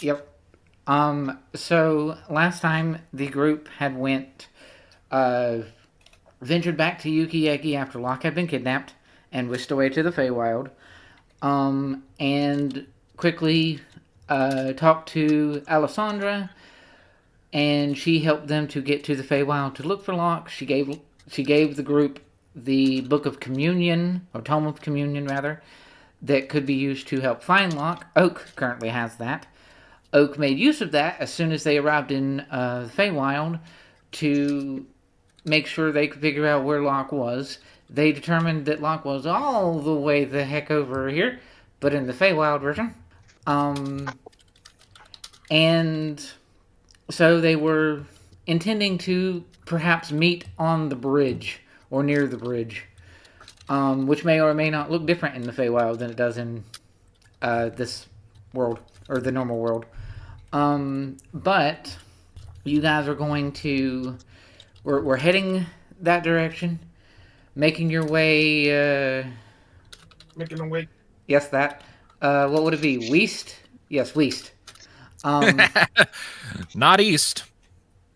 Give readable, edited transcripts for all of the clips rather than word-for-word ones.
Yep. So last time the group had uh, ventured back to Yukiyeki after Locke had been kidnapped and whisked away to the Faewyld. And quickly talked to Alessandra, and she helped them to get to the Faewyld to look for Locke. She gave the group the Book of Communion, or Tome of Communion rather, that could be used to help find Locke. Oak currently has that. Oak made use of that as soon as they arrived in the Feywild to make sure they could figure out where Locke was. They determined that Locke was all the way the heck over here, but in the Feywild version. Um, and so they were intending to perhaps meet on the bridge or near the bridge, which may or may not look different in the Feywild than it does in this world or the normal world. But you guys are going to. We're heading that direction, making your way. Making a way. Yes, that. What would it be? West? Yes, west. Not east.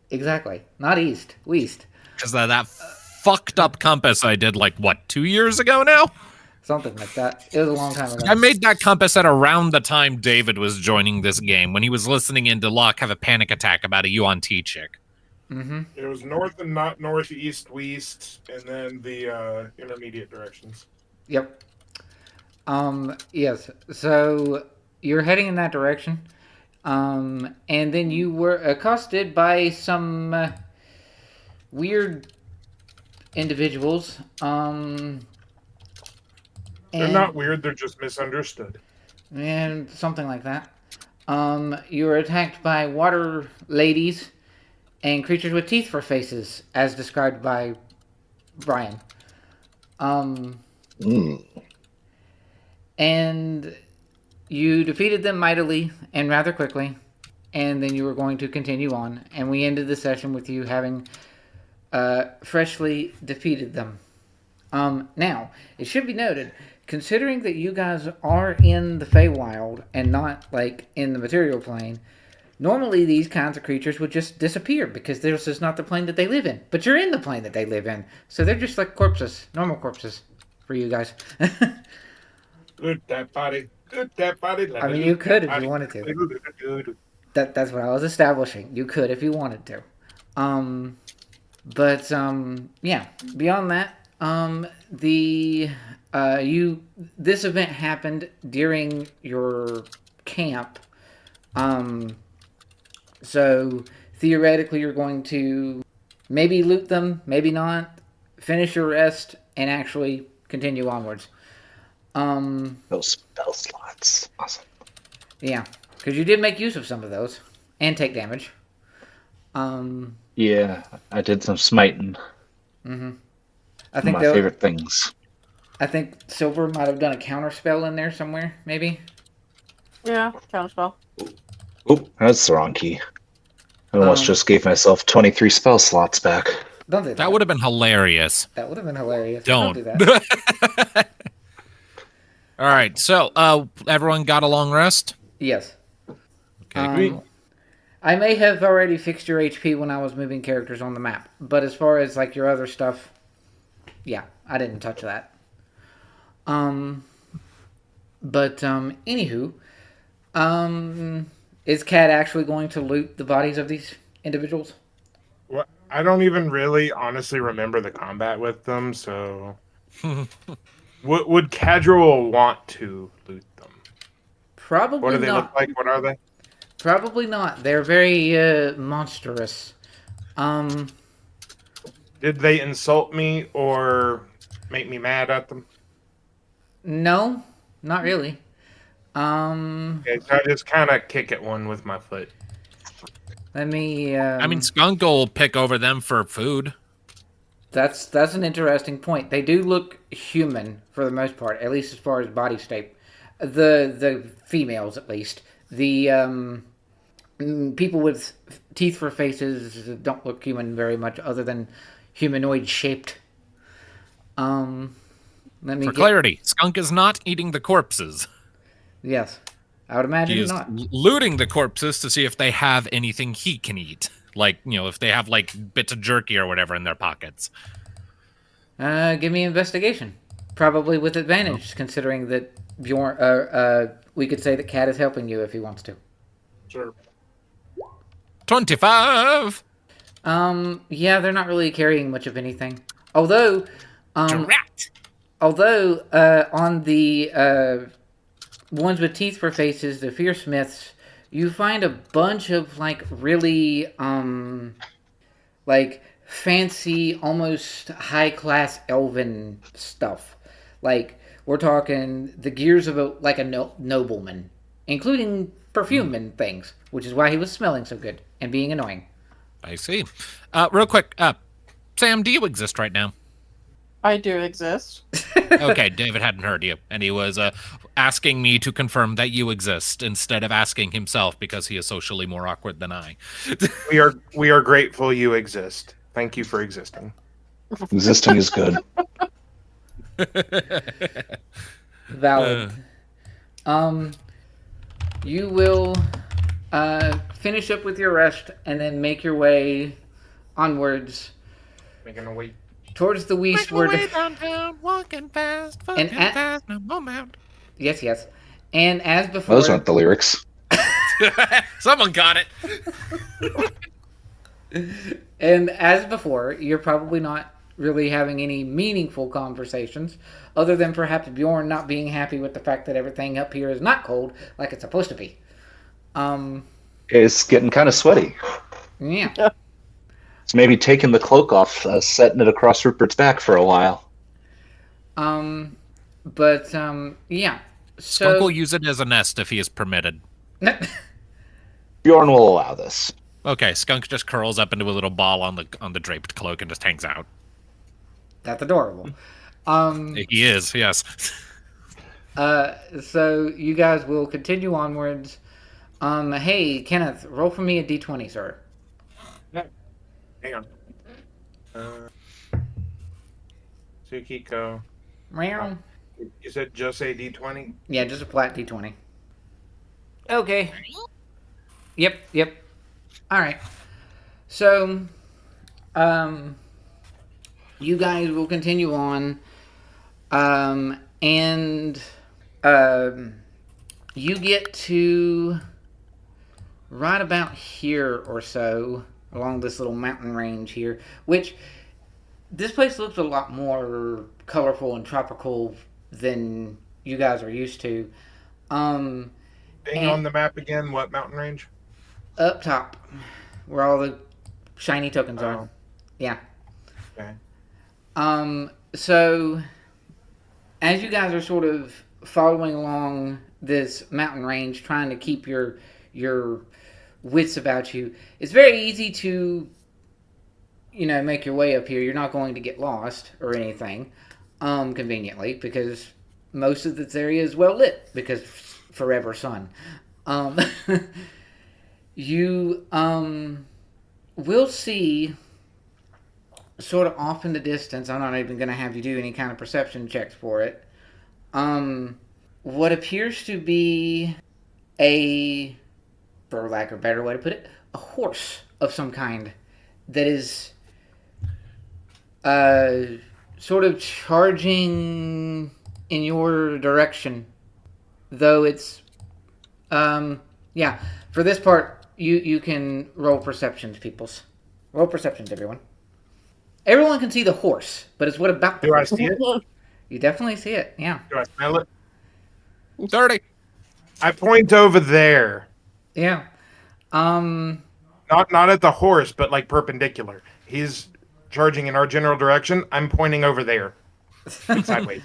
Exactly. Not east. West. Because that fucked up compass I did 2 years ago now? Something like that. It was a long time ago. I made that compass at around the time David was joining this game, when he was listening into Locke have a panic attack about a Yuan Ti chick. Mm-hmm. It was north and not northeast, west, and then the intermediate directions. Yep. Yes. So you're heading in that direction. And then you were accosted by some weird individuals. They're not weird, they're just misunderstood. And something like that. You were attacked by water ladies and creatures with teeth for faces, as described by Brian. And you defeated them mightily and rather quickly, and then you were going to continue on, and we ended the session with you having freshly defeated them. Now, it should be noted, considering that you guys are in the Feywild and not, in the material plane, normally these kinds of creatures would just disappear because this is not the plane that they live in. But you're in the plane that they live in, so they're just like corpses, normal corpses for you guys. Good that body. Good that body. I mean, you could if you wanted to. That's what I was establishing. You could if you wanted to. Yeah. Beyond that, this event happened during your camp. So theoretically, you're going to maybe loot them, maybe not, finish your rest, and actually continue onwards. Those spell slots. Awesome. Yeah, because you did make use of some of those and take damage. Yeah, I did some smiting. Mm-hmm. I think my favorite things. I think Silver might have done a counter spell in there somewhere, maybe. Yeah, counter spell. Oop, that's the wrong key. I almost just gave myself 23 spell slots back. Don't do that. That would have been hilarious. That would have been hilarious. Don't do that. All right, so everyone got a long rest? Yes. Okay, I may have already fixed your HP when I was moving characters on the map, but as far as your other stuff, yeah, I didn't touch that. Anywho, is Cat actually going to loot the bodies of these individuals? Well, I don't even really honestly remember the combat with them, so would Casual want to loot them? Probably not. What do they look like? What are they? Probably not. They're very monstrous. Did they insult me or make me mad at them? No, not really. Okay, so I just kind of kick at one with my foot. Let me. I mean, Skunk will pick over them for food. That's an interesting point. They do look human for the most part, at least as far as body shape. The females, at least. The people with teeth for faces don't look human very much, other than humanoid shaped. For clarity, Skunk is not eating the corpses. Yes, I would imagine He is not. looting the corpses to see if they have anything he can eat. Like, if they have, like, bits of jerky or whatever in their pockets. Give me investigation. Probably with advantage, considering that Bjorn, we could say that Cat is helping you if he wants to. Sure. 25! Yeah, they're not really carrying much of anything. Although, Drat! on the ones with teeth for faces, the Fear Smiths, you find a bunch of like really like fancy, almost high class elven stuff. Like we're talking the gears of a nobleman, including perfume and things, which is why he was smelling so good and being annoying. I see. Real quick, Sam, do you exist right now? I do exist. Okay, David hadn't heard you, and he was asking me to confirm that you exist instead of asking himself because he is socially more awkward than I. We are grateful you exist. Thank you for existing. Existing is good. Valid. You will finish up with your rest and then make your way onwards Making a wait. towards the westward. Downtown, walking fast, fast, no moment. Yes. And as before, Those aren't the lyrics. Someone got it. and as before, you're probably not really having any meaningful conversations, other than perhaps Bjorn not being happy with the fact that everything up here is not cold like it's supposed to be. It's getting kind of sweaty. Yeah. It's maybe taking the cloak off, setting it across Rupert's back for a while. Yeah. Skunk will So use it as a nest if he is permitted. Bjorn will allow this. Okay, Skunk just curls up into a little ball on the draped cloak and just hangs out. that's adorable. He is, yes. So you guys will continue onwards. Hey, Kenneth, roll for me a d20, sir. Hang on. Tsukiko. Meow. You said just a D20? Yeah, just a flat d20. Okay. Yep. All right. So, you guys will continue on, and you get to right about here or so along this little mountain range here, which this place looks a lot more colorful and tropical than you guys are used to. Being And- on the map again, what mountain range? Up top, where all the shiny tokens are. Oh. Yeah. Okay. So, as you guys are sort of following along this mountain range, trying to keep your wits about you, it's very easy to, make your way up here. You're not going to get lost or anything, conveniently, because most of this area is well lit, because forever sun. You will see sort of off in the distance. I'm not even going to have you do any kind of perception checks for it. What appears to be for lack of a better way to put it, a horse of some kind that is sort of charging in your direction. Though it's for this part, you can roll perceptions, peoples. Roll perceptions, everyone. Everyone can see the horse, but it's what about the Do I horse? see it? You definitely see it, yeah. Do I smell it? 30. I point over there. Yeah. Not at the horse, but like perpendicular. He's charging in our general direction. I'm pointing over there. Sideways.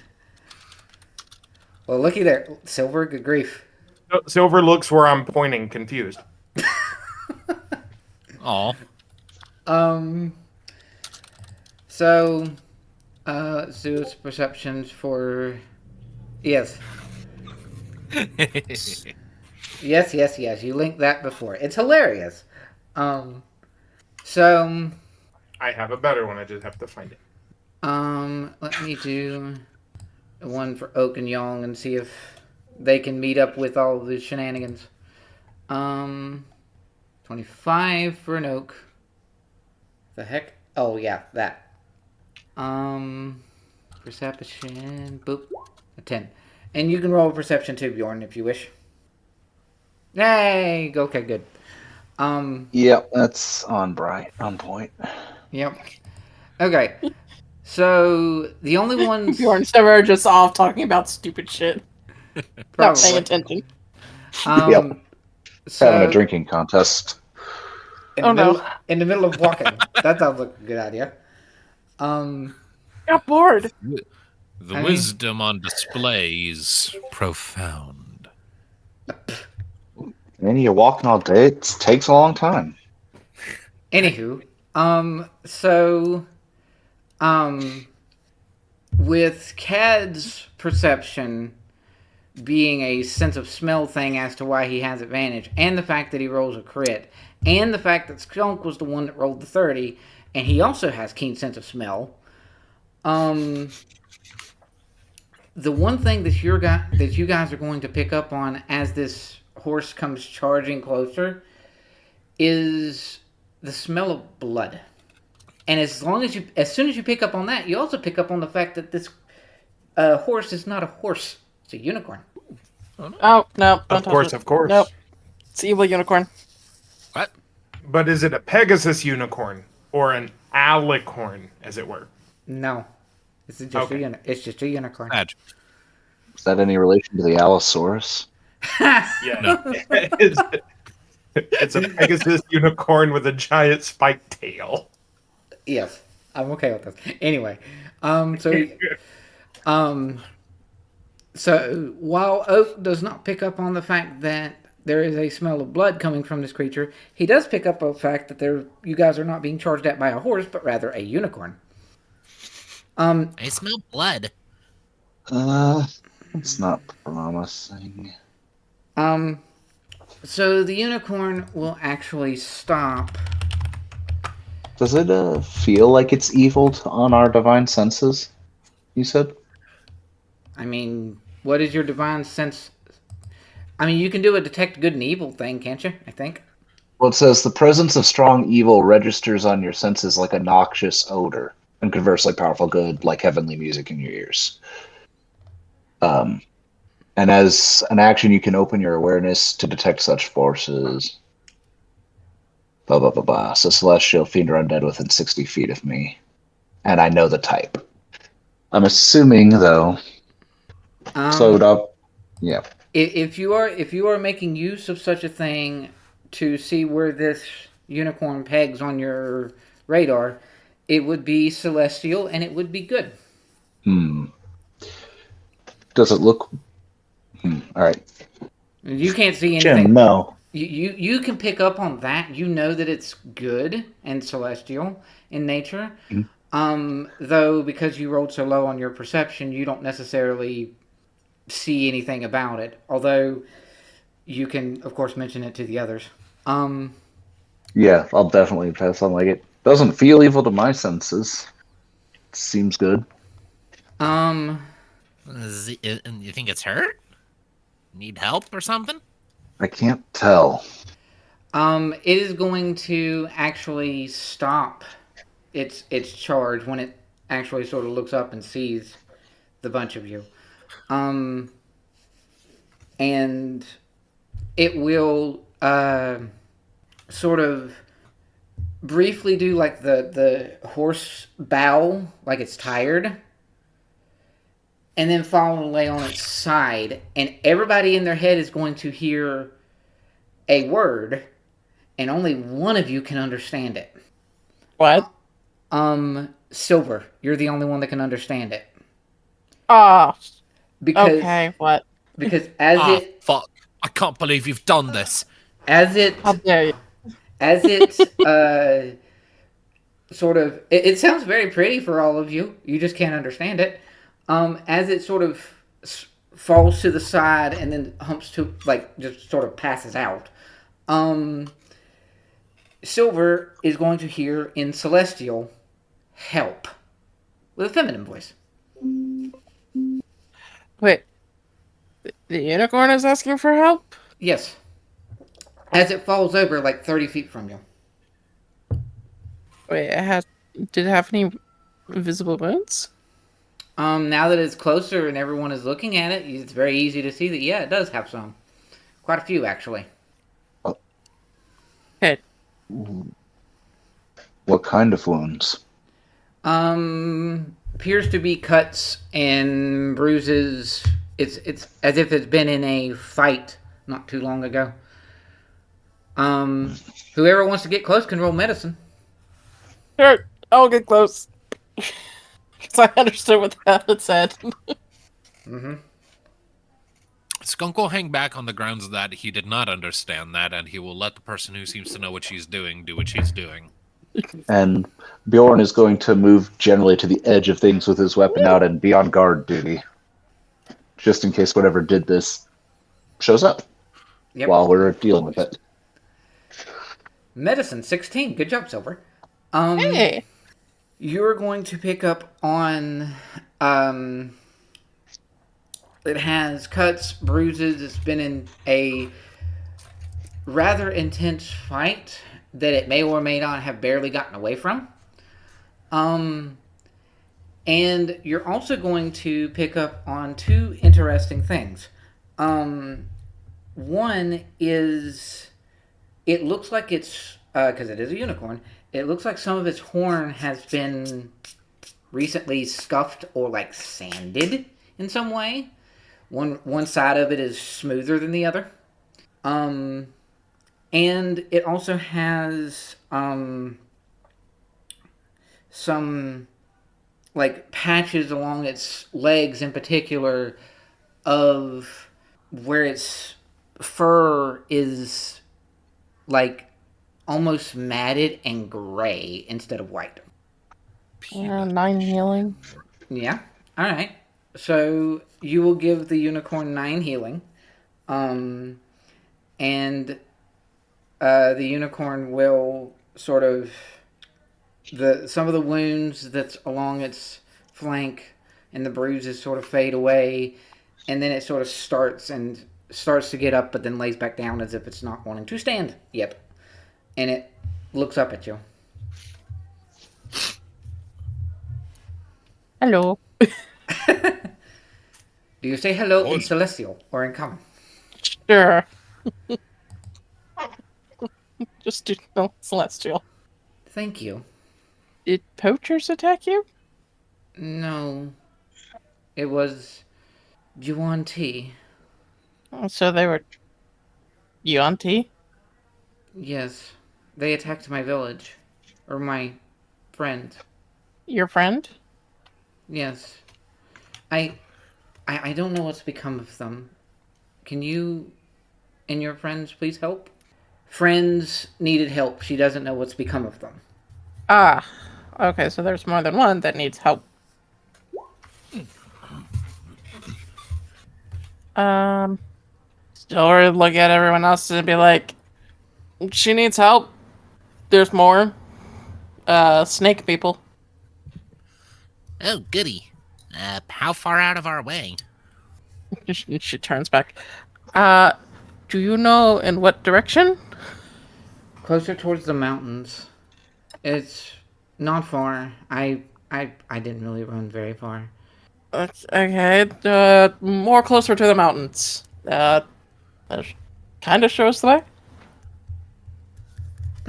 Well, looky there. Silver, good grief. Silver looks where I'm pointing, confused. Aw. So, let's do its perceptions for... Yes. Yes. You linked that before. It's hilarious. So... I have a better one. I just have to find it. Let me do one for Oak and Young and see if they can meet up with all the shenanigans. 25 for an oak. The heck? Oh yeah, that. Perception. Boop. A 10. And you can roll perception too, Bjorn, if you wish. Yay! Okay, good. Yep, that's on point. Yep. Okay. So the only ones Bjorn's never just off talking about stupid shit. Not paying probably. attention. Yep. So Having a drinking contest. in Oh, the middle, no. in the middle of walking. That sounds like a good idea. Got bored. The I mean- wisdom on display is profound. And you're walking all day. It takes a long time. Anywho, with Cad's perception being a sense of smell thing as to why he has advantage, and the fact that he rolls a crit, and the fact that Skunk was the one that rolled the 30, and he also has keen sense of smell, the one thing that you guys are going to pick up on as this horse comes charging closer is the smell of blood. And as soon as you pick up on that, you also pick up on the fact that this horse is not a horse; it's a unicorn. Oh, no. Of course. Nope. It's evil unicorn. What? But is it a Pegasus unicorn or an alicorn, as it were? No, it's just Okay. it's just a unicorn. Badge. Is that any relation to the Allosaurus? Yeah. It's a Pegasus unicorn with a giant spiked tail. Yes, I'm okay with this. Anyway, so while Oak does not pick up on the fact that there is a smell of blood coming from this creature, he does pick up on the fact that you guys are not being charged at by a horse, but rather a unicorn. I smell blood. It's not promising. So the unicorn will actually stop. Does it feel like it's evil on our divine senses? You said? I mean, what is your divine sense? I mean, you can do a detect good and evil thing, can't you? I think. Well, it says the presence of strong evil registers on your senses like a noxious odor, and conversely, powerful good like heavenly music in your ears. And as an action, you can open your awareness to detect such forces. Blah, blah, blah, blah. So celestial, fiend, or undead within 60 feet of me. And I know the type. I'm assuming, though, slowed up. Yeah. If you are making use of such a thing to see where this unicorn pegs on your radar, it would be celestial and it would be good. Does it look... All right. You can't see anything. Jim, no. You can pick up on that. You know that it's good and celestial in nature. Though because you rolled so low on your perception, you don't necessarily see anything about it. Although you can, of course, mention it to the others. Yeah, I'll definitely pass on. Like, it doesn't feel evil to my senses. It seems good. You think it's hurt? Need help or something? I can't tell. It is going to actually stop its charge when it actually sort of looks up and sees the bunch of you. And it will sort of briefly do like the horse bow, like it's tired, and then fall and lay on its side, and everybody in their head is going to hear a word, and only one of you can understand it. What? Silver, you're the only one that can understand it. Because okay, what? Because as fuck. I can't believe you've done this. As it How dare you? As it sort of it sounds very pretty for all of you. You just can't understand it. As it sort of falls to the side and then humps to, like, just sort of passes out. Silver is going to hear in Celestial, help, with a feminine voice. Wait, The unicorn is asking for help? Yes. As it falls over like 30 feet from you. Wait, did it have any visible wounds? Now that it's closer and everyone is looking at it, it's very easy to see that, yeah, it does have some. Quite a few, actually. Okay. What kind of wounds? Appears to be cuts and bruises. It's as if it's been in a fight not too long ago. Whoever wants to get close can roll medicine. Sure, I'll get close. Because I understood what the hell it said. Mm-hmm. Skunk will hang back on the grounds that he did not understand that, and he will let the person who seems to know what she's doing do what she's doing. And Bjorn is going to move generally to the edge of things with his weapon out and be on guard duty. Just in case whatever did this shows up while we're dealing with it. Medicine, 16. Good job, Silver. Hey! You're going to pick up on, it has cuts, bruises. It's been in a rather intense fight that it may or may not have barely gotten away from. And you're also going to pick up on two interesting things. One is, it looks like it's, because it is a unicorn, it looks like some of its horn has been recently scuffed or like sanded in some way. One side of it is smoother than the other. And it also has some like patches along its legs in particular of where its fur is like almost matted and gray instead of white. 9 healing. Yeah. All right. So you will give the unicorn 9 healing. And the unicorn will sort of some of the wounds that's along its flank and the bruises sort of fade away, and then it sort of starts to get up, but then lays back down as if it's not wanting to stand. Yep. And it looks up at you. Hello. Do you say hello in Celestial or in Common? Sure. Just do no Celestial. Thank you. Did poachers attack you? No. It was Yuan Ti. Oh, so they were Yuan Ti? Yes. They attacked my village. Or my friend. Your friend? Yes. I don't know what's become of them. Can you and your friends please help? Friends needed help. She doesn't know what's become of them. Ah. Okay, so there's more than one that needs help. Or look at everyone else and be like, she needs help. There's more. Snake people. Oh, goody. How far out of our way? She turns back. Do you know in what direction? Closer towards the mountains. It's not far. I didn't really run very far. Okay, more closer to the mountains. Kind of shows the way.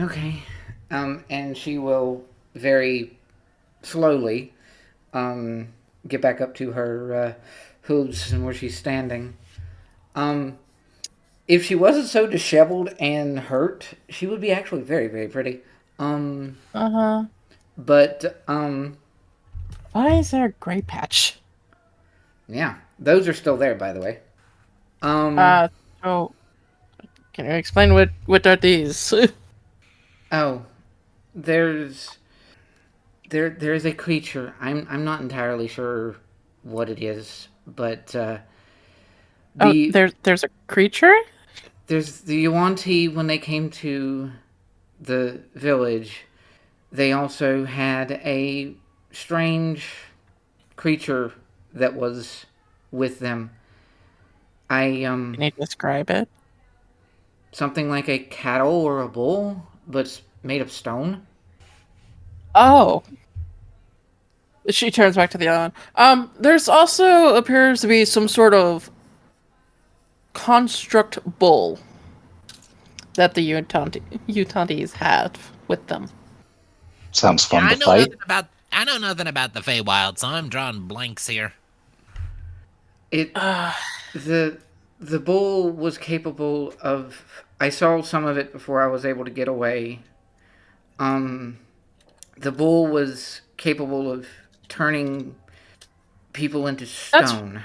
Okay. And she will very slowly get back up to her hooves and where she's standing. If she wasn't so disheveled and hurt, she would be actually very, very pretty. But why is there a gray patch? Yeah, those are still there, by the way. So can you explain what are these? Oh, there's a creature. I'm not entirely sure what it is, but there's a creature? There's the Yuan Ti. When they came to the village, they also had a strange creature that was with them. Can you describe it? something like a cattle or a bull, but it's made of stone. Oh. She turns back to the other one. There's also appears to be some sort of construct bull that the Yutantis had with them. Sounds fun I to know fight. nothing about the Faewyld, so I'm drawing blanks here. It the bull was capable of. I saw some of it before I was able to get away. The bull was capable of turning people into stone.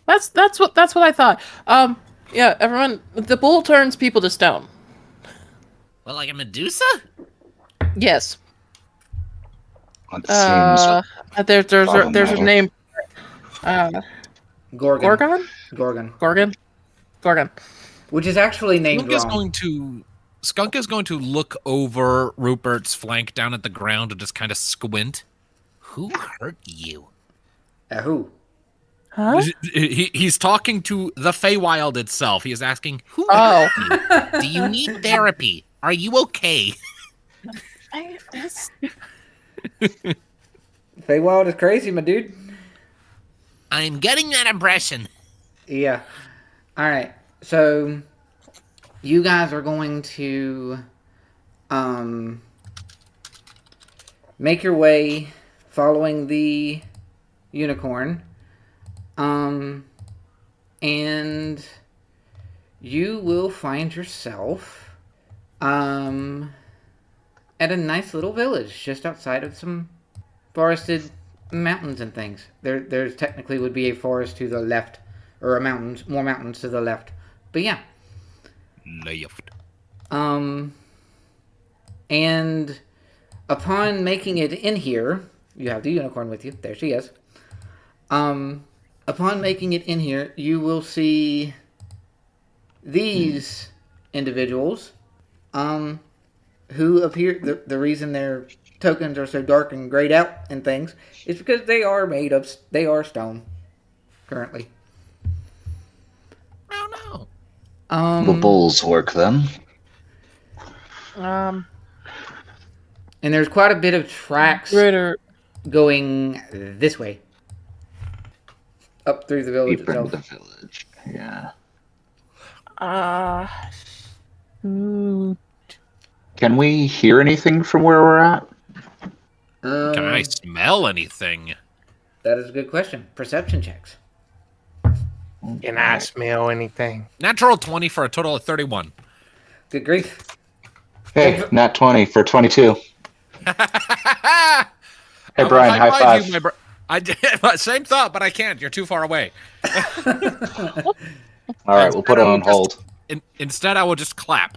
That's what I thought. Yeah, everyone, the bull turns people to stone. Well, like a Medusa? Yes. It seems There's a problematic. name. Gorgon. Gorgon. Which is actually named Skunk is going to look over Rupert's flank down at the ground and just kind of squint. Who hurt you? Who? Huh? He's talking to the Faewyld itself. He is asking, who Oh. hurt you? Do you need therapy? Are you okay? Faewyld is crazy, my dude. I'm getting that impression. Yeah. Alright. So you guys are going to make your way following the unicorn. And you will find yourself at a nice little village just outside of some forested mountains and things. There's technically would be a forest to the left, or more mountains to the left. But yeah. Left. And upon making it in here, you have the unicorn with you. There she is. Upon making it in here, you will see these individuals, who appear. The reason their tokens are so dark and grayed out and things is because they are stone currently. Oh no. The bulls work then. And there's quite a bit of tracks going this way. Up through the village Deeper into itself. the village. Yeah. Can we hear anything from where we're at? Can I smell anything? That is a good question. Perception checks. Can I smell anything? Natural 20 for a total of 31. Good grief. Hey, nat 20 for 22. Hey, I Brian, will high five. you, I did same thought, but I can't. You're too far away. All right, we'll put it on hold. Instead, I will just clap.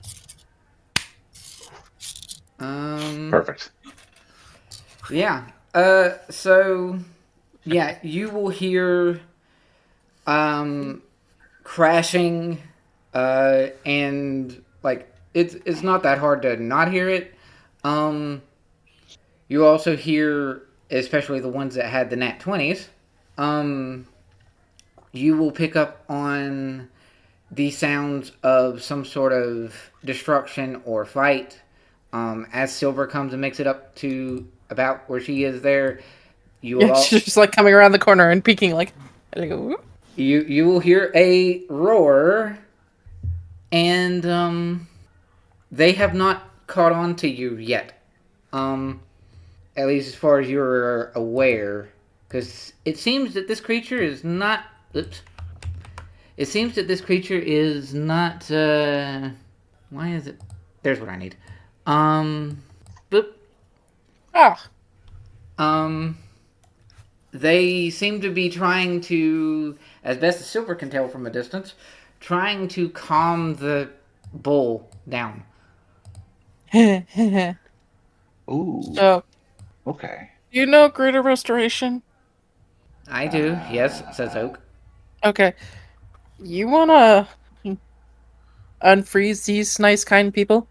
Perfect. Yeah. So yeah, you will hear crashing and like it's not that hard to not hear it. You also hear, especially the ones that had the nat 20s, you will pick up on the sounds of some sort of destruction or fight. As Silver comes and makes it up to about where she is there, She's just like coming around the corner and peeking like, and I go, whoop. You will hear a roar, and they have not caught on to you yet. At least as far as you're aware, because it seems that this creature is not. Oops. It seems that this creature is not. Why is it? There's what I need. Boop. Ah. They seem to be trying to, as best as Silver can tell from a distance, trying to calm the bull down. Ooh. So, Okay. you know Greater Restoration? I do, yes, says Oak. Okay. You wanna unfreeze these nice, kind people?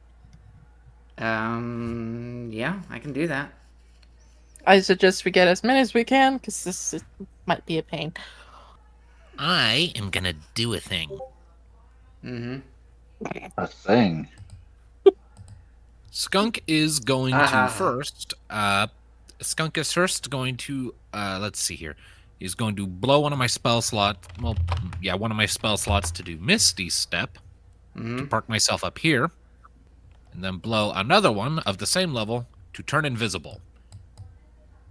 Yeah, I can do that. I suggest we get as many as we can, because this might be a pain. I am gonna do a thing. A thing. Skunk is going to Ah. first. Skunk is first going to. Let's see here. He's going to blow one of my spell slots. Well, yeah, one of my spell slots to do Misty Step to park myself up here, and then blow another one of the same level to turn invisible.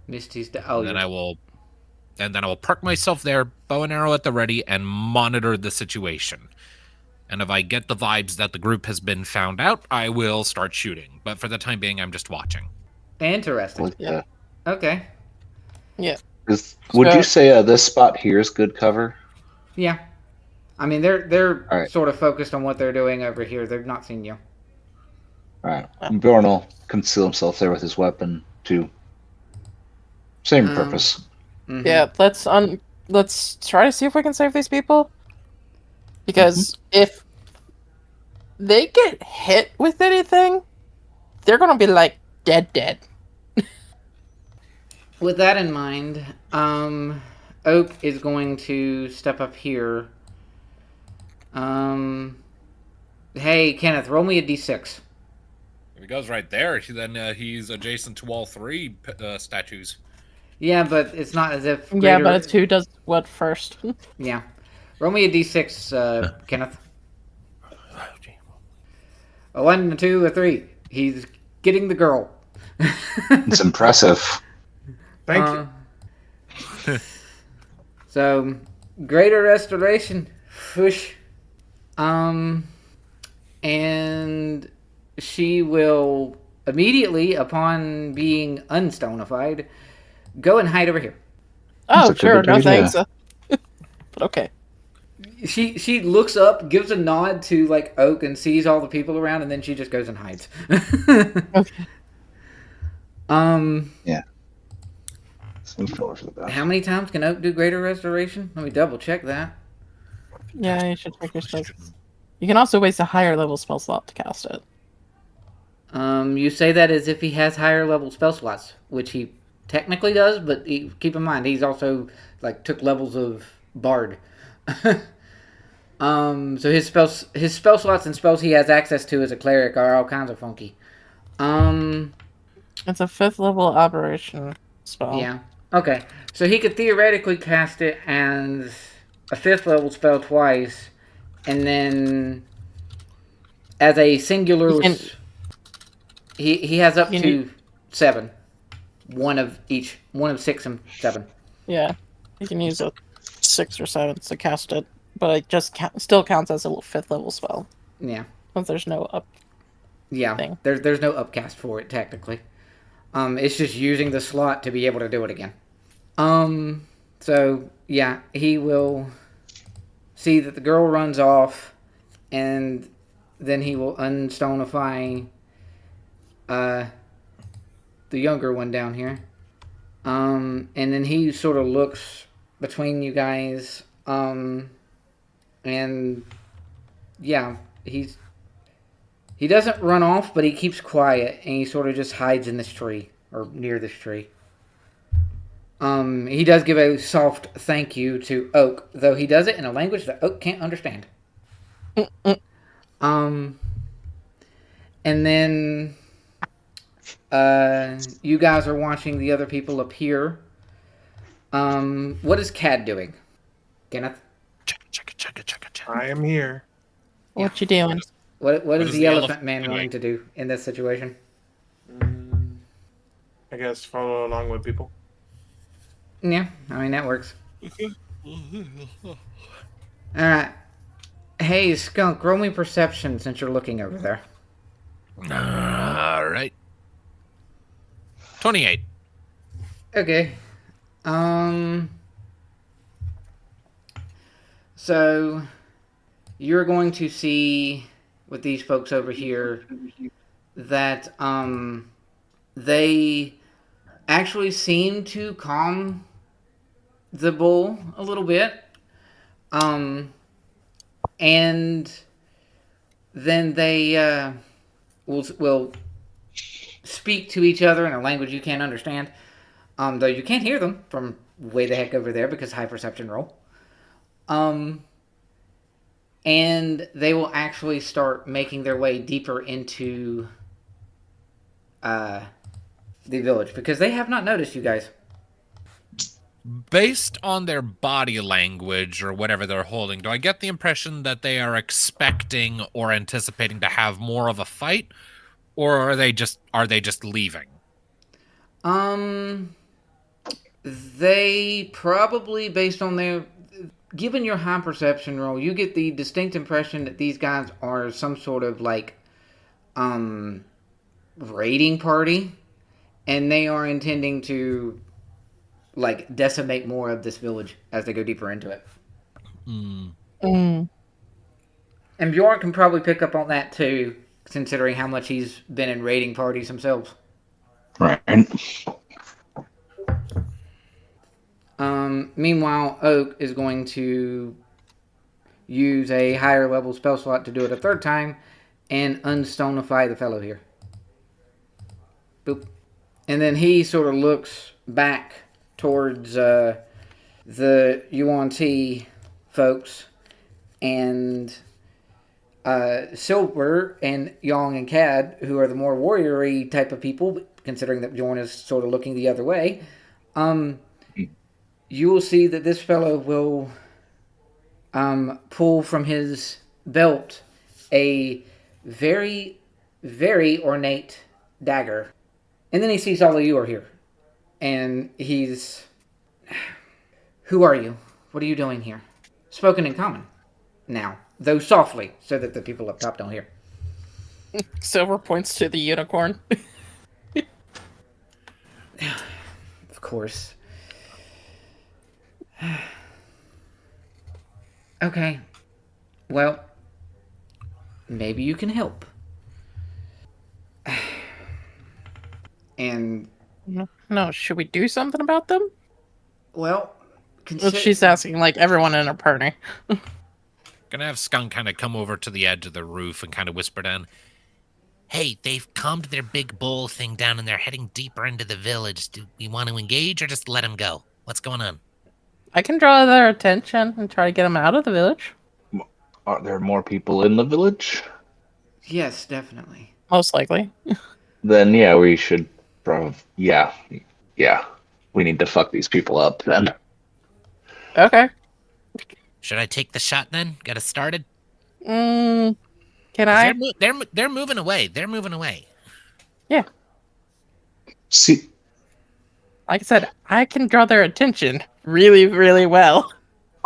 Misty's And then I will park myself there, bow and arrow at the ready, and monitor the situation. And if I get the vibes that the group has been found out, I will start shooting. But for the time being, I'm just watching. Interesting. Like, Yeah. Okay. Yeah. Would you say this spot here is good cover? Yeah. I mean, they're All right. sort of focused on what they're doing over here. They've not seen you. All right. And Bjorn will conceal himself there with his weapon too. Same purpose. Mhm. Yeah, let's try to see if we can save these people. Because if they get hit with anything, they're gonna be like dead. With that in mind, Oak is going to step up here. Hey, Kenneth, roll me a d6. If he goes right there, then he's adjacent to all three statues. Yeah, but it's not as if. Yeah, but it's who does what first. Yeah. Roll me a d6, Kenneth. A 1, a 2, a 3. He's getting the girl. It's impressive. Thank you. So, greater restoration. Whoosh. And she will immediately, upon being unstonified, go and hide over here. Oh, That's a sure, good no idea. thanks. But okay. She looks up, gives a nod to like Oak, and sees all the people around, and then she just goes and hides. Okay. Yeah. Some filler for the back. How many times can Oak do greater restoration? Let me double check that. Yeah, you should check your spells. You can also waste a higher level spell slot to cast it. You say that as if he has higher level spell slots, which he technically does, but keep in mind he's also like took levels of Bard. So his spell slots and spells he has access to as a cleric are all kinds of funky. It's a 5th level aberration spell. Yeah. Okay. So he could theoretically cast it as a 5th level spell twice, and then as a singular, he has up to 7. One of each. 1 of 6 and 7. Yeah, you can use a 6 or 7 to cast it, but it just still counts as a 5th level spell. Yeah. But there's no up. Yeah. Thing. There's no upcast for it technically. It's just using the slot to be able to do it again. So yeah, he will see that the girl runs off, and then he will unstonify the younger one down here. And then he sort of looks between you guys, and yeah, he doesn't run off, but he keeps quiet, and he sort of just hides in this tree, or near this tree. He does give a soft thank you to Oak, though he does it in a language that Oak can't understand. And then you guys are watching the other people appear. What is Cad doing? Kenneth? Check. I am here. What you doing? What is the elephant man wanting to do in this situation? I guess follow along with people. Yeah, I mean, that works. Alright. Hey, Skunk, roll me perception since you're looking over there. All right. 28. Okay. So, you're going to see with these folks over here that, they actually seem to calm the bull a little bit. And then they, will speak to each other in a language you can't understand. Though you can't hear them from way the heck over there because high perception roll. And they will actually start making their way deeper into the village because they have not noticed you guys. Based on their body language or whatever they're holding, do I get the impression that they are expecting or anticipating to have more of a fight, or are they just leaving? They probably, based on their, given your high perception roll, you get the distinct impression that these guys are some sort of like raiding party, and they are intending to like decimate more of this village as they go deeper into it. And Bjorn can probably pick up on that too, considering how much he's been in raiding parties himself. Right. Meanwhile, Oak is going to use a higher level spell slot to do it a third time and unstonify the fellow here. Boop. And then he sort of looks back towards the Yuan Ti folks, and Silver and Yong and Cad, who are the more warrior-y type of people, considering that Bjorn is sort of looking the other way. You will see that this fellow will pull from his belt a very, very ornate dagger. And then he sees all of you are here. And he's... Who are you? What are you doing here? Spoken in common. Now, though softly, so that the people up top don't hear. Silver points to the unicorn. Of course. Okay. Well, maybe you can help. And... No, should we do something about them? Well, she's asking, like, everyone in her party. Gonna have Skunk kind of come over to the edge of the roof and kind of whisper down, "Hey, they've calmed their big bull thing down and they're heading deeper into the village. Do we want to engage or just let them go? What's going on?" I can draw their attention and try to get them out of the village. Are there more people in the village? Yes, definitely. Most likely. Then yeah, we should probably yeah. We need to fuck these people up then. Okay. Should I take the shot then? Get us started? Can I? They're moving away. They're moving away. Yeah. See, Like I said, I can draw their attention really, really well.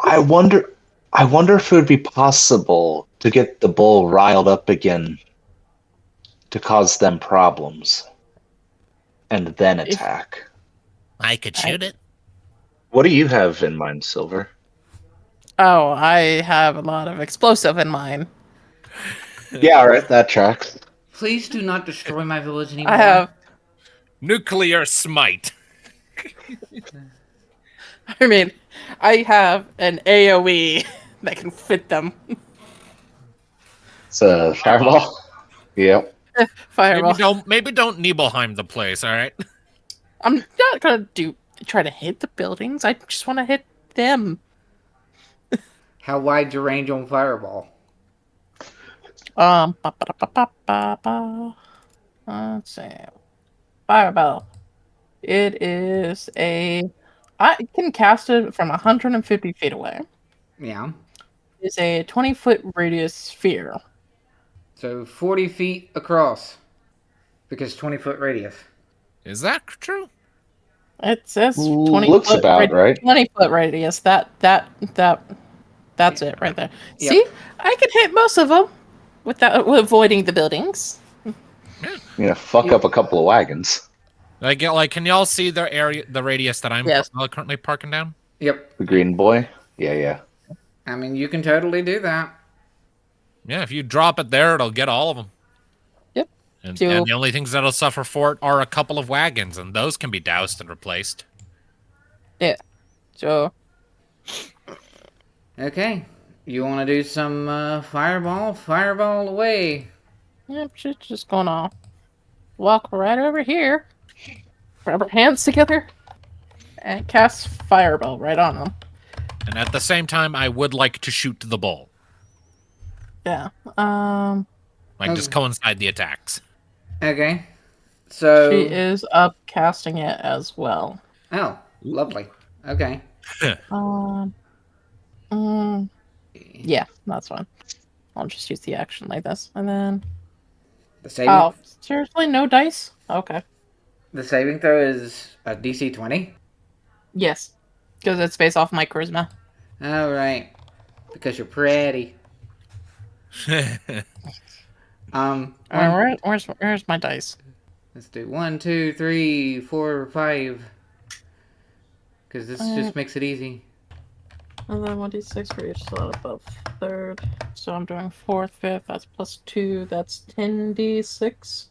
I wonder if it would be possible to get the bull riled up again to cause them problems and then attack. I could shoot it. What do you have in mind, Silver? Oh, I have a lot of explosive in mine. Yeah, all right, that tracks. Please do not destroy my village anymore. I have... Nuclear smite. I mean, I have an AoE that can fit them. It's a fireball? Yep. Fireball. Maybe don't Nibelheim the place, alright? I'm not gonna try to hit the buildings. I just want to hit them. How wide's your range on Fireball? Let's see. Fireball. It is I can cast it from 150 feet away. Yeah. It's a 20-foot radius sphere. So 40 feet across. Because 20-foot radius. Is that true? It says 20 Looks foot about right. 20-foot radius. That's it right there. Yep. See? I can hit most of them without avoiding the buildings. Yeah, fuck up a couple of wagons. Can y'all see the radius that I'm currently parking down? Yep. The green boy? Yeah. I mean, you can totally do that. Yeah, if you drop it there, it'll get all of them. Yep. And the only things that'll suffer for it are a couple of wagons, and those can be doused and replaced. Yeah. So. Okay. You want to do some fireball? Fireball away. Yep, just gonna walk right over here. Grab our hands together. And cast fireball right on them. And at the same time, I would like to shoot the bull. Yeah. Just coincide the attacks. Okay. So She is up casting it as well. Oh, lovely. Okay. Yeah, that's fine. I'll just use the action like this, and then. The saving. Oh, seriously, no dice? Okay. The saving throw is a DC 20. Yes, because it's based off my charisma. All right. Because you're pretty. All right, where's my dice? Let's do 1, 2, 3, 4, 5. Because this just makes it easy. And then 1d6 for each slot above third. So I'm doing fourth, fifth. That's plus 2. That's 10d6.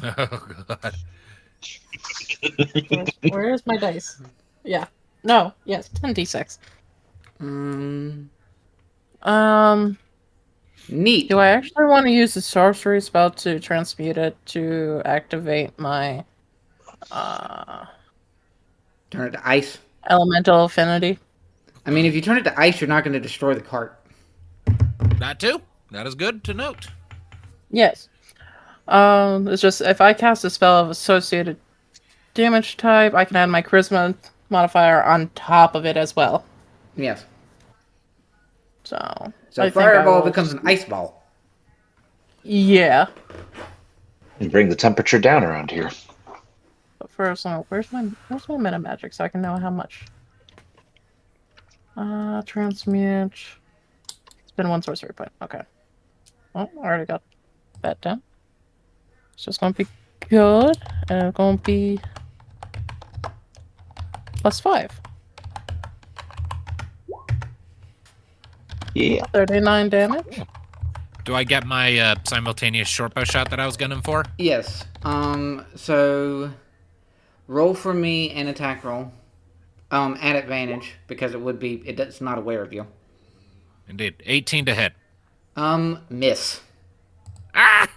Oh god. Where's my dice? Yeah. No. Yes. 10d6. Neat. Do I actually want to use the sorcery spell to transmute it to activate my Turn it to ice. elemental affinity? I mean, if you turn it to ice, you're not going to destroy the cart. That too. That is good to note. Yes. It's just if I cast a spell of associated damage type, I can add my charisma modifier on top of it as well. Yes. So So fireball becomes an ice ball. Yeah. You bring the temperature down around here. But first, where's my meta magic so I can know how much? Transmute. Spend 1 sorcery point. Okay. Well, I already got that done. So it's gonna be good, and it's gonna be +5. Yeah. 39 damage. Do I get my simultaneous shortbow shot that I was gunning for? Yes. So roll for me an attack roll. At advantage because it's not aware of you. Indeed. 18 to hit. Miss. Ah!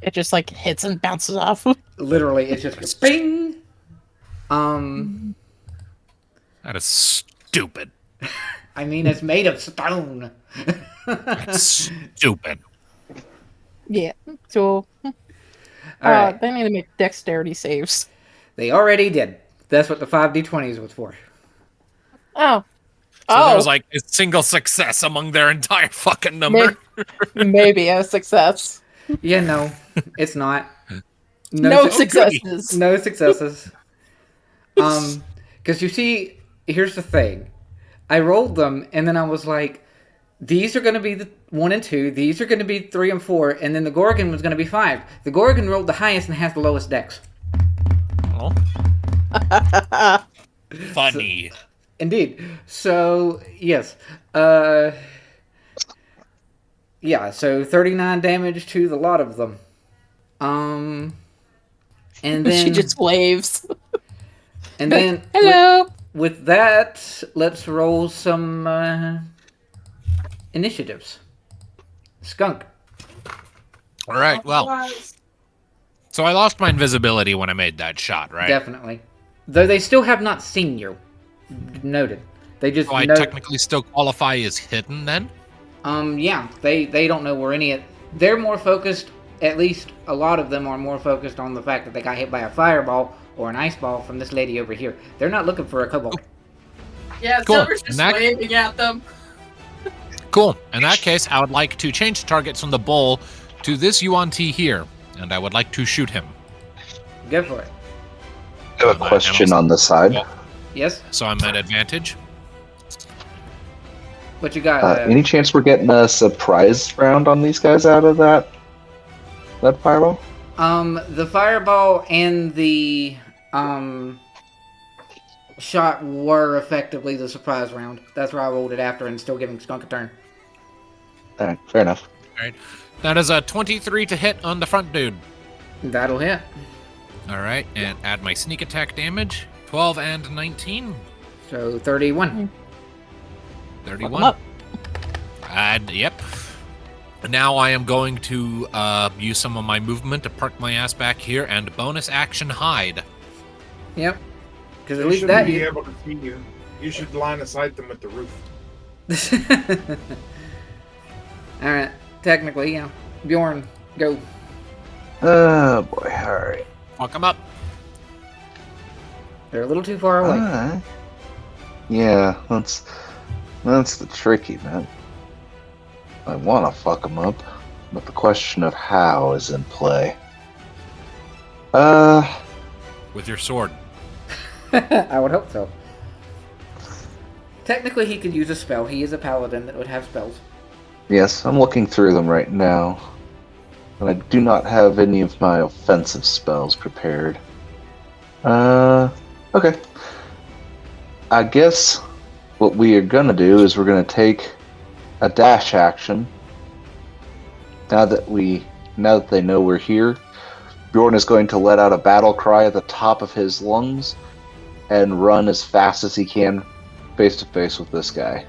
It just like hits and bounces off. Literally, it's just bing. That is stupid. I mean, it's made of stone. That's stupid. Yeah. So All right. they need to make dexterity saves. They already did. That's what the 5d20s was for. Oh. So that was like a single success among their entire fucking number. Maybe a success. Yeah, no, it's not. No successes. No successes. Because you see, here's the thing. I rolled them, and then I was like, these are going to be the 1 and 2. These are going to be 3 and 4, and then the Gorgon was going to be 5. The Gorgon rolled the highest and has the lowest dex. Oh. Funny. Indeed. So, yes. Yeah, so 39 damage to the lot of them. And then... She just waves. And then... Hello! With that, let's roll some initiatives. Skunk. All right, well. So I lost my invisibility when I made that shot, right? Definitely. Though they still have not seen you. Noted. They just So I technically still qualify as hidden then? Yeah. They don't know where any of... They're more focused, at least a lot of them are more focused on the fact that they got hit by a fireball or an ice ball from this lady over here. They're not looking for a kobold. Yeah, Cool. Silver's just waving at them. Cool. In that case, I would like to change targets from the bull to this Yuan Ti here, and I would like to shoot him. Go for it. I have a question on the side. Yes? So I'm at advantage. What you got? Any chance we're getting a surprise round on these guys out of that fireball? The fireball and the shot were effectively the surprise round. That's where I rolled it after and still giving Skunk a turn. Alright, fair enough. All right. That is a 23 to hit on the front dude. That'll hit. All right, and add my sneak attack damage. 12 and 19. So 31. 31. And yep. Now I am going to use some of my movement to park my ass back here and bonus action hide. Yep. Because at They least shouldn't that be you. able to see you. You should line of sight them with the roof. All right. Technically, yeah. Bjorn, go. Oh boy, alright. Fuck him up. They're a little too far away. Alright. Yeah, that's the tricky bit. I want to fuck them up, but the question of how is in play. With your sword. I would hope so. Technically, he could use a spell. He is a paladin that would have spells. Yes, I'm looking through them right now. And I do not have any of my offensive spells prepared. Okay. I guess what we are gonna do is we're gonna take a dash action. Now that they know we're here, Bjorn is going to let out a battle cry at the top of his lungs and run as fast as he can face to face with this guy.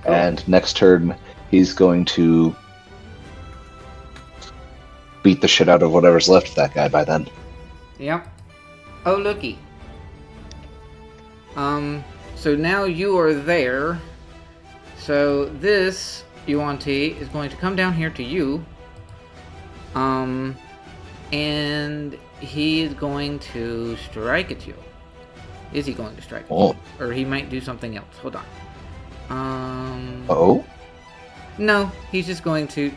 Oh. And next turn, he's going to beat the shit out of whatever's left of that guy by then. Yep. Oh, looky. So now you are there. So this Yuan Ti is going to come down here to you. And he is going to strike at you. Is he going to strike at you? Oh. Or he might do something else. Hold on. Oh? No, he's just going to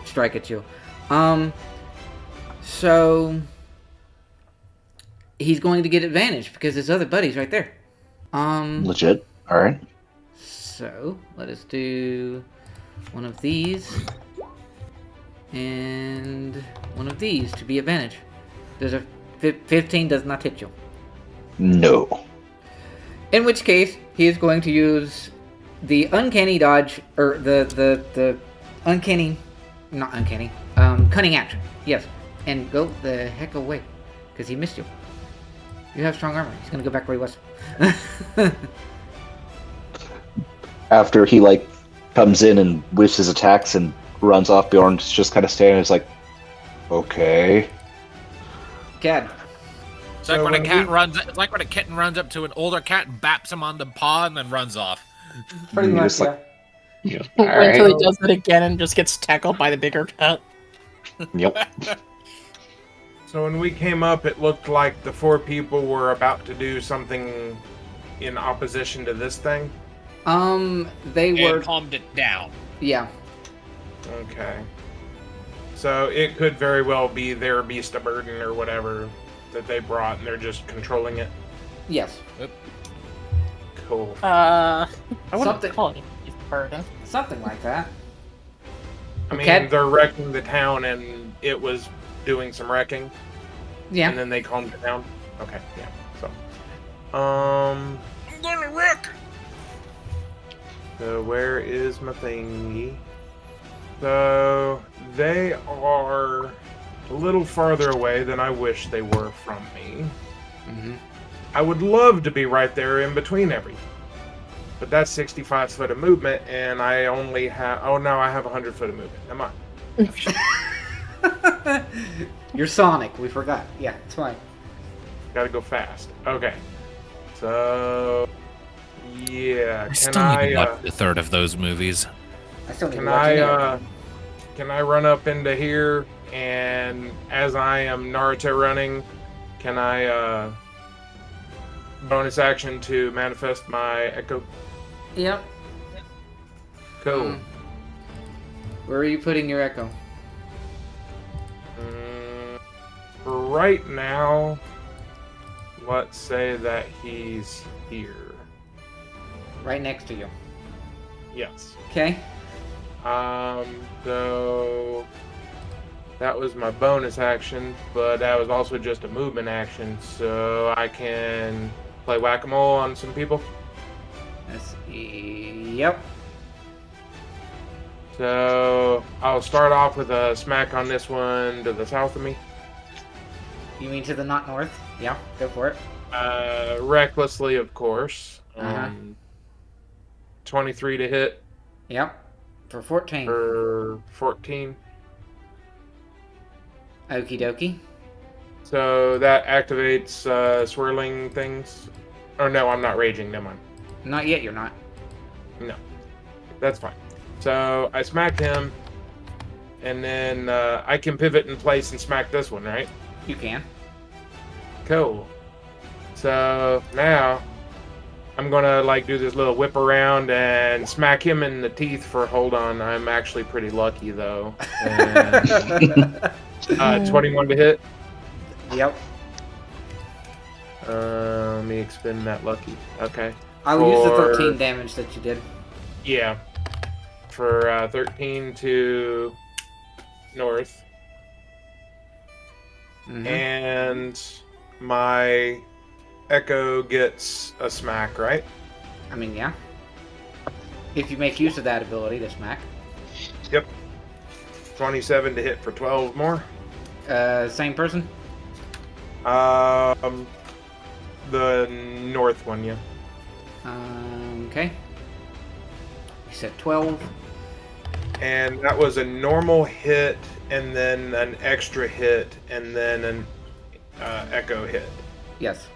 strike at you. So he's going to get advantage because his other buddy's right there. Legit? Alright. So let us do one of these and one of these to be advantage. There's a 15 does not hit you. No. In which case, he is going to use the uncanny dodge, or the uncanny, not uncanny, cunning action. Yes, and go the heck away, because he missed you. You have strong armor. He's gonna go back where he was. After he comes in and whiffs his attacks and runs off, Bjorn's just kind of standing. It's like, okay. Cad. It's like when a cat runs. It's like when a kitten runs up to an older cat and baps him on the paw and then runs off. Pretty You're much, just like, yeah. All Wait until he right. does it again and just gets tackled by the bigger cat. Yep. So when we came up, it looked like the four people were about to do something in opposition to this thing. They were, And calmed it down. yeah. Okay. So it could very well be their beast of burden or whatever that they brought, and they're just controlling it. Yes. Cool. I wouldn't Something- call it a burden. Something like that. I mean, Cat- they're wrecking the town, and it was doing some wrecking, Yeah. and then they calmed it down. Okay, yeah. So, I'm gonna wreck. So where is my thingy? So they are a little farther away than I wish they were from me. Mm-hmm. I would love to be right there in between everything. But that's 65 foot of movement, and I only have... Oh, no, I have 100 foot of movement. Am I? You're Sonic. We forgot. Yeah, it's fine. Gotta go fast. Okay. So... Yeah, I still need to watch a third of those movies. I still need Can to watch it. can I run up into here, and as I am Naruto running, can I bonus action to manifest my echo? Yep. Cool. Where are you putting your echo? For right now, let's say that he's here. Right next to you. Yes. Okay. So that was my bonus action, but that was also just a movement action, so I can play whack-a-mole on some people. Yep. So I'll start off with a smack on this one to the south of me. You mean to the not north? Yeah, go for it. Recklessly, of course. Uh-huh. 23 to hit Yep. For 14. for 14. Okie dokie. So that activates swirling things. Or no, I'm not raging. Never mind. Not yet, you're not. No, that's fine. So I smacked him, and then I can pivot in place and smack this one, right? You can. Cool. So now I'm gonna like do this little whip around and smack him in the teeth for hold on. I'm actually pretty lucky though. And, 21 to hit. Yep. Let me expend that lucky. Okay. I will use the For- 13 damage that you did. Yeah. For 13 to north. Mhm. And my Echo gets a smack, right? I mean, yeah. If you make use of that ability, the smack. Yep. 27 to hit for 12 more. Same person? The north one, yeah. Okay. You said 12. And that was a normal hit, and then an extra hit, and then an Echo hit. Yes.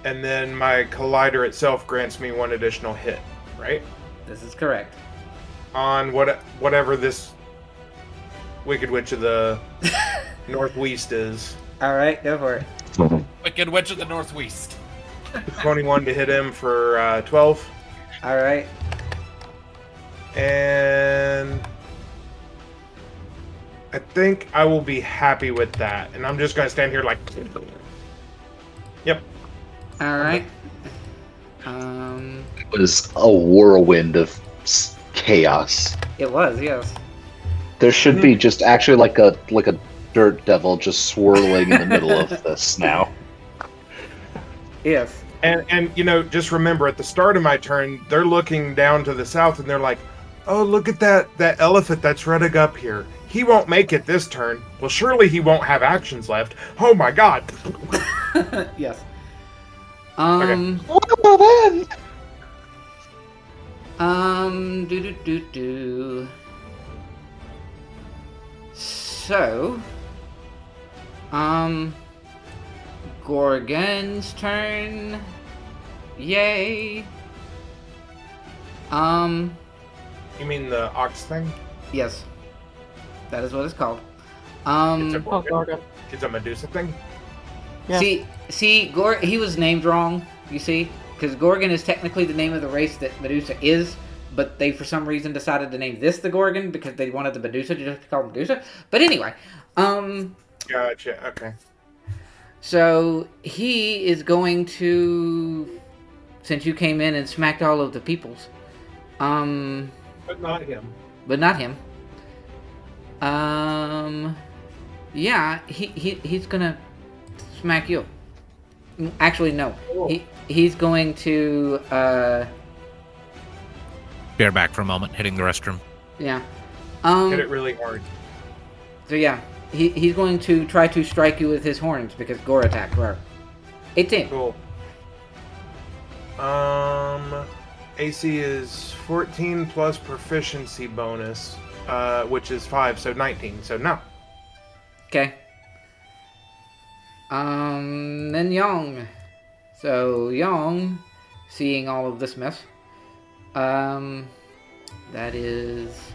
And then my Collider itself grants me one additional hit, right? This is correct. On whatever this Wicked Witch of the Northwest is. Alright, go for it. Wicked Witch of the Northwest. 21 to hit him for 12. Alright. And I think I will be happy with that. And I'm just going to stand here like... Yep. Alright. It was a whirlwind of chaos. It was, yes. There should be just actually like a dirt devil just swirling in the middle of this now. Yes. And you know, just remember at the start of my turn, they're looking down to the south and they're like, oh, look at that elephant that's running up here. He won't make it this turn. Well, surely he won't have actions left. Oh my god. Yes. What about then? Do. So, Gorgon's turn. Yay. You mean the ox thing? Yes. That is what it's called. It's a Oh, Gorgon. It's a Medusa thing? Yeah. See, he was named wrong, you see? Because Gorgon is technically the name of the race that Medusa is, but they, for some reason, decided to name this the Gorgon because they wanted the Medusa to just be called Medusa. But anyway, Gotcha, okay. so he is going to, since you came in and smacked all of the peoples, But not him. but not him. Yeah, he's gonna smack you. Actually, no. Cool. He's going to, Bear back for a moment, hitting the restroom. yeah. Hit it really hard. So yeah, he's going to try to strike you with his horns because Gore attacked. Rare. 18. Cool. AC is 14 plus proficiency bonus, which is 5, so 19. So no. Okay. Then Yong. So Yong, seeing all of this mess, that is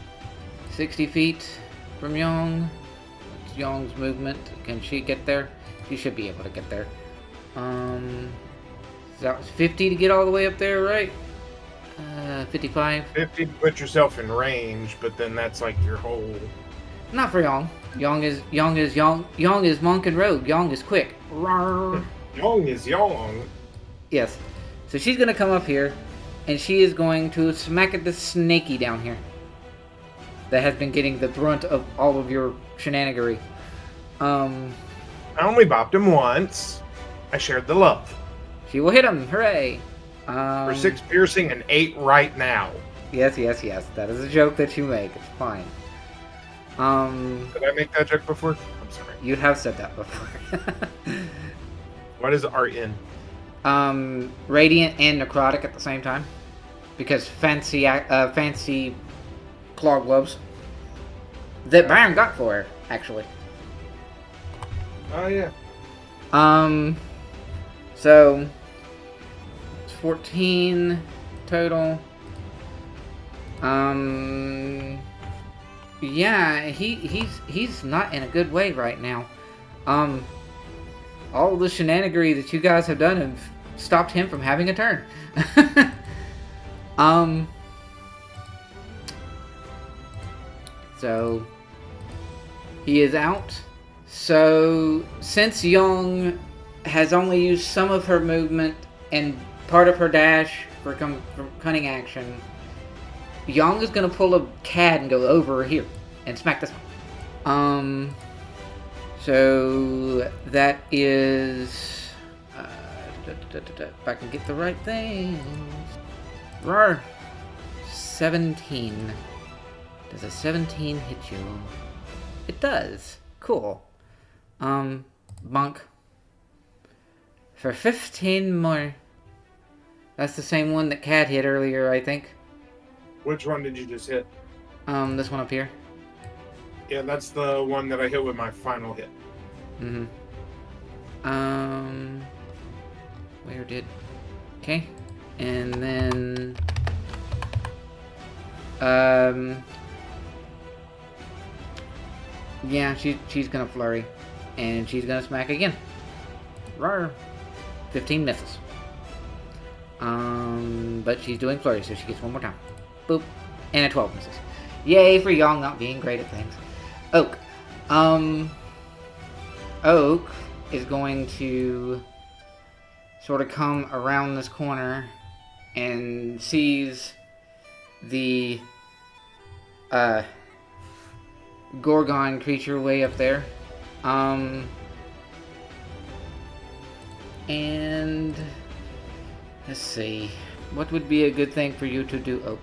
60 feet from Yong. It's Yong's movement. Can she get there? She should be able to get there. So that was 50 to get all the way up there, right? 55. 50 to put yourself in range, but then that's like your whole... Not for Yong. Yong is monk and rogue. Yong is quick. Rawr. Young is young. Yes. So she's gonna come up here, and she is going to smack at the snaky down here. That has been getting the brunt of all of your shenanigery. I only bopped him once. I shared the love. She will hit him. Hooray! For 6 piercing and 8 right now. Yes. That is a joke that you make. It's fine. Did I make that joke before? I'm sorry. You have said that before. What is RN? Radiant and necrotic at the same time, because fancy claw gloves that Byron got for her, actually. Oh, yeah. So it's 14 total. Yeah, he's not in a good way right now. All the shenanigery that you guys have done have stopped him from having a turn. So he is out. So since Young has only used some of her movement and part of her dash for cunning action, Young is gonna pull a CAD and go over here and smack this one. So that is if I can get the right thing. Roar. 17. Does a 17 hit you? It does. Cool. Bonk. For 15 more. That's the same one that Cat hit earlier, I think. Which one did you just hit? This one up here. Yeah, that's the one that I hit with my final hit. Mm-hmm. Where did... Okay. And then... Yeah, she's gonna flurry. And she's gonna smack again. Rawr. 15 misses. But she's doing flurry, so she gets one more time. Boop. And a 12 misses. Yay for y'all not being great at things. Oak. Oak is going to sort of come around this corner and sees the Gorgon creature way up there. And let's see. What would be a good thing for you to do, Oak?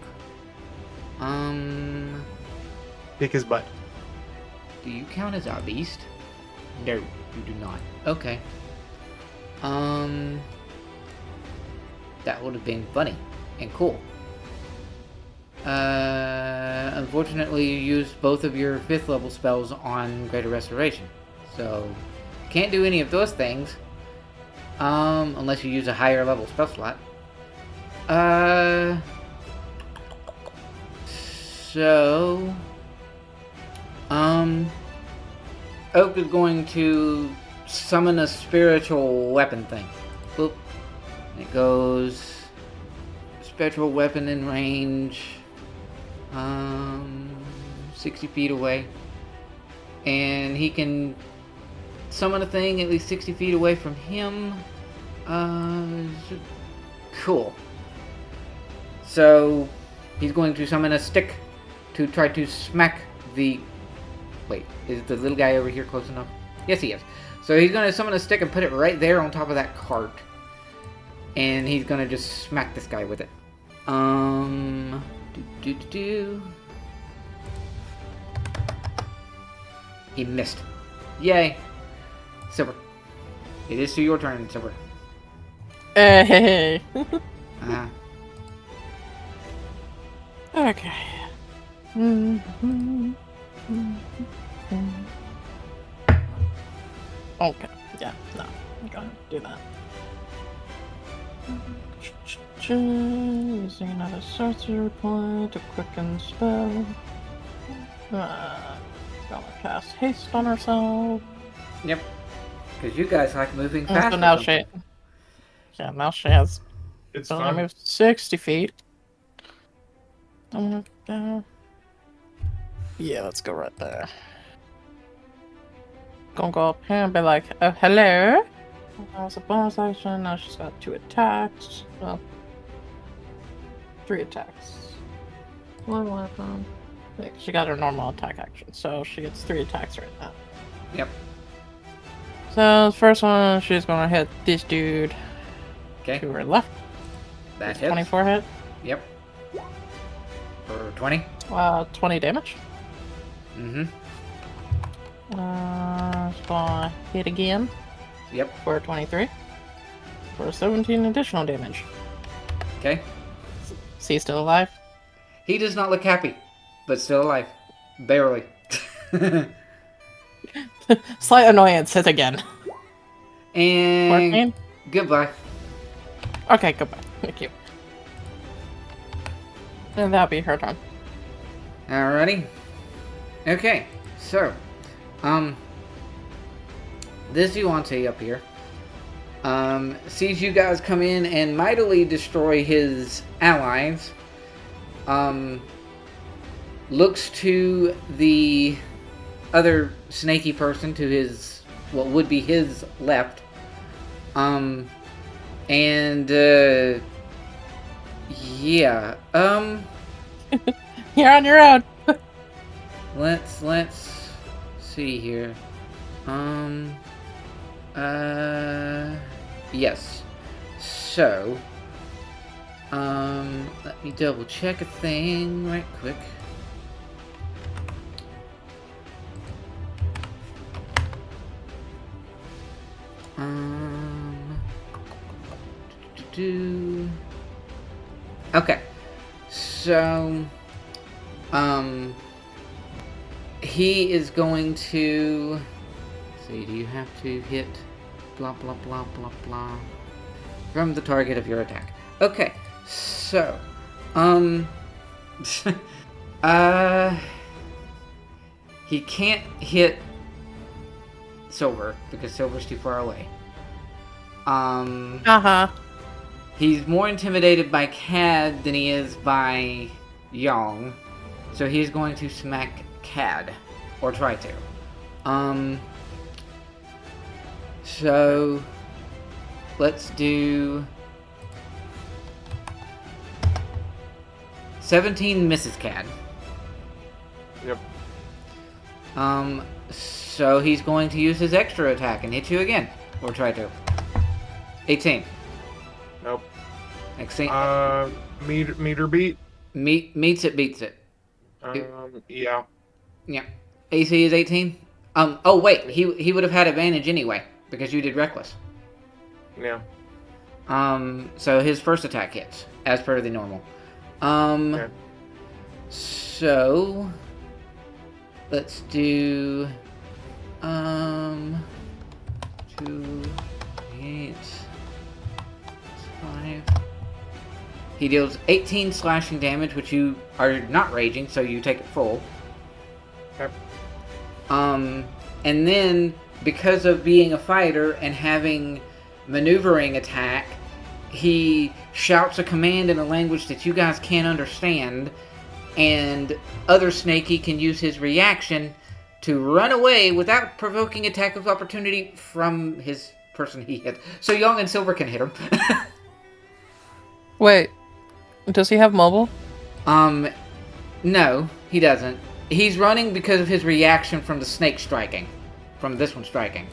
Kick his butt. Do you count as our beast? No, you do not. Okay. That would have been funny and cool. Unfortunately, you used both of your 5th level spells on Greater Restoration. So, can't do any of those things. Unless you use a higher level spell slot. So... Oak is going to summon a spiritual weapon thing. Boop. It goes... Spectral weapon in range... 60 feet away. And he can summon a thing at least 60 feet away from him. Cool. So, he's going to summon a stick to try to smack the... Wait, is the little guy over here close enough? Yes, he is. So he's going to summon a stick and put it right there on top of that cart. And he's going to just smack this guy with it. He missed. Yay. Silver. It is to your turn, Silver. Hey. Uh-huh. Okay. Okay. Yeah, no. I'm gonna do that. Using another sorcery point to quicken spell. Gonna cast haste on herself. Yep. Because you guys like moving fast. So now she... Yeah, now she has... It's only fine. moved 60 feet. Yeah, let's go right there. Gonna go up here and be like, oh, hello? That was a bonus action. Now she's got 2 attacks. Well, 3 attacks. 1 weapon. She got her normal attack action, so she gets 3 attacks right now. Yep. So, the first one, she's gonna hit this dude Okay. to her left. That hits. 24 hit. Yep. For 20. 20 damage. Mm-hmm. She's gonna hit again. Yep. For 23. For 17 additional damage. Okay. Is he still alive? He does not look happy, but still alive. Barely. Slight annoyance, hit again. And 14? goodbye. Okay, goodbye. Thank you. And that'll be her turn. Alrighty. Okay, so, this Yuan Ti up here, sees you guys come in and mightily destroy his allies, looks to the other snaky person to his, what would be his left, and, yeah, You're on your own. let's see here. Yes. So, let me double check a thing right quick. Okay. So, he is going to... see, do you have to hit blah blah blah blah blah from the target of your attack? Okay, so, he can't hit Silver because Silver's too far away. He's more intimidated by Cad than he is by Yong, so he's going to smack Cad, or try to. So let's do 17 misses Cad. Yep. So he's going to use his extra attack and hit you again, or try to. 18. Nope. Meter beat. Meets it, beats it. Yeah. Yeah. AC is 18. Oh wait, he would have had advantage anyway because you did reckless. Yeah. So his first attack hits as per the normal. Okay. So let's do 2, 8, 5. He deals 18 slashing damage, which you are not raging, so you take it full. Okay. And then, because of being a fighter and having maneuvering attack, he shouts a command in a language that you guys can't understand, and other Snaky can use his reaction to run away without provoking attack of opportunity from his person he hit. So Young and Silver can hit him. Wait, does he have mobile? No, he doesn't. He's running because of his reaction from the snake striking. From this one striking.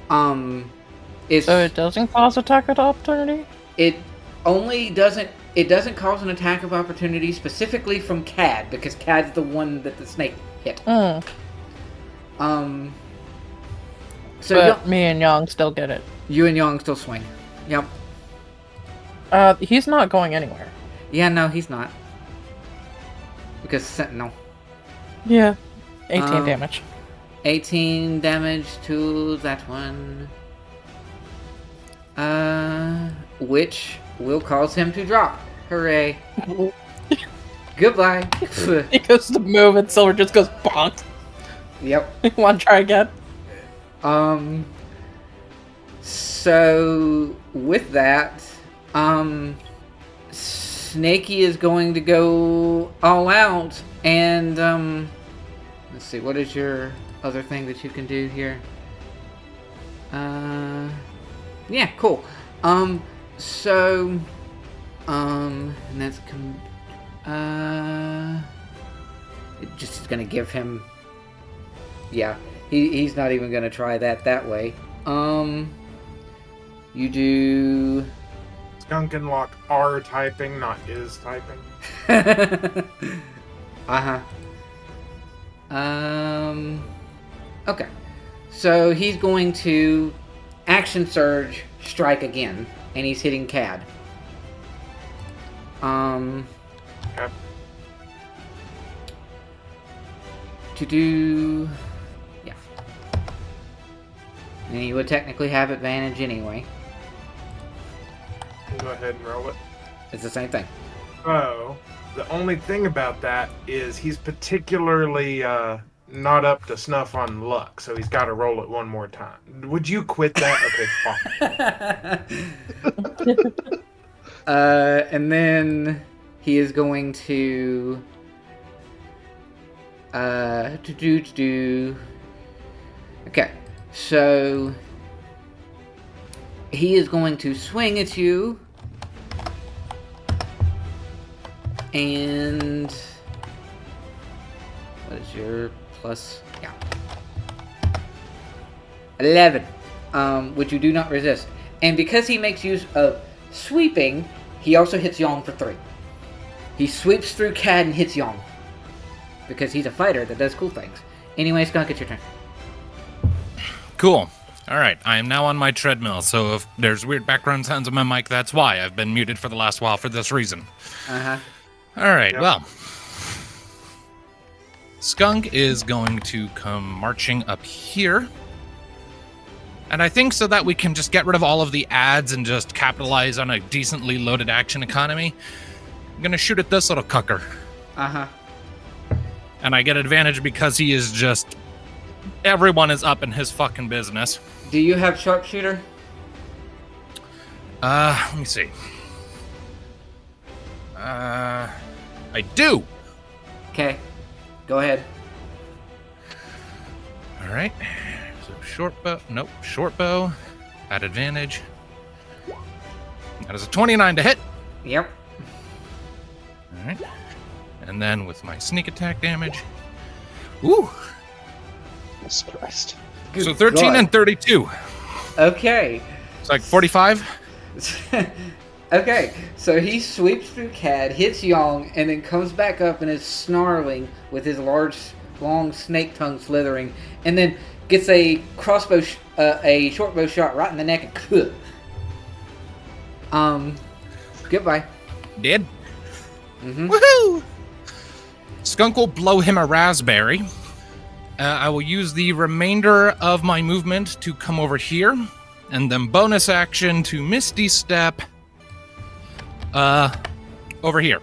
So it doesn't cause attack of opportunity? It only doesn't... It doesn't cause an attack of opportunity specifically from Cad, because Cad's the one that the snake hit. Mm. So but me and Yang still get it. You and Yang still swing. Yep. He's not going anywhere. Yeah, no, he's not. Because Sentinel. Yeah. 18 damage. 18 damage to that one. Which will cause him to drop. Hooray. Goodbye. He goes to move and Silver just goes bonk. Yep. Want to try again? So with that, Snaky is going to go all out and let's see, what is your other thing that you can do here? Yeah, cool. So and that's it just is gonna give him, yeah, he's not even gonna try that way. You do Skunk and Locke are typing, not is typing. Okay. So he's going to action surge, strike again, and he's hitting Cad. Okay. To do And you would technically have advantage anyway. Go ahead and roll it. It's the same thing. Oh, the only thing about that is he's particularly not up to snuff on luck, so he's got to roll it one more time. Would you quit that? Okay, fine. And then he is going to Okay, so he is going to swing at you, and what is your plus? Yeah, 11, which you do not resist. And because he makes use of sweeping, he also hits Yong for 3. He sweeps through Cad and hits Yong because he's a fighter that does cool things. Anyway, Skunk, it's your turn. Cool. All right, I am now on my treadmill, so if there's weird background sounds on my mic, that's why. I've been muted for the last while for this reason. Uh-huh. All right, well. Skunk is going to come marching up here. And I think so that we can just get rid of all of the ads and just capitalize on a decently loaded action economy, I'm going to shoot at this little cucker. Uh-huh. And I get advantage because he is just... Everyone is up in his fucking business. Do you have sharpshooter? Let me see. I do. Okay. Go ahead. All right. So short bow. Nope. Short bow. At advantage. That is a 29 to hit. Yep. All right. And then with my sneak attack damage. Ooh. Jesus Christ. Good So 13 God. and 32. Okay. It's like 45. Okay, so he sweeps through Cad, hits Yong, and then comes back up and is snarling with his large, long snake tongue slithering, and then gets a a short bow shot right in the neck and goodbye. Dead. Mm-hmm. Woohoo! Skunk will blow him a raspberry. I will use the remainder of my movement to come over here, and then bonus action to Misty Step over here.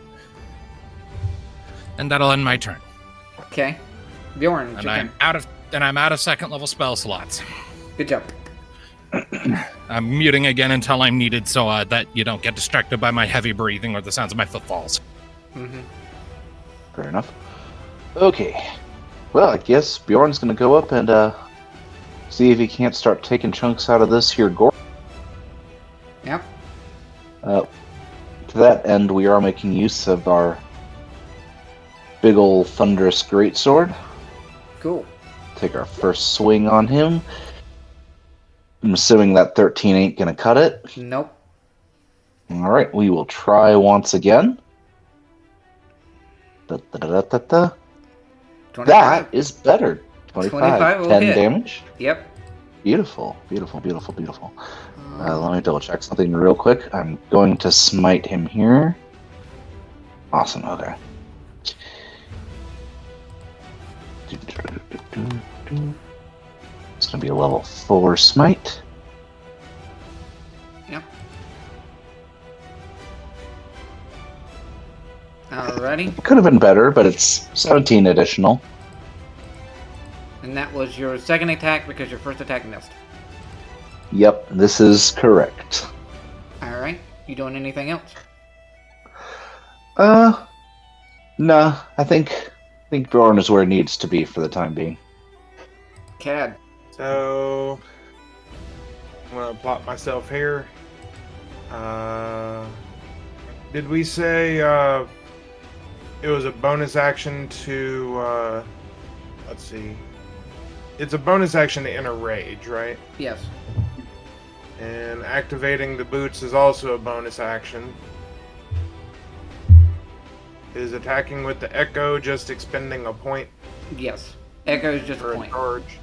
And that'll end my turn. Okay. Bjorn, it's And your I'm turn. out of second level spell slots. Good job. I'm muting again until I'm needed so that you don't get distracted by my heavy breathing or the sounds of my footfalls. Mm-hmm. Fair enough. Okay. Well, I guess Bjorn's gonna go up and see if he can't start taking chunks out of this here gore. Yep. To that end, we are making use of our big ol' thunderous greatsword. Cool. Take our first swing on him. I'm assuming that 13 ain't gonna cut it. Nope. Alright, we will try once again. Da-da-da-da-da. 25. That is better. 25 will 10 hit. damage. Yep. Beautiful, beautiful, beautiful, beautiful. Let me double check something real quick. I'm going to smite him here. Awesome, okay. It's going to be a level 4 smite. Yep. Alrighty. It could have been better, but it's 17 additional. And that was your second attack because your first attack missed. Yep, this is correct. Alright. You doing anything else? No, I think Bjorn is where it needs to be for the time being. Cad. So I'm gonna plot myself here. Did we say it was a bonus action to let's see. It's a bonus action to enter rage, right? Yes. And activating the boots is also a bonus action. Is attacking with the echo just expending a point Yes. Echo is just a for a point. charge?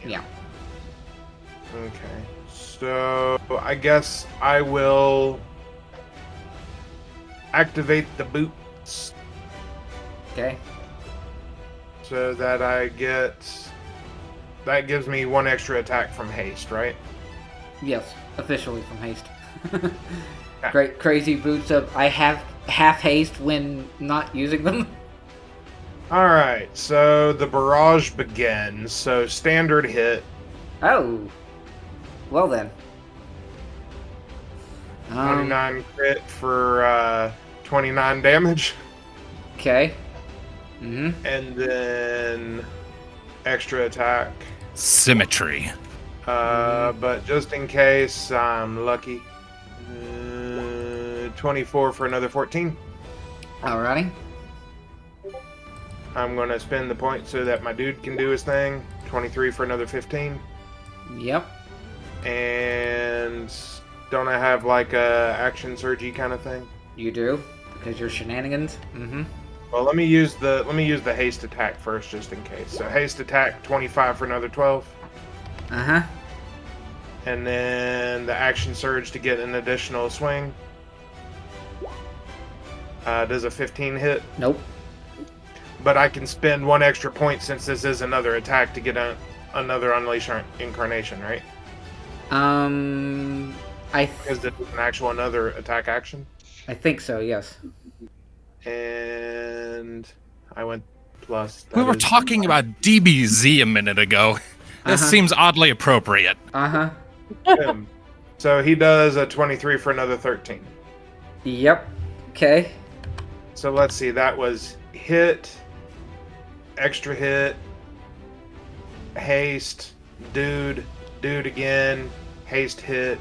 Yeah. Okay. So I guess I will activate the boots Okay. so that I get that gives me 1 extra attack from haste, right? Yes, officially from haste. Great crazy boots of I have half haste when not using them. Alright, so the barrage begins. So standard hit. Oh. Well then. 29 crit for 29 damage. Okay. Mm-hmm. And then extra attack. Symmetry. But just in case I'm lucky, 24 for another 14. Alrighty. I'm going to spend the point so that my dude can do his thing. 23 for another 15. Yep. And don't I have like a action surgy kind of thing? You do, because you're shenanigans. Mm-hmm. Well, let me use the haste attack first, just in case. So haste attack, 25 for another 12, Uh-huh. and then the action surge to get an additional swing. Does a 15 hit? Nope. But I can spend 1 extra point since this is another attack to get another Unleash Incarnation, right? Because it's an actual another attack action. I think so. Yes. And I went plus. We were talking about DBZ a minute ago. This seems oddly appropriate. Uh-huh. So he does a 23 for another 13. Yep. Okay. So let's see. That was hit, extra hit, haste, dude again, haste hit,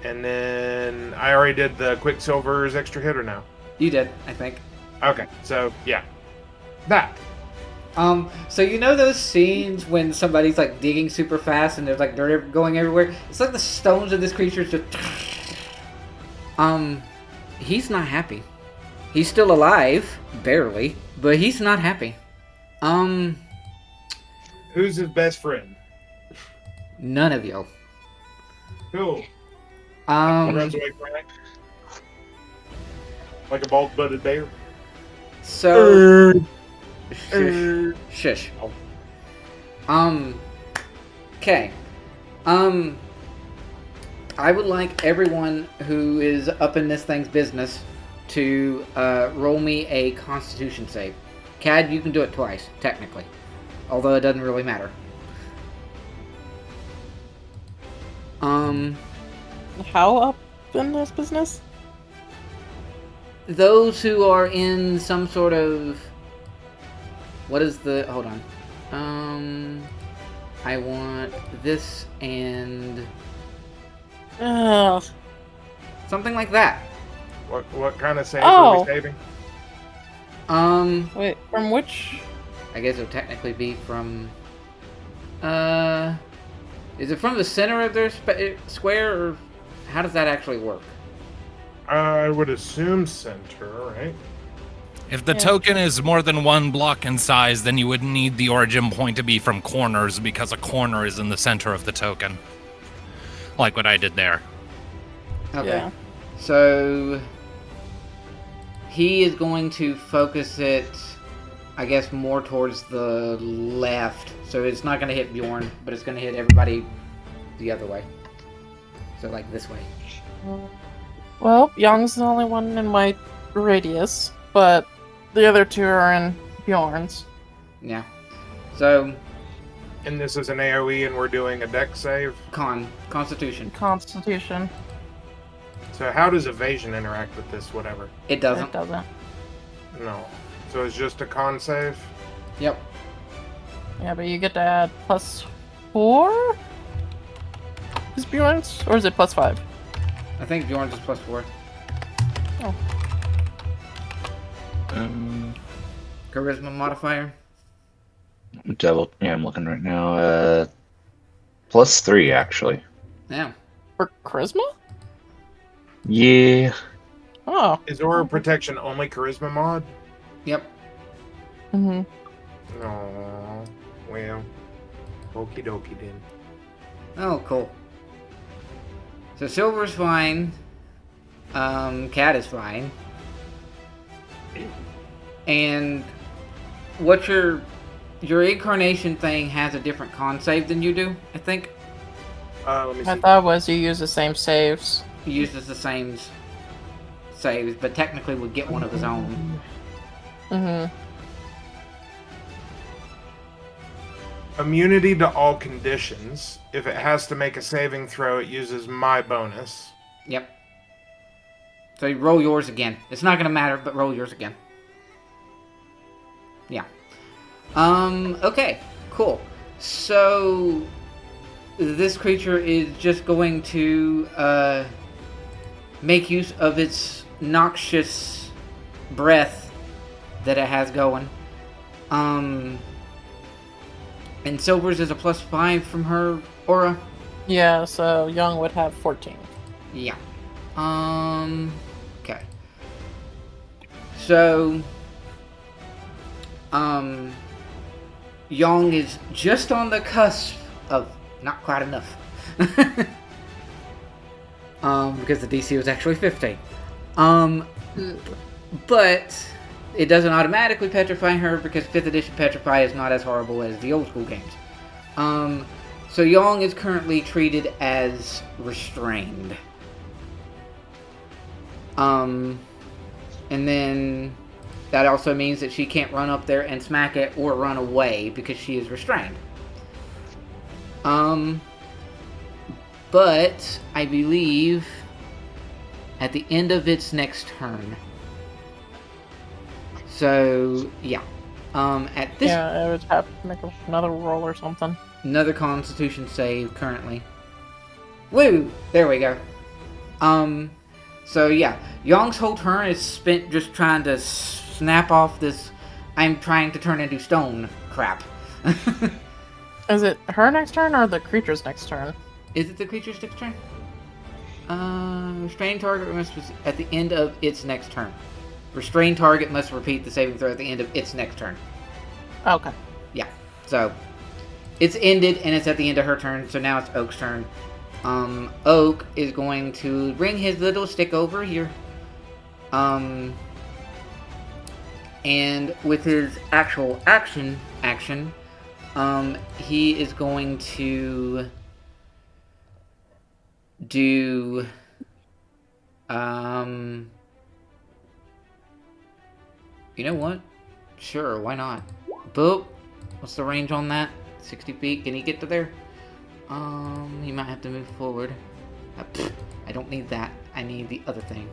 and then I already did the Quicksilver's extra hit or no? You did, I think. Okay, so yeah, that. So you know those scenes when somebody's like digging super fast and there's like dirt going everywhere? It's like the stones of this creature just. He's not happy. He's still alive, barely, but he's not happy. Who's his best friend? None of you. Who? Runs away crying? Like a bald-butted bear? So. Shush. Okay. I would like everyone who is up in this thing's business to roll me a Constitution save. Cad, you can do it twice, technically. Although it doesn't really matter. How up in this business? Those who are in some sort of... What is the... Hold on. I want this and... Ugh. Something like that. What kind of save are we saving? Wait, from which? I guess it would technically be from... Is it from the center of their square, or how does that actually work? I would assume center, right? If the token is more than 1 block in size, then you would need the origin point to be from corners, because a corner is in the center of the token. Like what I did there. Okay. Yeah. So... He is going to focus it, I guess, more towards the left. So it's not going to hit Bjorn, but it's going to hit everybody the other way. So, like, this way. Well, Young's the only one in my radius, but the other 2 are in Bjorn's. Yeah. So... And this is an AoE and we're doing a dex save? Constitution. Constitution. So how does evasion interact with this, whatever? It doesn't. It doesn't. No. So it's just a con save? Yep. Yeah, but you get to add +4? Is Bjorn's? Or is it +5? I think Bjorn's is +4. Oh. Charisma modifier? Devil. Yeah, I'm looking right now. +3, actually. Yeah. For charisma? Yeah. Oh. Is Aura Protection only charisma mod? Yep. Mm-hmm. No. Well, okie dokie then. Oh, cool. So Silver's fine. Cat is fine. And what's your Your incarnation thing has a different con save than you do, I think. Let me see. I thought it was you use the same saves. He uses the same saves, but technically would get one of his own. Mm-hmm. Immunity to all conditions. If it has to make a saving throw, it uses my bonus. Yep. So you roll yours again. It's not gonna matter, but roll yours again. Yeah. Okay. Cool. So this creature is just going to make use of its noxious breath that it has going. And Silver's is a +5 from her aura. Yeah, so Young would have 14. Yeah. Okay. So, Yong is just on the cusp of not quite enough. Because the DC was actually 15. But it doesn't automatically petrify her because 5th edition petrify is not as horrible as the old school games. So Yong is currently treated as restrained. And then that also means that she can't run up there and smack it or run away because she is restrained. But I believe at the end of its next turn. So yeah. At this Yeah, it would have to make another roll or something. another Constitution save currently. Woo! There we go. So yeah, Yong's whole turn is spent just trying to snap off this I'm trying to turn into stone crap. Is it her next turn or the creature's next turn? Is it the creature's next turn? Restrained target must at the end of its next turn. Restrained target must repeat the saving throw at the end of its next turn. Okay. Yeah. So it's ended and it's at the end of her turn, so now it's Oak's turn. Oak is going to bring his little stick over here. And with his actual action, he is going to do, you know what? Sure, why not? Boop. What's the range on that? 60 feet. Can he get to there? He might have to move forward. I don't need that. I need the other thing.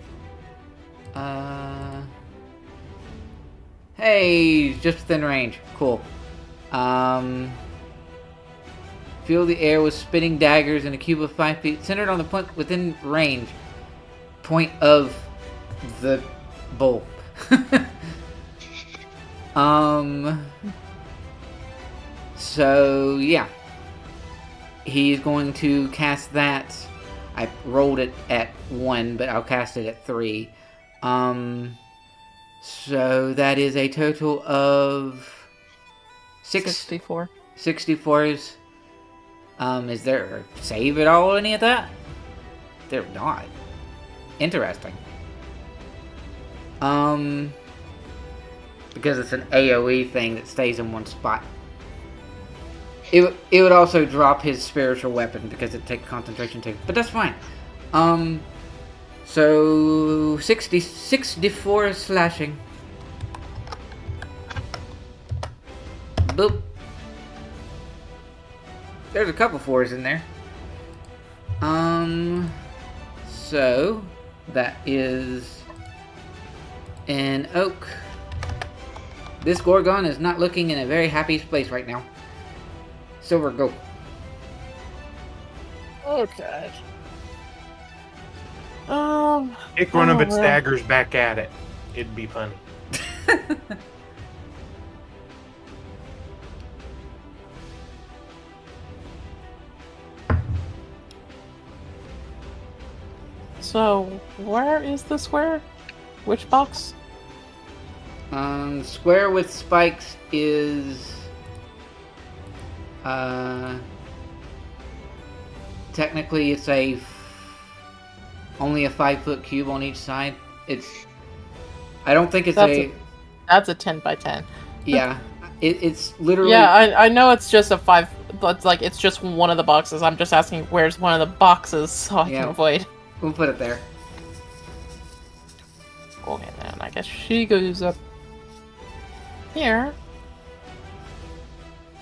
Hey, just within range. Cool. Fill the air with spitting daggers in a cube of 5 feet, centered on the point within range. Point of the bowl. So yeah. He's going to cast that. I rolled it at 1, but I'll cast it at 3. So that is a total of 64. 64s. Is there a save at all, any of that? They're not. Interesting. Because it's an AoE thing that stays in one spot. It would also drop his spiritual weapon because it takes concentration too. But that's fine. So 64 slashing. Boop. There's a couple 4s in there. So that is an Oak. This Gorgon is not looking in a very happy place right now. Silver, go. Okay. Kick one of its daggers back at it. It'd be funny. So, where is the square? Which box? Square with spikes is technically it's only a 5-foot cube on each side. I don't think it's That's a 10 by 10. Yeah, It's literally. Yeah, I know it's just a 5, but like it's just one of the boxes. I'm just asking where's one of the boxes so I can avoid. We'll put it there. Okay, then I guess she goes up here.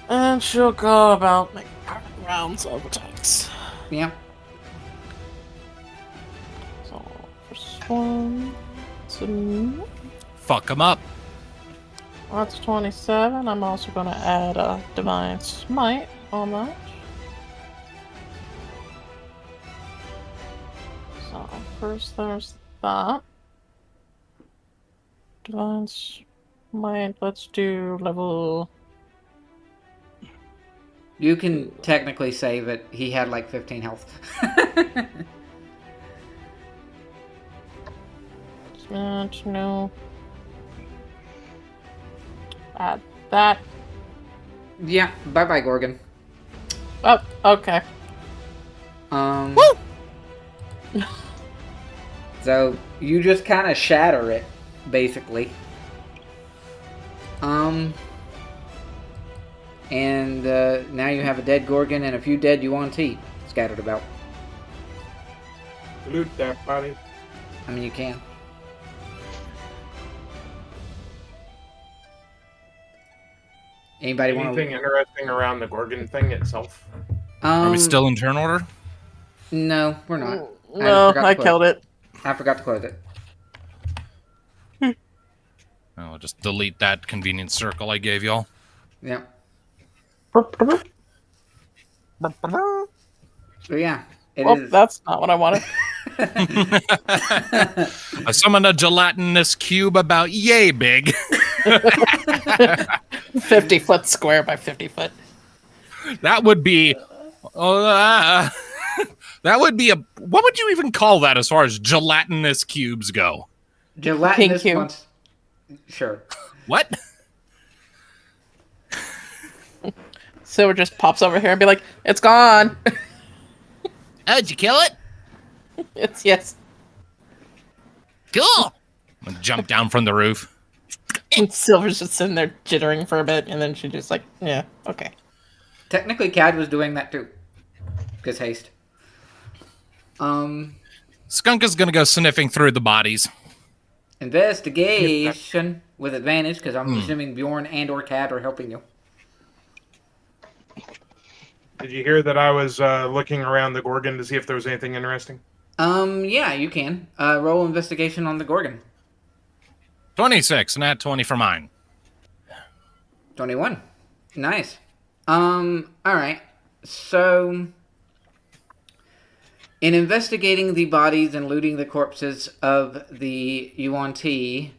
And she'll go about like rounds of attacks. Yeah. So, first one. Fuck him up. That's 27. I'm also going to add a Divine Smite on that. So, first there's that. Divine Smite, let's do level... You can technically say that he had like 15 health. No. Add that. Yeah, bye-bye, Gorgon. Oh, okay. Woo! So, you just kind of shatter it, basically. And now you have a dead Gorgon and a few dead Yuan Ti scattered about. Loot that body. I mean, you can. Anybody want Anything interesting around the Gorgon thing itself? Are we still in turn order? No, we're not. No, I killed it. I forgot to close it. I'll just delete that convenient circle I gave y'all. Yeah. So yeah, it is. That's not what I wanted. I summoned a gelatinous cube about yay big. 50-foot square by 50 foot. That would be... that would be a... What would you even call that as far as gelatinous cubes go? Gelatinous cube. ones. Sure. What? Silver just pops over here and be like, it's gone. Oh, did you kill it? It's yes. Cool. I'm gonna jump down from the roof. And Silver's just sitting there jittering for a bit, and then she just like, yeah, okay. Technically, Cad was doing that too. Because haste. Skunk is gonna go sniffing through the bodies. Investigation with advantage, because I'm assuming Bjorn and or Cad are helping you. Did you hear that I was looking around the Gorgon to see if there was anything interesting? Yeah, you can. Roll investigation on the Gorgon. 26, and that 20 for mine. 21. Nice. Alright. So, in investigating the bodies and looting the corpses of the Yuan Ti,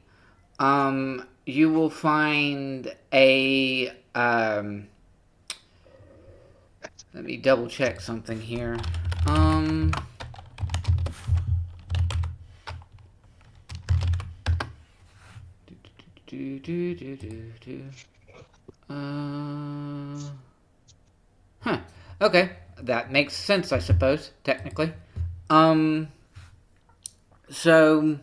you will find a, let me double check something here. Okay. That makes sense, I suppose, technically. So,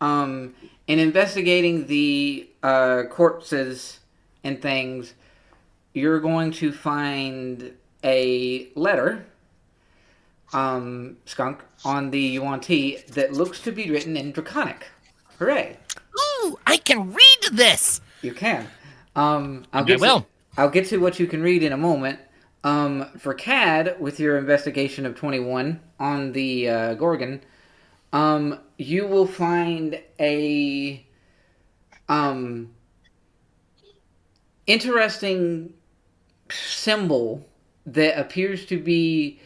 in investigating the, corpses and things, you're going to find a letter, Skunk, on the Yuan Ti that looks to be written in Draconic. Hooray. Ooh, I can read this! You can. I will. I'll get to what you can read in a moment. For Cad, with your investigation of 21 on the Gorgon, you will find a interesting symbol that appears to be...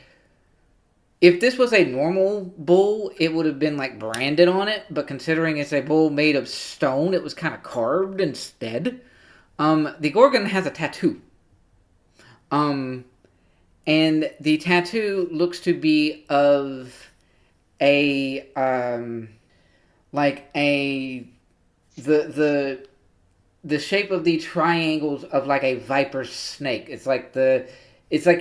If this was a normal bull, it would have been like branded on it, but considering it's a bull made of stone, it was kind of carved instead. The Gorgon has a tattoo. And the tattoo looks to be of a, like the shape of the triangles of like a viper snake. It's like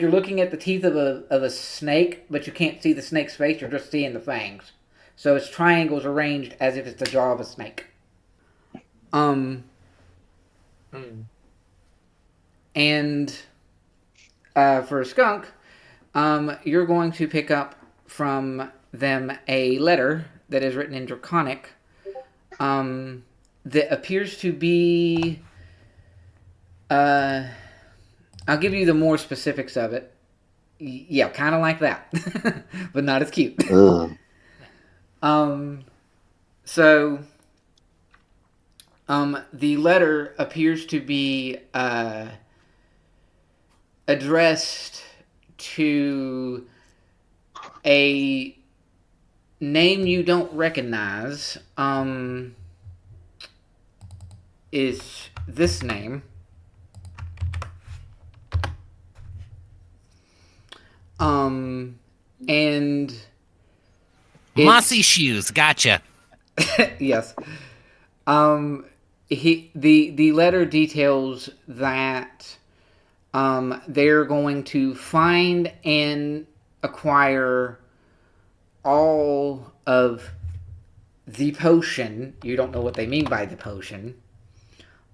you're looking at the teeth of a snake, but you can't see the snake's face, you're just seeing the fangs. So it's triangles arranged as if it's the jaw of a snake. And for Skunk, you're going to pick up from them a letter that is written in Draconic that appears to be... I'll give you the more specifics of it. Yeah, kind of like that. But not as cute. So... the letter appears to be addressed to a name you don't recognize. Is this name? And Mossy Shoes, gotcha. yes. The letter details that they're going to find and acquire all of the potion. You don't know what they mean by the potion.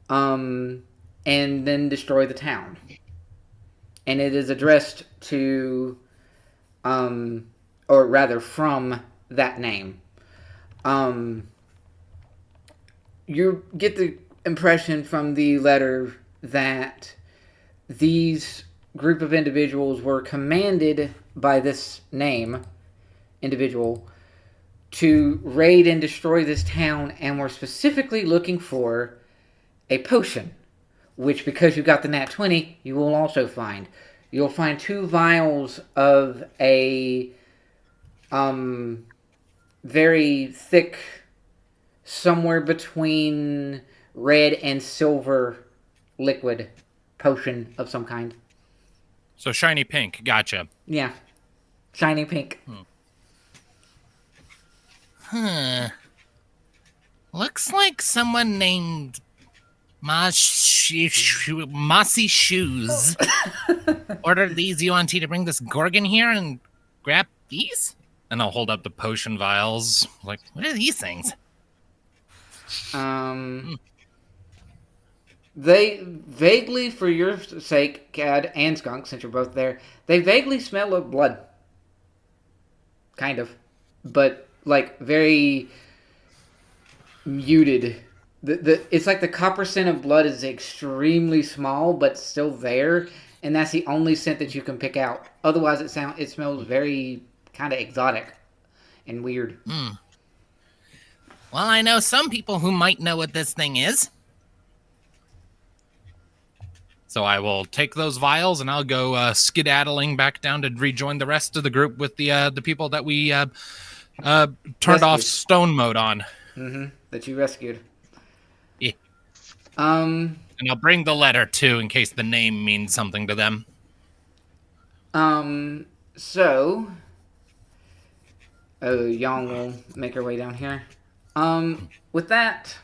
And then destroy the town. And it is addressed to, or rather from that name. You get the impression from the letter that these group of individuals were commanded by this name individual to raid and destroy this town, and were specifically looking for a potion, which, because you got the nat 20, you will also find. You'll find 2 vials of a very thick, somewhere between red and silver liquid potion of some kind. So shiny pink, gotcha. Yeah. Shiny pink. Huh. Looks like someone named Mossy Shoes ordered these Yuan Ti to bring this Gorgon here and grab these? And I'll hold up the potion vials. Like, what are these things? They vaguely, for your sake, Cad and Skunk, since you're both there, they vaguely smell of blood. Kind of. But, like, very muted. It's like the copper scent of blood is extremely small, but still there, and that's the only scent that you can pick out. Otherwise, it smells very kind of exotic and weird. Well, I know some people who might know what this thing is. So I will take those vials and I'll go skedaddling back down to rejoin the rest of the group with the people that we turned off stone mode on. Mm-hmm. That you rescued. Yeah. And I'll bring the letter too, in case the name means something to them. So, Yang will make her way down here. With that,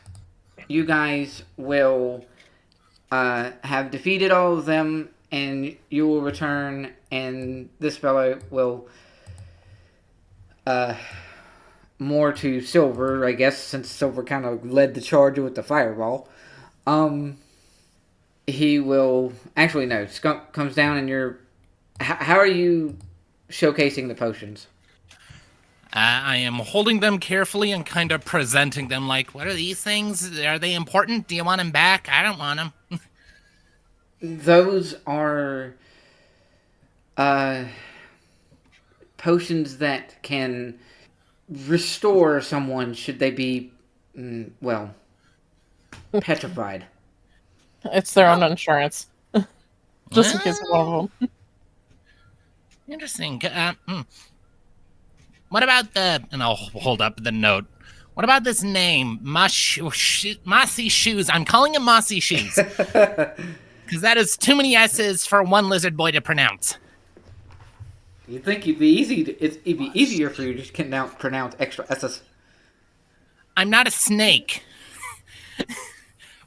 you guys will have defeated all of them, and you will return, and this fellow will more to Silver, I guess, since Silver kind of led the charge with the fireball. He will... Actually, no. Skunk comes down and you're... How are you showcasing the potions? I am holding them carefully and kind of presenting them like, what are these things? Are they important? Do you want them back? I don't want them. Those are potions that can restore someone should they be, well, petrified. It's their own insurance. Just in case one of them. Interesting. What about the... And I'll hold up the note. What about this name? Mossy Shoes. I'm calling him Mossy Shoes. Because that is too many S's for one lizard boy to pronounce. You'd think it'd be easier for you to just pronounce extra S's. I'm not a snake.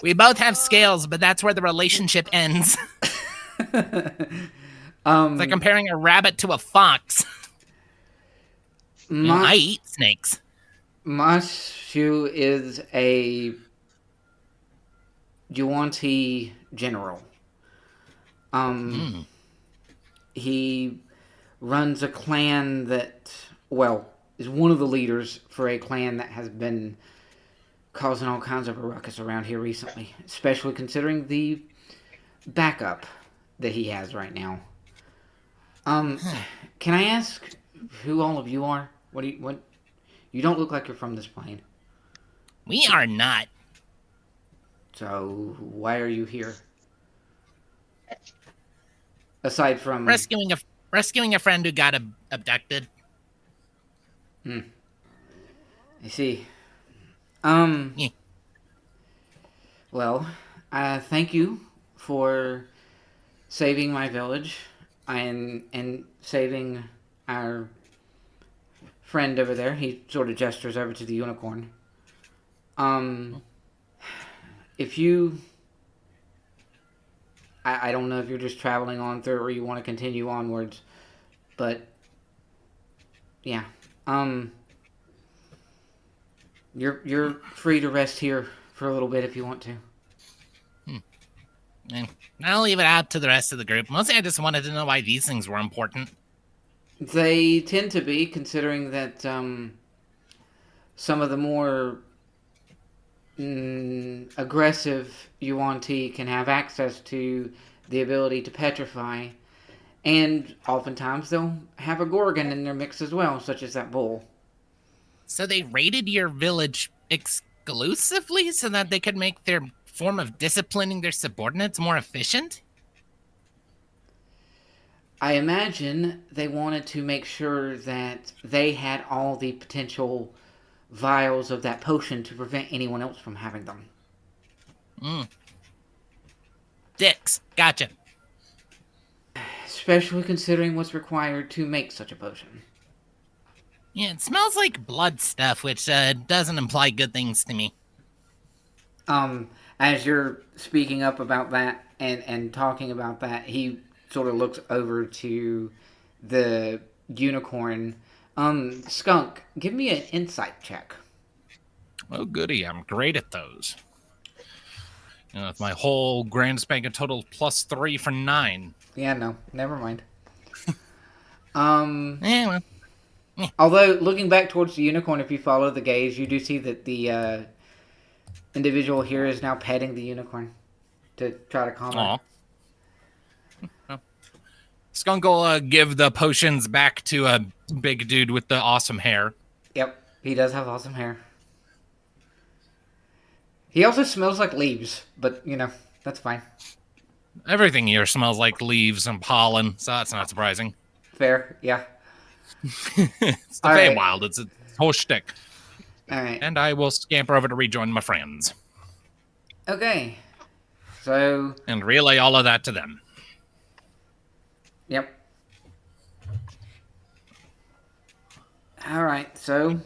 We both have scales, but that's where the relationship ends. It's like comparing a rabbit to a fox. I eat snakes. Mashu is a Yuan Ti general. He runs a clan that, well, is one of the leaders for a clan that has been causing all kinds of a ruckus around here recently, especially considering the backup that he has right now. Can I ask who all of you are? What you don't look like you're from this plane. We are not. So why are you here? Aside from Rescuing a friend who got abducted. I see. Yeah. Well, thank you for saving my village and saving our friend over there. He sort of gestures over to the unicorn. If you... I don't know if you're just traveling on through or you want to continue onwards, but yeah. You're free to rest here for a little bit if you want to. I'll leave it out to the rest of the group. Mostly I just wanted to know why these things were important. They tend to be, considering that some of the more aggressive Yuan Ti can have access to the ability to petrify, and oftentimes they'll have a Gorgon in their mix as well, such as that bull. So they raided your village exclusively so that they could make their form of disciplining their subordinates more efficient? I imagine they wanted to make sure that they had all the potential vials of that potion to prevent anyone else from having them. Dicks. Gotcha. Especially considering what's required to make such a potion. Yeah, it smells like blood stuff, which doesn't imply good things to me. As you're speaking up about that and talking about that, he sort of looks over to the unicorn. Skunk, give me an insight check. Oh, goody. I'm great at those. With my whole grand spanking total +3 for 9. Yeah, no, never mind. Yeah, well. Although, looking back towards the unicorn, if you follow the gaze, you do see that the individual here is now petting the unicorn to try to calm her. Skunk will give the potions back to a big dude with the awesome hair. Yep, he does have awesome hair. He also smells like leaves, but, that's fine. Everything here smells like leaves and pollen, so that's not surprising. Fair, yeah. It's the All right. Faewyld. It's a whole shtick. All right. And I will scamper over to rejoin my friends. Okay. So... And relay all of that to them. Yep. All right, so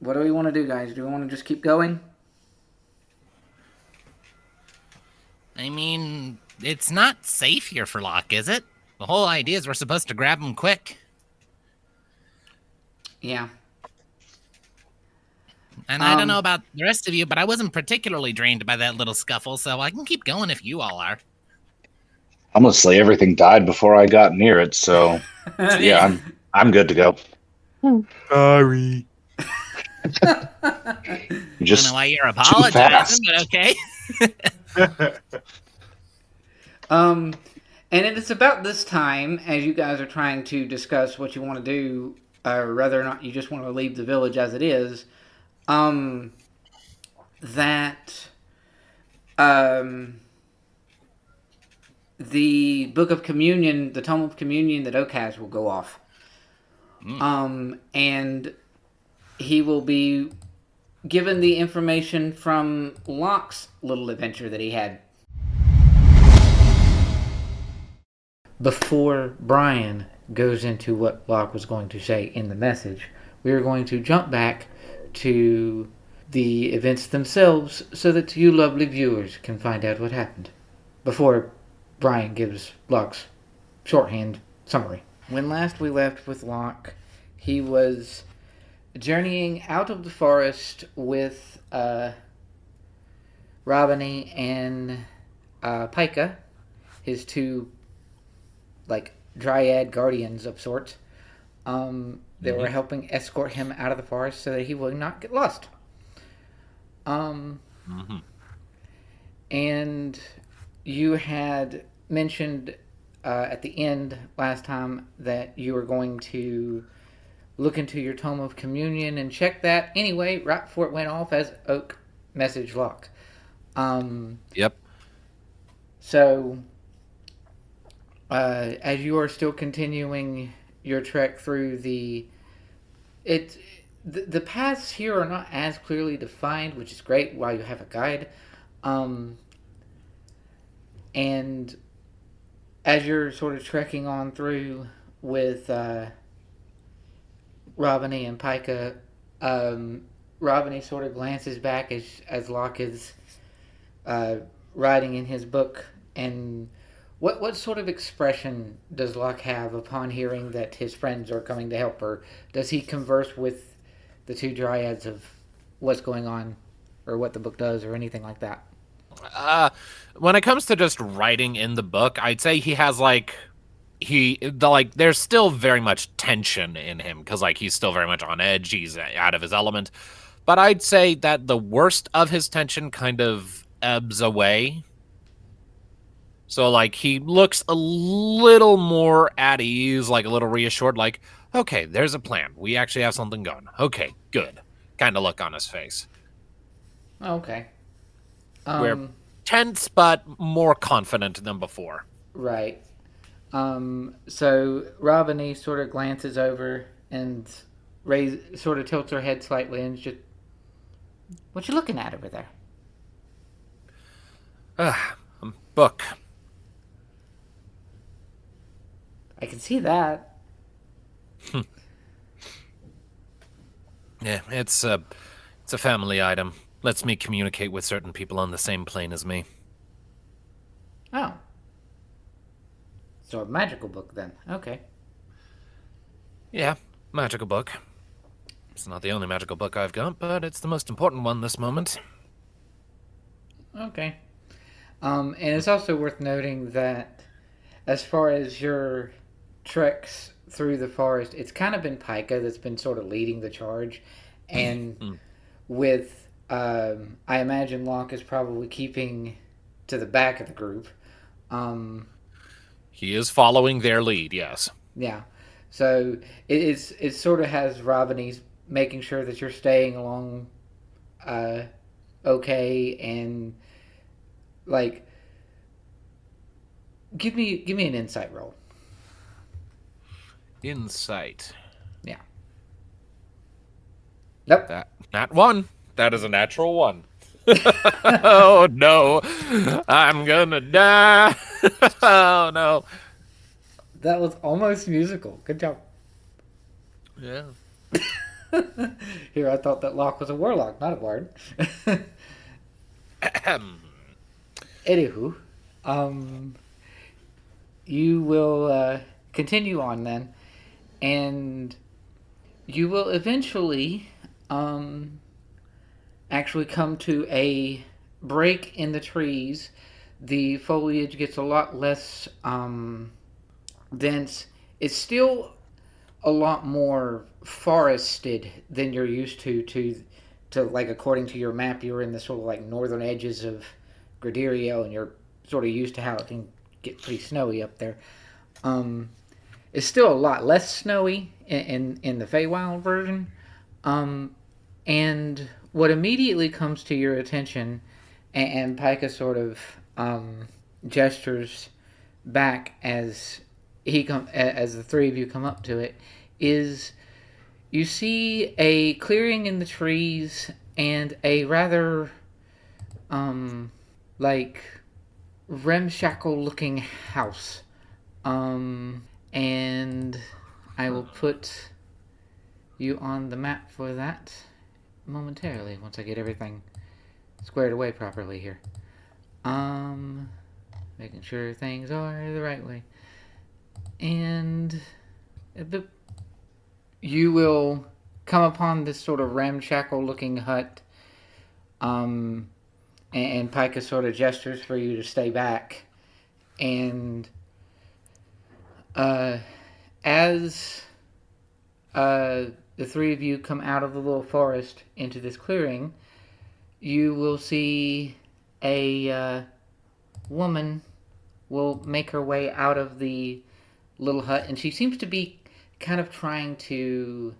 what do we want to do, guys? Do we want to just keep going? I mean, it's not safe here for Locke, is it? The whole idea is we're supposed to grab him quick. Yeah. And I don't know about the rest of you, but I wasn't particularly drained by that little scuffle, so I can keep going if you all are. Honestly, everything died before I got near it, so yeah, I'm good to go. Sorry. You just I don't know why you're too apologizing, fast. but okay. And it's about this time, as you guys are trying to discuss what you want to do, or whether or not you just want to leave the village as it is, that the Book of Communion, the Tome of Communion that Oak has will go off. And he will be given the information from Locke's little adventure that he had. Before Brian goes into what Locke was going to say in the message, we are going to jump back to the events themselves so that you lovely viewers can find out what happened. Before Brian gives Locke's shorthand summary. When last we left with Locke, he was journeying out of the forest with Robiny and Pika, his two like dryad guardians of sorts. That were helping escort him out of the forest so that he would not get lost. And you had mentioned at the end last time that you were going to look into your Tome of Communion and check that anyway, right before it went off as Oak messaged Locke. Yep. So, as you are still continuing your trek through the paths here are not as clearly defined, which is great while you have a guide. And as you're sort of trekking on through with Robiny and Pika, Robiny sort of glances back as Locke is writing in his book. And what sort of expression does Locke have upon hearing that his friends are coming to help her? Does he converse with the two dryads of what's going on or what the book does or anything like that? When it comes to just writing in the book, I'd say he has there's still very much tension in him because he's still very much on edge. He's out of his element. But I'd say that the worst of his tension kind of ebbs away. So he looks a little more at ease, a little reassured, okay, there's a plan. We actually have something going. Okay, good. Kind of look on his face. Okay. We're tense, but more confident than before. Right. So Robiny sort of glances over and sort of tilts her head slightly and just, what you looking at over there? A book. I can see that. Yeah, it's a family item. Lets me communicate with certain people on the same plane as me. Oh. So a magical book then. Okay. Yeah, magical book. It's not the only magical book I've got, but it's the most important one this moment. Okay. And it's also worth noting that as far as your treks through the forest, it's kind of been Pika that's been sort of leading the charge. And with, I imagine Locke is probably keeping to the back of the group. He is following their lead, yes. Yeah. So it sort of has Robiny's making sure that you're staying along okay, and give me an insight roll. Insight. Yeah. Nope. Nat 1. That is a natural 1. Oh no, I'm gonna die. Oh no. That was almost musical. Good job. Yeah. Here, I thought that Locke was a warlock, not a bard. Anywho, you will continue on then, and you will eventually actually come to a break in the trees. The foliage gets a lot less dense. It's still a lot more forested than you're used to according to your map, you're in the sort of northern edges of Gradiriel, and you're sort of used to how it can get pretty snowy up there. It's still a lot less snowy in the Faewyld version. And what immediately comes to your attention, and Pika sort of gestures back as as the three of you come up to it, is you see a clearing in the trees and a rather ramshackle looking house. And I will put you on the map for that momentarily once I get everything squared away properly here. Making sure things are the right way. And you will come upon this sort of ramshackle looking hut. And Pika sort of gestures for you to stay back. And As the three of you come out of the little forest into this clearing, you will see a woman will make her way out of the little hut, and she seems to be kind of trying to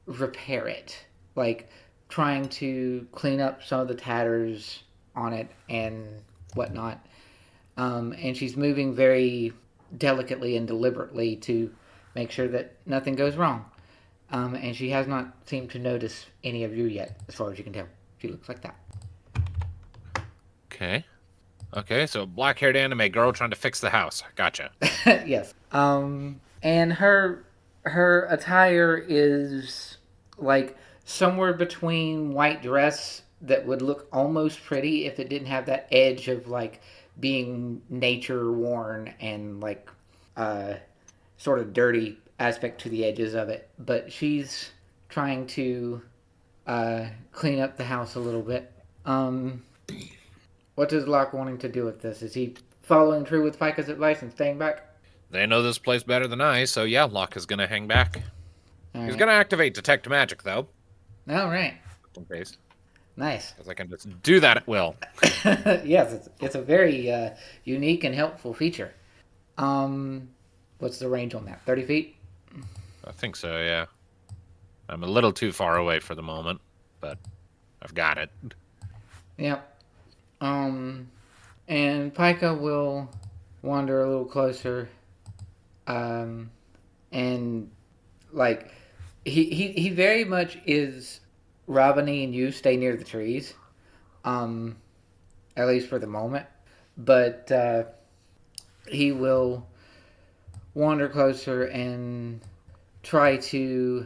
repair it, like trying to clean up some of the tatters on it and whatnot. And she's moving very delicately and deliberately to make sure that nothing goes wrong. And she has not seemed to notice any of you yet, as far as you can tell. She looks like that. Okay, so black-haired anime girl trying to fix the house. Gotcha. Yes. And her attire is like somewhere between white dress that would look almost pretty if it didn't have that edge of like being nature worn and like sort of dirty aspect to the edges of it. But she's trying to clean up the house a little bit. What is Locke wanting to do with this? Is he following through with Pika's advice and staying back? They know this place better than I, so yeah, Locke is gonna hang back. All He's right. gonna activate Detect Magic, though. All right. In case. Nice. Because I can just do that at will. Yes, it's a very unique and helpful feature. What's the range on that? 30 feet? I think so, yeah. I'm a little too far away for the moment, but I've got it. Yep. And Pika will wander a little closer. And like he very much is Robiny and you stay near the trees. At least for the moment. But he will wander closer and try to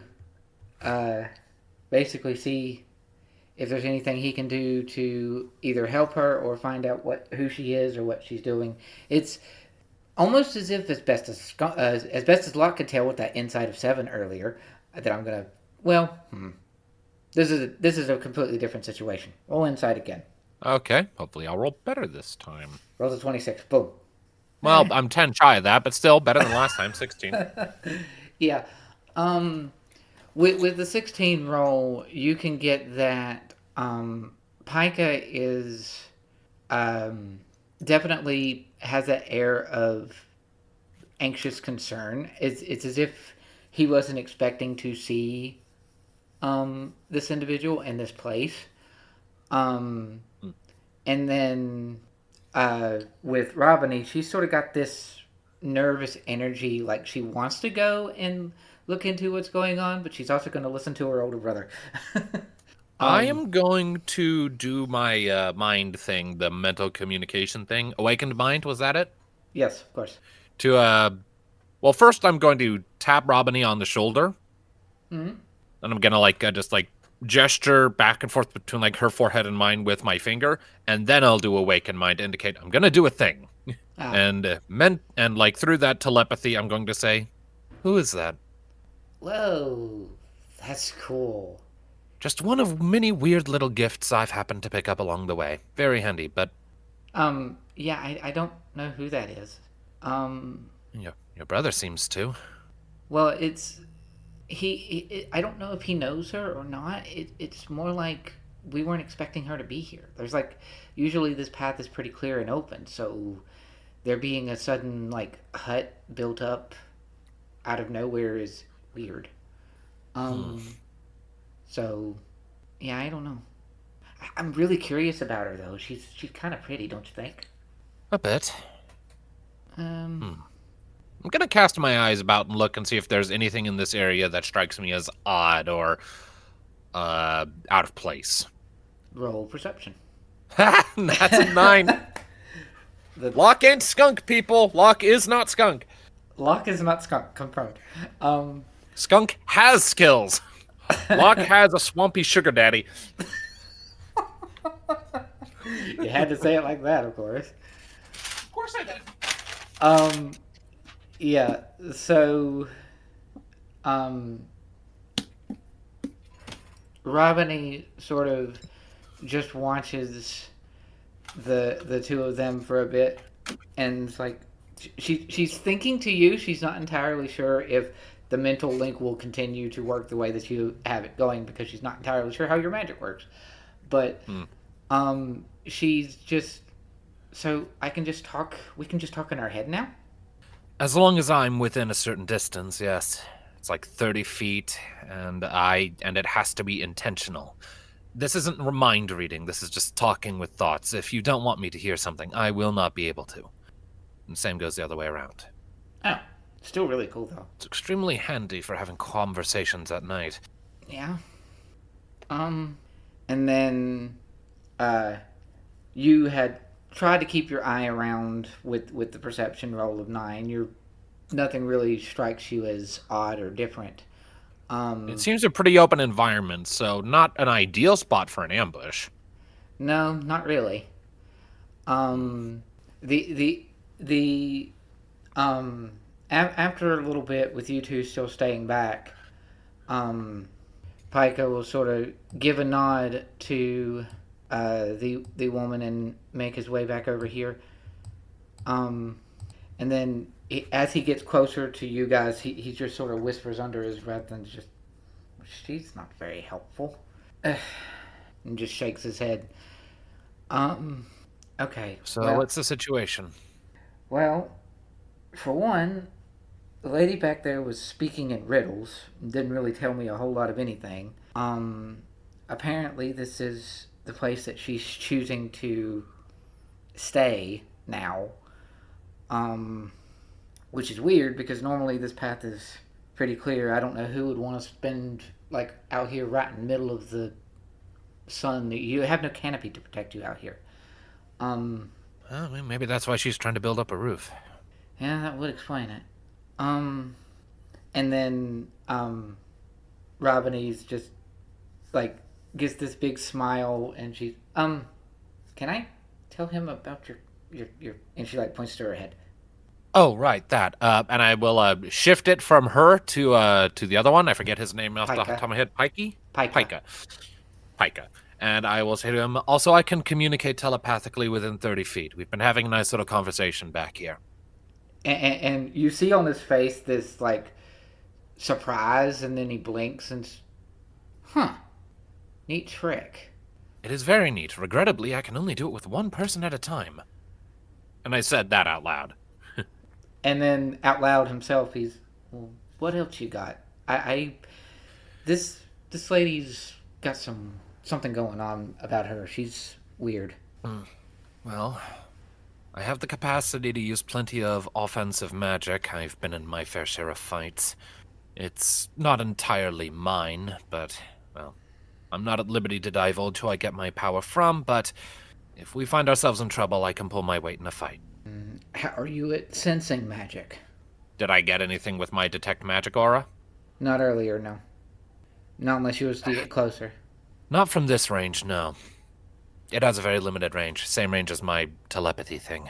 basically see if there's anything he can do to either help her or find out who she is or what she's doing. It's almost as if, as best as Locke could tell with that inside of 7 earlier, that I'm gonna. Well, this is a completely different situation. Roll inside again. Okay, hopefully I'll roll better this time. Rolls a 26. Boom. Well, I'm 10 shy of that, but still better than last time, 16. Yeah. With the 16 roll, you can get that Pika is definitely has that air of anxious concern. It's as if he wasn't expecting to see this individual in this place. And then with Robiny, she's sort of got this nervous energy, like she wants to go and look into what's going on, but she's also going to listen to her older brother. I am going to do my mind thing, the mental communication thing. Awakened mind, was that it? Yes, of course. Well, first I'm going to tap Robiny on the shoulder. Mm-hmm. And I'm going to just gesture back and forth between like her forehead and mine with my finger, and then I'll do awaken mind to indicate I'm going to do a thing. And through that telepathy, I'm going to say, "Who is that?" Whoa, that's cool. Just one of many weird little gifts I've happened to pick up along the way. Very handy, but yeah, I don't know who that is. Your brother seems to. Well, it's I don't know if he knows her or not. It's more like we weren't expecting her to be here. There's usually this path is pretty clear and open, so there being a sudden hut built up out of nowhere is weird. So yeah, I don't know. I'm really curious about her though. She's kind of pretty, don't you think? A bit. I'm gonna cast my eyes about and look and see if there's anything in this area that strikes me as odd or out of place. Roll perception. That's a 9. Locke ain't skunk, people. Locke is not skunk. Locke is not skunk, confirmed. Skunk has skills. Locke has a swampy sugar daddy. You had to say it like that, of course. Of course I did. Yeah, so Robiny sort of just watches the two of them for a bit and it's like, she's thinking to you. She's not entirely sure if the mental link will continue to work the way that you have it going because she's not entirely sure how your magic works. But she's just so I can just talk. We can just talk in our head now. As long as I'm within a certain distance, yes. It's like 30 feet, and it has to be intentional. This isn't mind reading, this is just talking with thoughts. If you don't want me to hear something, I will not be able to. And same goes the other way around. Oh, still really cool though. It's extremely handy for having conversations at night. Yeah. And then, you had tried to keep your eye around with the perception roll of 9. Nothing really strikes you as odd or different. It seems a pretty open environment, so not an ideal spot for an ambush. No, not really. After a little bit with you two still staying back, Pika will sort of give a nod to the woman and make his way back over here. And then as he gets closer to you guys, he just sort of whispers under his breath and just, she's not very helpful. And just shakes his head. Okay. So what's the situation? Well, for one, the lady back there was speaking in riddles. Didn't really tell me a whole lot of anything. Apparently this is the place that she's choosing to stay now. Which is weird because normally this path is pretty clear. I don't know who would want to spend like out here right in the middle of the sun. You have no canopy to protect you out here. Well, maybe that's why she's trying to build up a roof. Yeah, that would explain it. And then Robinese just like gets this big smile and she's can I tell him about your and she like points to her head. Oh, right, that. And I will shift it from her to the other one. I forget his name off the top of my head. Pika. And I will say to him, also, I can communicate telepathically within 30 feet. We've been having a nice little conversation back here. And you see on his face this, like, surprise, and then he blinks and... Neat trick. It is very neat. Regrettably, I can only do it with one person at a time. And I said that out loud. And then out loud himself, he's, well, what else you got? This lady's got something going on about her. She's weird. Well, I have the capacity to use plenty of offensive magic. I've been in my fair share of fights. It's not entirely mine, but, well, I'm not at liberty to divulge who I get my power from, but if we find ourselves in trouble, I can pull my weight in a fight. How are you at sensing magic? Did I get anything with my detect magic aura? Not earlier, no. Not unless you was to get closer. Not from this range, no. It has a very limited range, same range as my telepathy thing.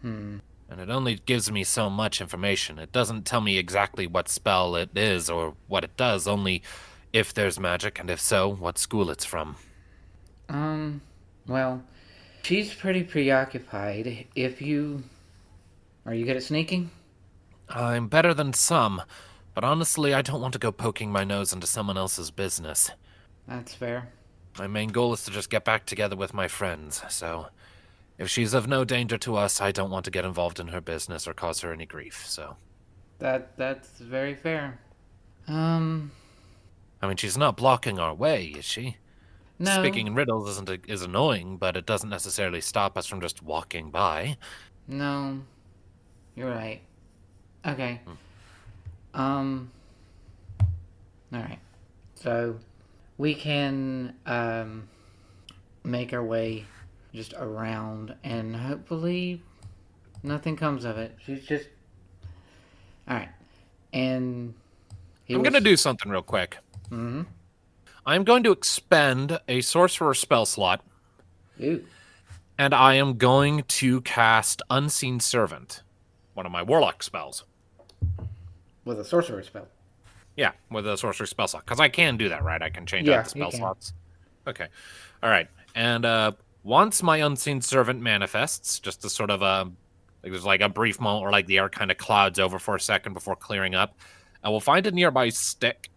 And it only gives me so much information. It doesn't tell me exactly what spell it is or what it does, only if there's magic, and if so, what school it's from. Well, she's pretty preoccupied. Are you good at sneaking? I'm better than some, but honestly, I don't want to go poking my nose into someone else's business. That's fair. My main goal is to just get back together with my friends, so if she's of no danger to us, I don't want to get involved in her business or cause her any grief, so... That's very fair. I mean, she's not blocking our way, is she? No. Speaking in riddles is annoying, but it doesn't necessarily stop us from just walking by. No. You're right. Okay. Alright. So, we can, make our way just around, and hopefully nothing comes of it. She's just... Alright. And... I'm going to do something real quick. Mm-hmm. I'm going to expend a sorcerer spell slot. Ooh. And I am going to cast Unseen Servant, one of my warlock spells. With a sorcerer spell. Yeah, with a sorcerer spell slot. Because I can do that, right? I can change out the spell slots. Okay. All right. And once my Unseen Servant manifests, just to sort of Like there's like a brief moment where like the air kind of clouds over for a second before clearing up. I will find a nearby stick,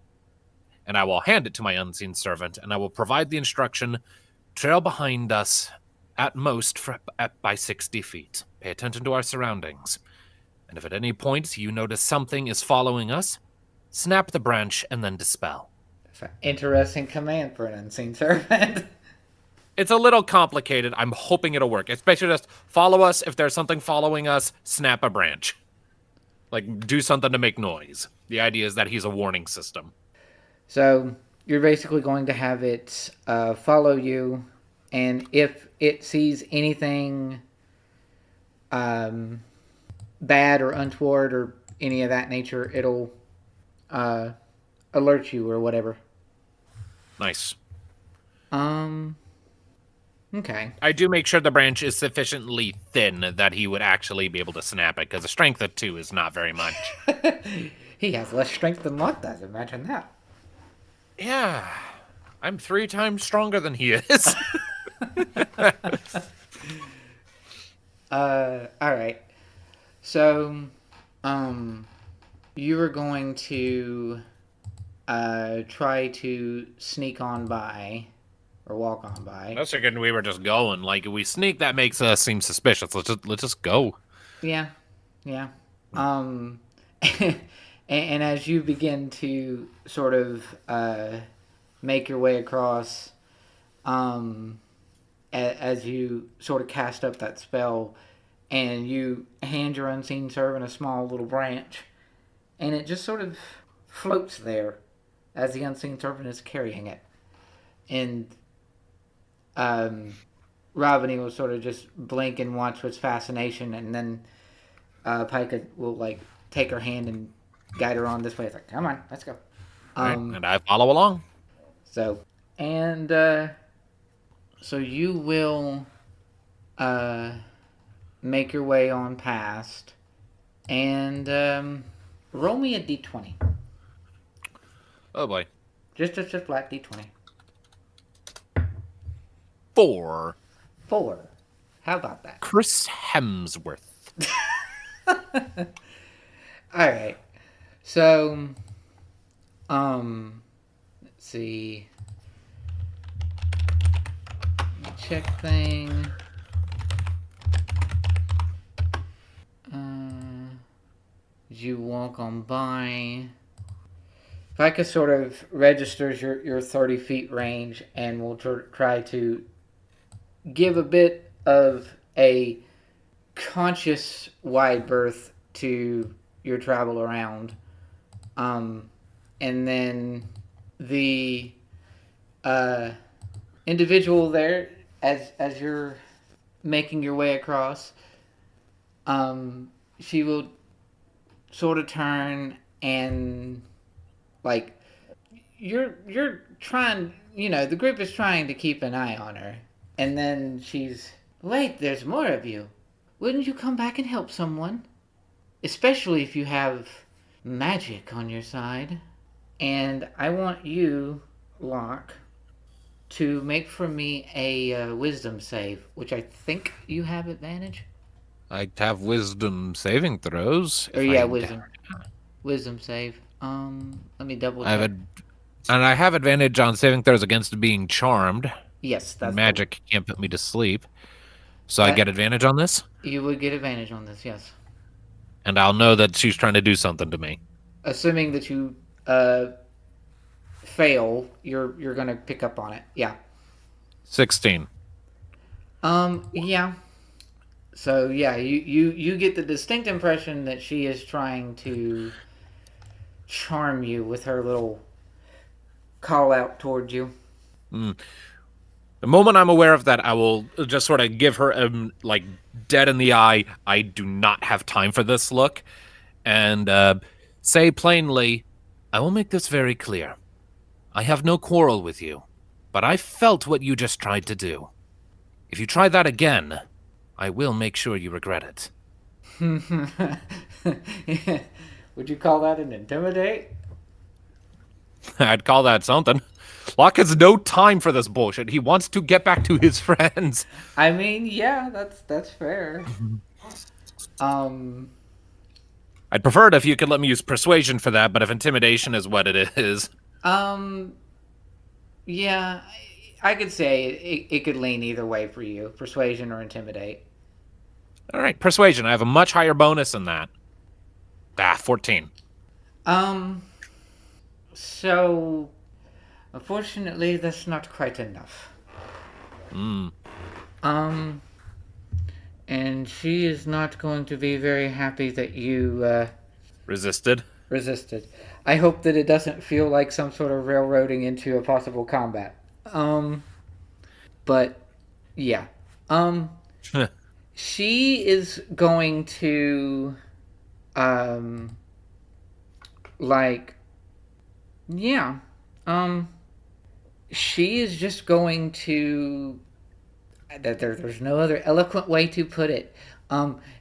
and I will hand it to my unseen servant, and I will provide the instruction: trail behind us, at most by 60 feet. Pay attention to our surroundings. And if at any point you notice something is following us, snap the branch and then dispel. That's an interesting command for an unseen servant. It's a little complicated. I'm hoping it'll work. It's basically just follow us. If there's something following us, snap a branch. Like, do something to make noise. The idea is that he's a warning system. So, you're basically going to have it follow you, and if it sees anything bad or untoward or any of that nature, it'll alert you or whatever. Nice. Okay. I do make sure the branch is sufficiently thin that he would actually be able to snap it, because a strength of 2 is not very much. He has less strength than Locke does, imagine that. Yeah. I'm 3 times stronger than he is. Alright. So, you were going to try to sneak on by, or walk on by. I was thinking we were just going. Like, if we sneak, that makes us seem suspicious. Let's just go. Yeah. And as you begin to sort of make your way across, as you sort of cast up that spell, and you hand your unseen servant a small little branch, and it just sort of floats there as the unseen servant is carrying it. And Robiny will sort of just blink and watch with fascination, and then Pika will like take her hand and guide her on this way. It's like, come on, let's go. Right, and I follow along. So you will make your way on past, and roll me a d20. Oh boy. Just a flat d20. 4. 4. How about that? Chris Hemsworth. Alright. So, let's see. Check thing. You walk on by. Pika sort of registers your 30 feet range and will try to give a bit of a conscious wide berth to your travel around. And then the individual there, as you're making your way across, she will sort of turn and like you're trying, the group is trying to keep an eye on her, and then she's, wait, there's more of you. Wouldn't you come back and help someone? Especially if you have magic on your side. And I want you, Locke, to make for me a wisdom save, which I think you have advantage. I have wisdom saving throws. Wisdom. Wisdom save. Let me double check. And I have advantage on saving throws against being charmed. Yes, that's magic can't put me to sleep. So I get advantage on this? You would get advantage on this, yes. And I'll know that she's trying to do something to me. Assuming that you fail, you're gonna pick up on it. Yeah. 16. Yeah. So yeah, you get the distinct impression that she is trying to charm you with her little call out towards you. The moment I'm aware of that, I will just sort of give her like dead in the eye, I do not have time for this look, and say plainly, I will make this very clear. I have no quarrel with you, but I felt what you just tried to do. If you try that again, I will make sure you regret it. Would you call that an intimidate? I'd call that something. Locke has no time for this bullshit. He wants to get back to his friends. I mean, yeah, that's fair. I'd prefer it if you could let me use persuasion for that, but if intimidation is what it is. Yeah, I could say it could lean either way for you, persuasion or intimidate. All right, persuasion. I have a much higher bonus than that. 14. So, unfortunately, that's not quite enough. And she is not going to be very happy that you, Resisted. I hope that it doesn't feel like some sort of railroading into a possible combat. But, yeah. She is going to, she is just going to, there's no other eloquent way to put it.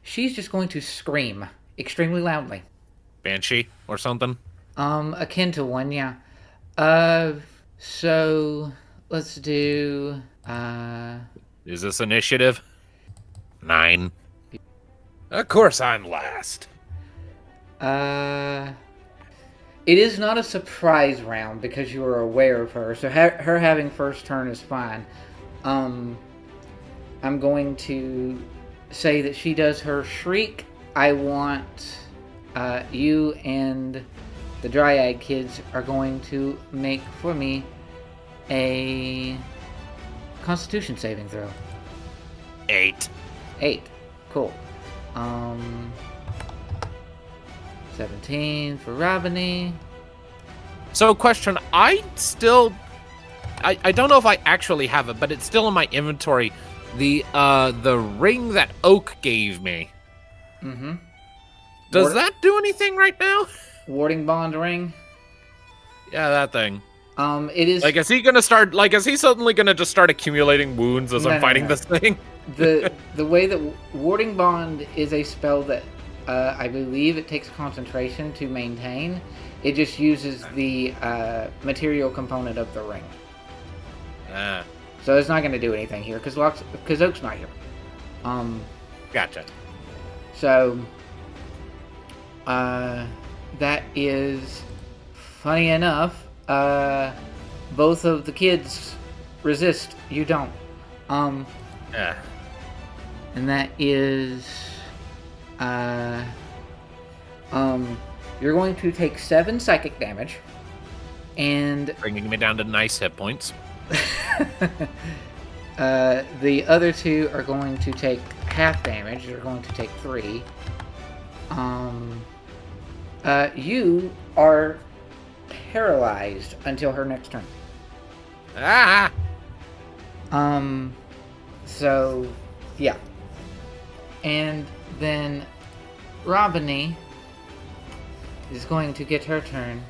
She's just going to scream extremely loudly. Banshee or something? Akin to one, yeah. So, let's do, Is this initiative? 9. Of course I'm last. it is not a surprise round because you are aware of her, so her having first turn is fine. I'm going to say that she does her shriek. I want you and the Dryad kids are going to make for me a Constitution saving throw. 8. 8. Cool. 17 for Robiny. So, question, I don't know if I actually have it, but it's still in my inventory. The ring that Oak gave me. Mm-hmm. Does that do anything right now? Warding bond ring. Yeah, that thing. It is Like, is he suddenly gonna just start accumulating wounds as I'm fighting this thing? the way that warding bond is a spell that I believe it takes concentration to maintain. It just uses the material component of the ring. So it's not going to do anything here because Oak's not here. Gotcha. So that is funny enough. Both of the kids resist. You don't. Yeah. And that is you're going to take 7 psychic damage, and Bringing me down to nice hit points. the other 2 are going to take half damage. They're going to take 3. You are paralyzed until her next turn. Ah! So, yeah. And then Robiny is going to get her turn,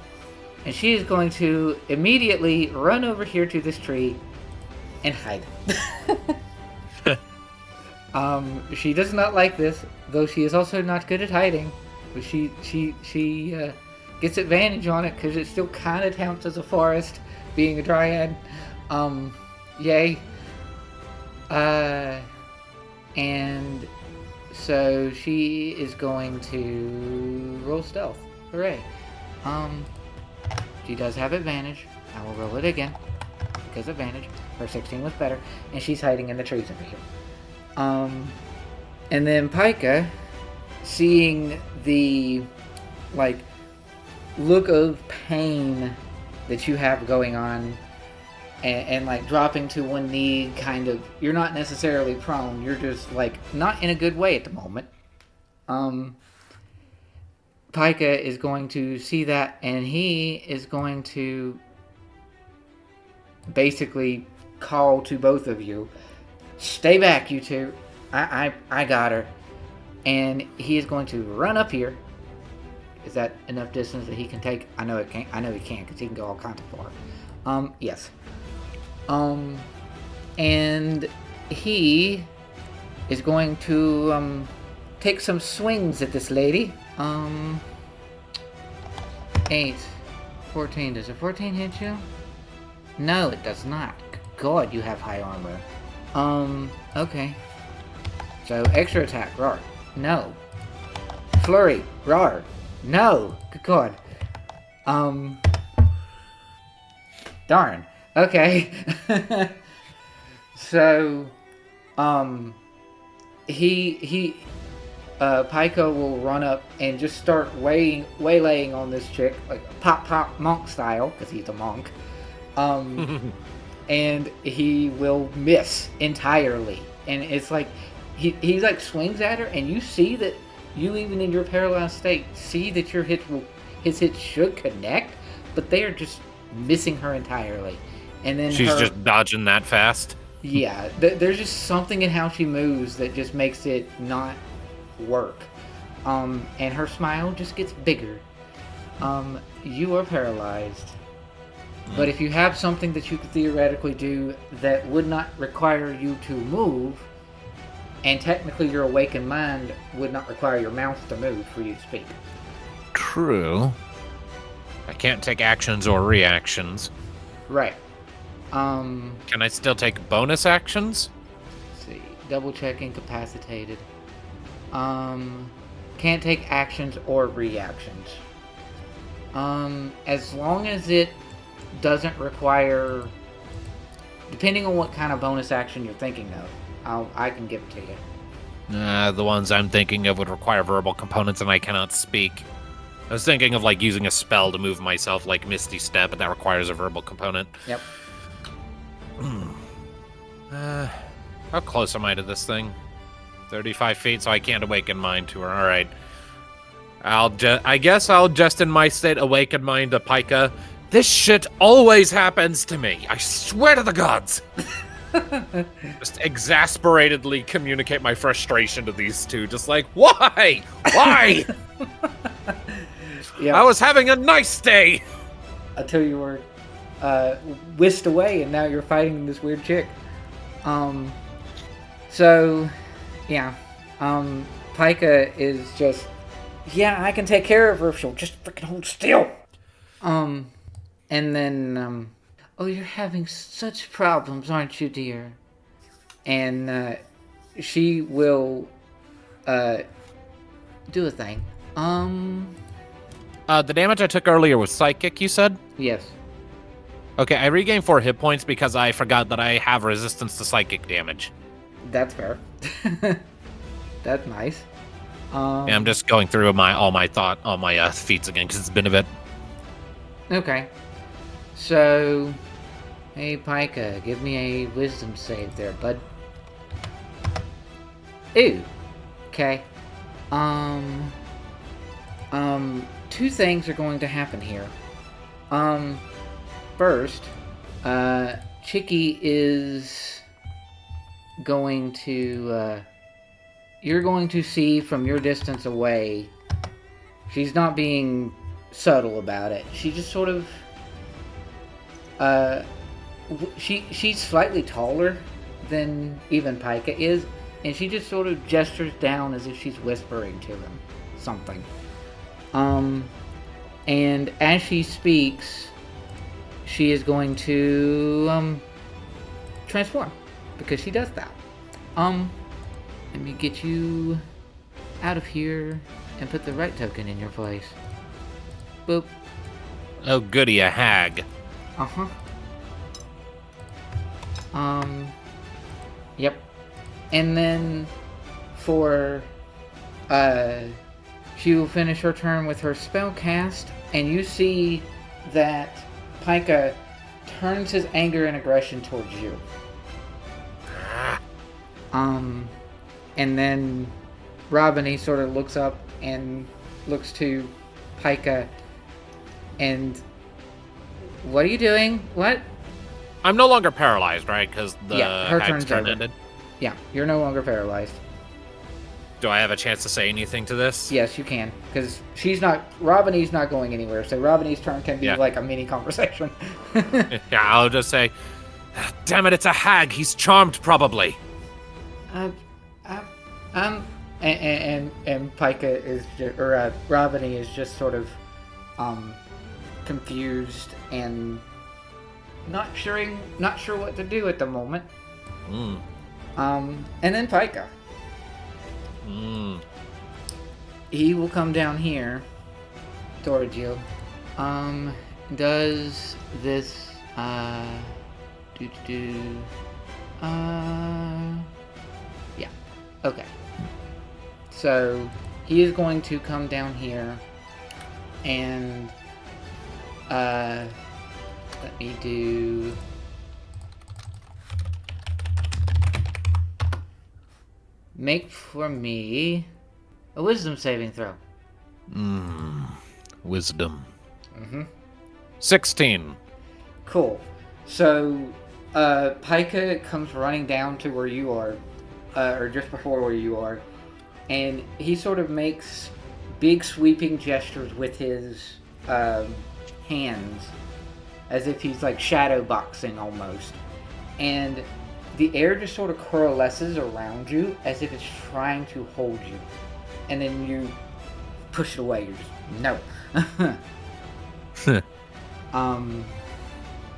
and she is going to immediately run over here to this tree and hide. She does not like this, though she is also not good at hiding. But she gets advantage on it because it still kind of counts as a forest, being a dryad. Yay. And so she is going to roll stealth. Hooray. She does have advantage. I will roll it again because advantage. Her 16 was better, and she's hiding in the trees over here. And then Pika, seeing the look of pain that you have going on, and like dropping to one knee, kind of, you're not necessarily prone, you're just like not in a good way at the moment. Pika is going to see that, and he is going to basically call to both of you, stay back, you two. I got her. And he is going to run up here. Is that enough distance that he can take? I know he can because he can go all kinds of far. Yes. And he is going to take some swings at this lady. 8, 14. Does a 14 hit you? No, it does not. God, you have high armor. Okay. So extra attack, roar. No. Flurry. Rar. No. Good God. Darn. Okay. So, Pyka will run up and just start waylaying on this chick, like pop monk style, because he's a monk. And he will miss entirely. And it's like, he like swings at her, and you see that, you even in your paralyzed state, see that his hits should connect, but they are just missing her entirely. And then she's just dodging that fast. Yeah, there's just something in how she moves that just makes it not work. And her smile just gets bigger. You are paralyzed. But if you have something that you could theoretically do that would not require you to move, and technically your awakened mind would not require your mouth to move for you to speak. True. I can't take actions or reactions. Right. Can I still take bonus actions? Let's see. Double check incapacitated. Can't take actions or reactions. As long as it doesn't require, depending on what kind of bonus action you're thinking of, I can give it to you. The ones I'm thinking of would require verbal components, and I cannot speak. I was thinking of like using a spell to move myself, like Misty Step, but that requires a verbal component. Yep. How close am I to this thing? 35 feet, so I can't awaken mind to her. All right. I guess I'll just in my state awaken mind to Pyka. This shit always happens to me. I swear to the gods. Just exasperatedly communicate my frustration to these two. Just like, why? Why? Yep. I was having a nice day. Until you were whisked away, and now you're fighting this weird chick. So, yeah. Pyka is just, yeah, I can take care of her if she'll just freaking hold still. And then, oh, you're having such problems, aren't you, dear? And, she will, do a thing. The damage I took earlier was psychic, you said? Yes. Okay, I regained 4 hit points because I forgot that I have resistance to psychic damage. That's fair. That's nice. Yeah, I'm just going through all my feats again because it's been a bit. Okay. So, hey Pyka, give me a wisdom save there, bud. Ooh. Okay. Two things are going to happen here. First, Chicky is going to, you're going to see from your distance away, she's not being subtle about it. She just sort of, she's slightly taller than even Pyka is, and she just sort of gestures down as if she's whispering to him something. And as she speaks, she is going to, transform, because she does that. Let me get you out of here and put the right token in your place. Boop. Oh, goody, a hag. Uh-huh. Yep. And then for, she will finish her turn with her spell cast, and you see that Pyka turns his anger and aggression towards you. And then Robiny sort of looks up and looks to Pyka, and what are you doing? What? I'm no longer paralyzed, right? Because the her hag's turn's turn over. ended. Yeah, you're no longer paralyzed. Do I have a chance to say anything to this? Yes, you can, because Robiny's not going anywhere, so Robiny's turn can be like a mini conversation. Yeah, I'll just say, damn it, it's a hag. He's charmed, probably. And Pyka is, Robiny is just sort of, confused and not sure what to do at the moment. And then Pyka. he will come down here towards you. Does this yeah. Okay. So he is going to come down here and let me do make for me a wisdom saving throw. Wisdom. Mm-hmm. 16. Cool. So, Pika comes running down to where you are, or just before where you are, and he sort of makes big sweeping gestures with his hands, as if he's like shadow boxing almost. And the air just sort of coalesces around you as if it's trying to hold you. And then you push it away. You're just, no.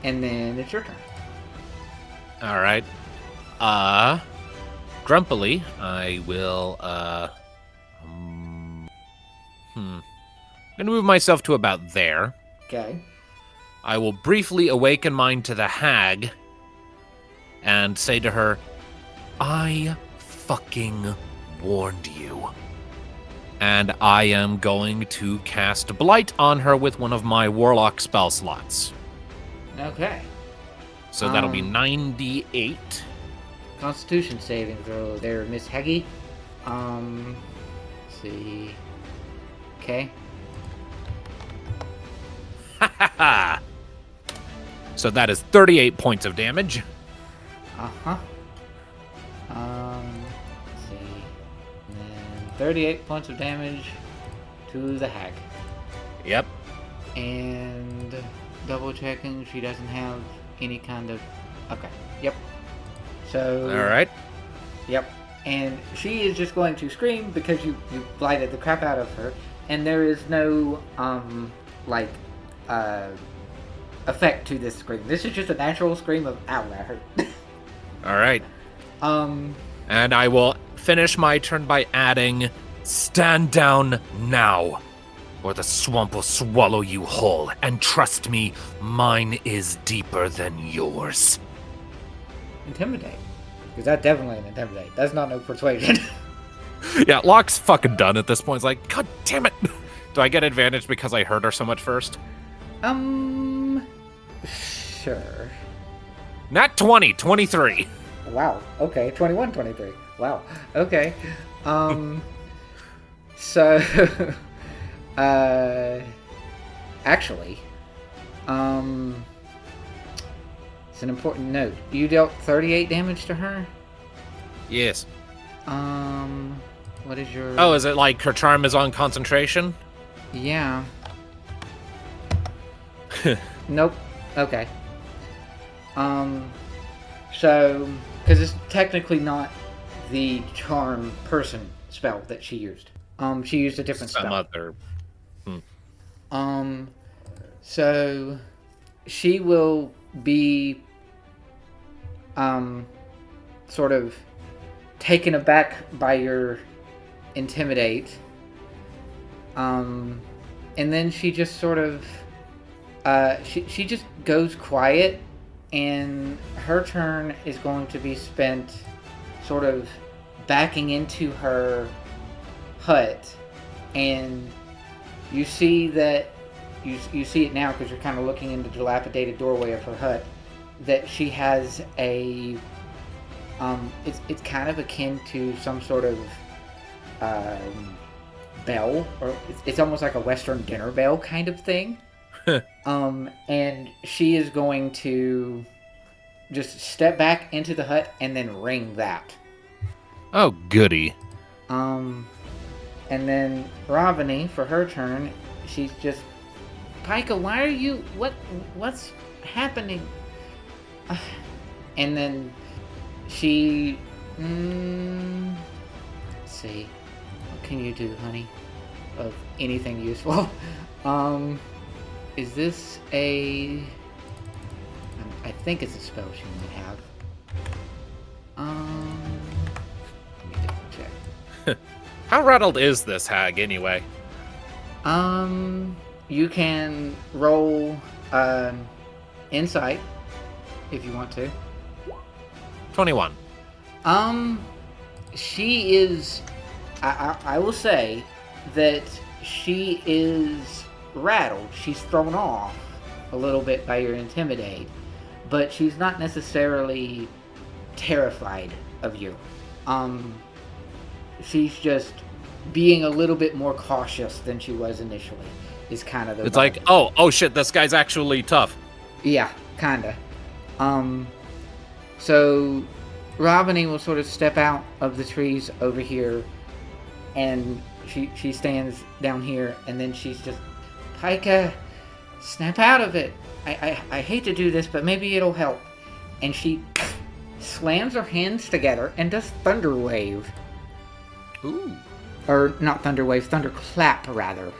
And then it's your turn. All right. Grumpily, I will, gonna move myself to about there. Okay. I will briefly awaken mine to the hag and say to her, I fucking warned you. And I am going to cast Blight on her with one of my Warlock spell slots. Okay. So that'll be 98. Constitution saving throw there, Miss Haggy. Let's see. Okay. So that is 38 points of damage. Uh-huh. Let's see. And then 38 points of damage to the hag. Yep. And double checking, she doesn't have any kind of... Okay. Yep. So... Alright. Yep. And she is just going to scream because you blighted the crap out of her. And there is no, effect to this scream. This is just a natural scream of, ow, that hurt. Alright. And I will finish my turn by adding, stand down now, or the swamp will swallow you whole. And trust me, mine is deeper than yours. Intimidate. Because that's definitely an intimidate. That's not no persuasion. Yeah, Locke's fucking done at this point. It's like, God damn it. Do I get advantage because I hurt her so much first? Sure. Nat 20, 23. Wow. Okay. 21, 23. Wow. Okay. So, actually, it's an important note. You dealt 38 damage to her? Yes. What is your... Oh, is it like her charm is on concentration? Yeah. Nope. Okay. So, because it's technically not the charm person spell that she used. She used a different Some spell. other. So she will be, sort of taken aback by your intimidate. And then she just sort of, she just goes quiet, and her turn is going to be spent sort of backing into her hut, and you see that, you see it now because you're kind of looking into the dilapidated doorway of her hut, that she has a, it's kind of akin to some sort of bell, or it's almost like a Western dinner bell kind of thing. And she is going to just step back into the hut and then ring that. Oh, goody. And then Robiny, for her turn, she's just, Pika, why are you, what's happening? And then she, let's see, what can you do, honey, of anything useful? Is this a, I think it's a spell she might have. Let me double check. How rattled is this hag anyway? You can roll insight if you want to. 21. She is. I will say that she is rattled. She's thrown off a little bit by your intimidate, but she's not necessarily terrified of you. She's just being a little bit more cautious than she was initially. Is kind of the It's vibe. like, oh shit, this guy's actually tough. Yeah, kinda. So Robiny will sort of step out of the trees over here, and she stands down here, and then she's just, Pika, snap out of it. I hate to do this, but maybe it'll help. And she slams her hands together and does Thunder Wave. Ooh. Or not Thunder Wave, Thunder Clap rather.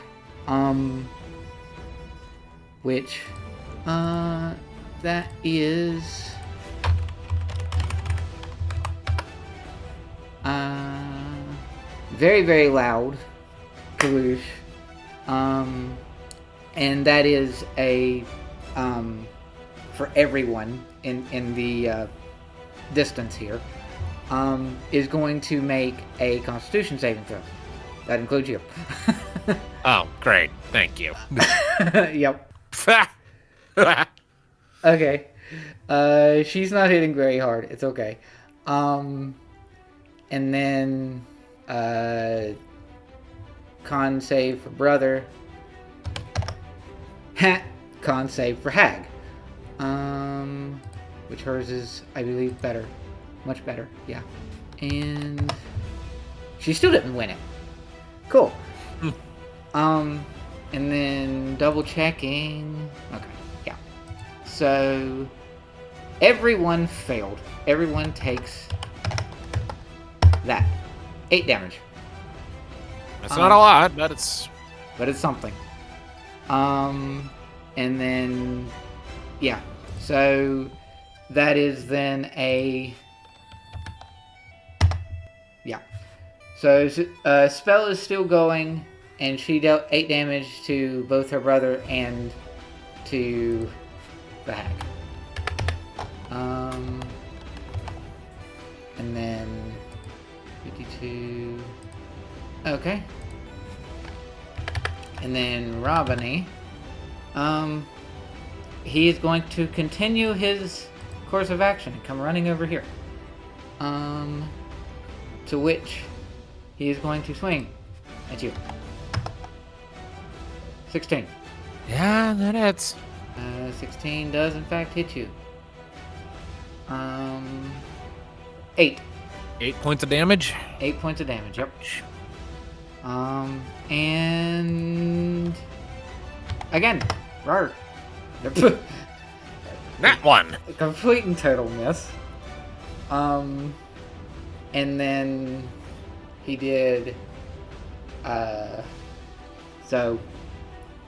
Which, that is, very, very loud. Kaloosh. And that is a, for everyone in the, distance here, is going to make a Constitution saving throw. That includes you. Oh, great. Thank you. Yep. Okay. She's not hitting very hard. It's okay. And then con save for brother. Con save for hag. Which hers is, I believe, better. Much better, yeah. And she still didn't win it. Cool. And then double checking. Okay, yeah. So everyone failed. Everyone takes that. 8 damage. That's not a lot, but it's something. And then yeah. So that is then a yeah. So spell is still going, and she dealt 8 damage to both her brother and to the hag. And then 52. Okay. And then Robiny. He is going to continue his course of action and come running over here. To which he is going to swing at you. 16. yeah, that hits. 16 does in fact hit you. 8. 8 points of damage. 8 points of damage, yep. And again, rawr. That one. A complete and total miss. And then he did so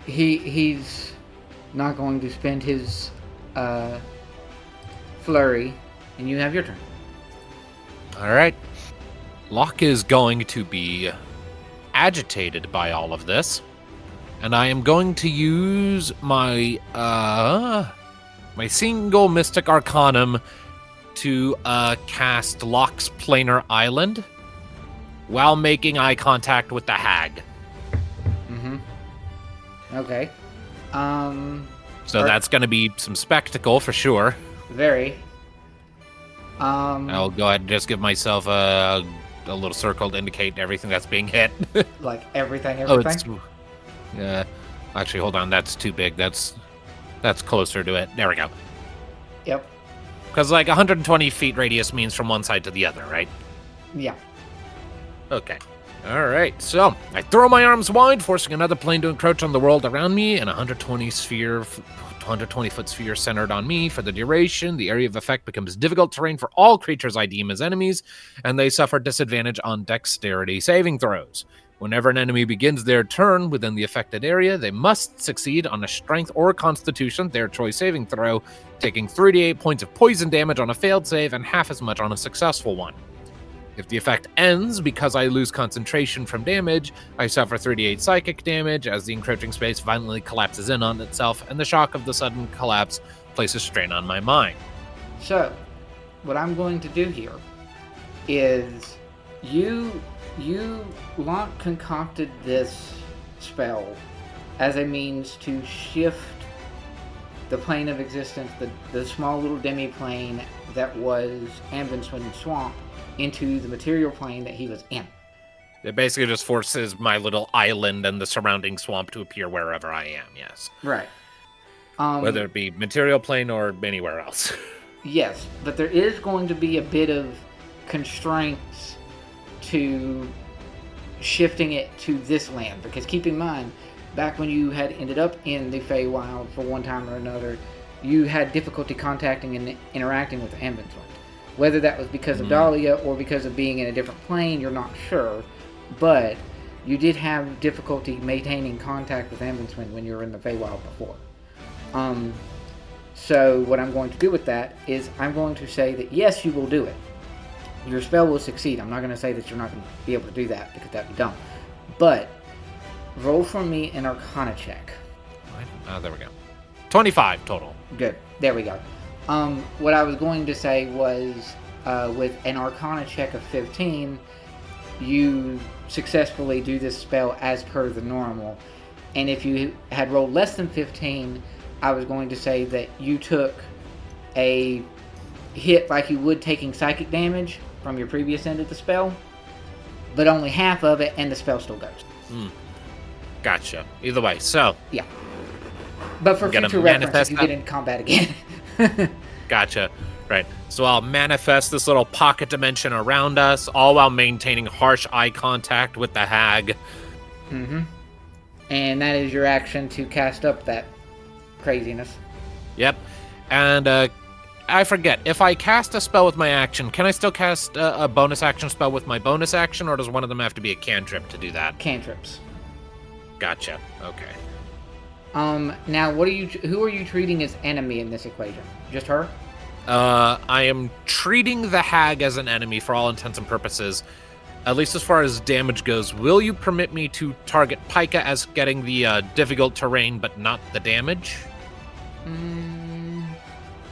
he's not going to spend his flurry, and you have your turn. All right. Locke is going to be agitated by all of this, and I am going to use my my single Mystic Arcanum to cast Locke's Planar Island while making eye contact with the hag. Mm-hmm. Okay. So that's going to be some spectacle for sure. Very. I'll go ahead and just give myself a little circle to indicate everything that's being hit. Like everything. Oh, it's actually, hold on. That's too big. That's closer to it. There we go. Yep. Because like 120 feet radius means from one side to the other, right? Yeah. Okay. All right. So I throw my arms wide, forcing another plane to encroach on the world around me, and a 120-foot sphere centered on me. For the duration, the area of effect becomes difficult terrain for all creatures I deem as enemies, and they suffer disadvantage on dexterity saving throws. Whenever an enemy begins their turn within the affected area, they must succeed on a strength or constitution, their choice saving throw, taking 3d8 points of poison damage on a failed save and half as much on a successful one. If the effect ends because I lose concentration from damage, I suffer 3d8 psychic damage as the encroaching space violently collapses in on itself, and the shock of the sudden collapse places strain on my mind. So, what I'm going to do here is Locke concocted this spell as a means to shift the plane of existence, the small little demi-plane that was Vindsevpt Swamp, into the material plane that he was in. It basically just forces my little island and the surrounding swamp to appear wherever I am, yes. Right. Whether it be material plane or anywhere else. Yes, but there is going to be a bit of constraints to shifting it to this land, because keep in mind, back when you had ended up in the Faewyld for one time or another, you had difficulty contacting and interacting with the Vindsevpt. Whether that was because of Dalia or because of being in a different plane, you're not sure, but you did have difficulty maintaining contact with Vindsevpt when you were in the Faewyld before. So what I'm going to do with that is I'm going to say that yes, you will do it. Your spell will succeed. I'm not going to say that you're not going to be able to do that, because that'd be dumb. But roll for me an Arcana check. There we go. 25 total. Good. There we go. What I was going to say was, with an Arcana check of 15, you successfully do this spell as per the normal. And if you had rolled less than 15, I was going to say that you took a hit like you would taking psychic damage from your previous end of the spell, but only half of it, and the spell still goes. Gotcha. Either way, so... Yeah. But for future reference, if you get in combat again. Gotcha. Right. So I'll manifest this little pocket dimension around us, all while maintaining harsh eye contact with the hag. Mm-hmm. And that is your action to cast up that craziness. Yep. And I forget, if I cast a spell with my action, can I still cast a bonus action spell with my bonus action, or does one of them have to be a cantrip to do that? Cantrips. Gotcha. Okay. Now, who are you treating as enemy in this equation? Just her? I am treating the hag as an enemy for all intents and purposes, at least as far as damage goes. Will you permit me to target Pika as getting the difficult terrain, but not the damage?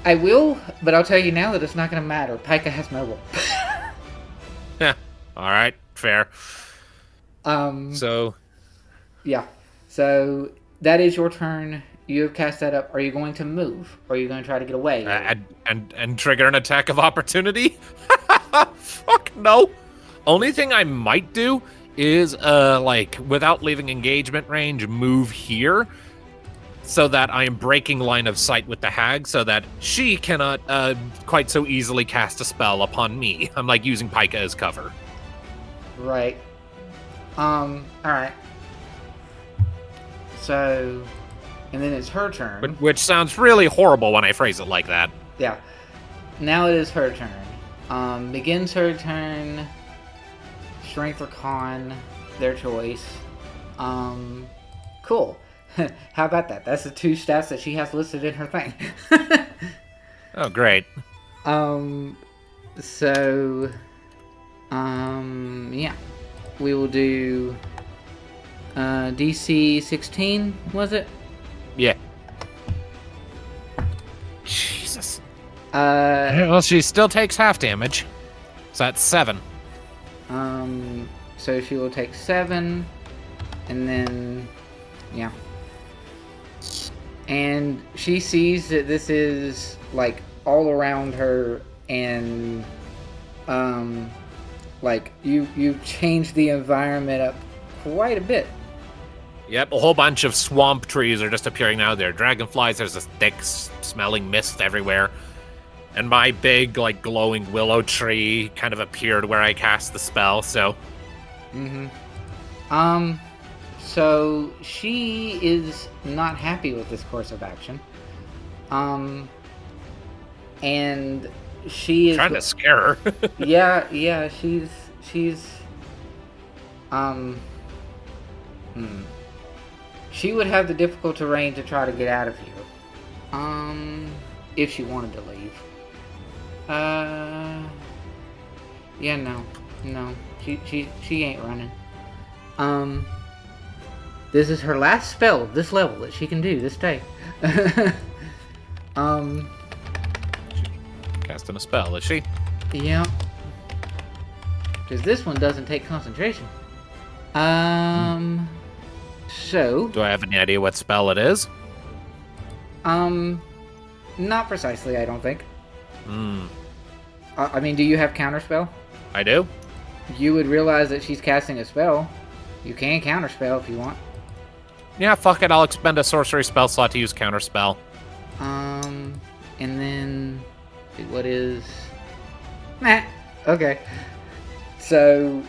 I will, but I'll tell you now that it's not going to matter. Pika has mobile. Yeah. All right. Fair. So. Yeah. So that is your turn. You have cast that up. Are you going to move? Or are you going to try to get away? And trigger an attack of opportunity? Fuck no. Only thing I might do is, without leaving engagement range, move here, so that I am breaking line of sight with the hag, so that she cannot quite so easily cast a spell upon me. I'm like using Pika as cover. Right. Alright. So, and then it's her turn. Which sounds really horrible when I phrase it like that. Yeah. Now it is her turn. Begins her turn. Strength or con, their choice. Cool. How about that? That's the two stats that she has listed in her thing. Oh, great. So, yeah. We will do DC 16, was it? Yeah. Jesus. Well, she still takes half damage. So that's 7. So she will take 7, and then, yeah. And she sees that this is, like, all around her, and, you've changed the environment up quite a bit. Yep, a whole bunch of swamp trees are just appearing now. There are dragonflies, there's this thick, smelling mist everywhere. And my big, glowing willow tree kind of appeared where I cast the spell, so... So she is not happy with this course of action. And she is... Trying to scare her. Yeah, she's... She would have the difficult terrain to try to get out of here. If she wanted to leave. Yeah, no. No, she ain't running. This is her last spell of this level that she can do this day. Casting a spell, is she? Yeah. Because this one doesn't take concentration. So... Do I have any idea what spell it is? Not precisely, I don't think. Hmm. I mean, do you have counterspell? I do? You would realize that she's casting a spell. You can counterspell if you want. Yeah, fuck it. I'll expend a sorcery spell slot to use counterspell. And then... What is... Nah. Okay. So,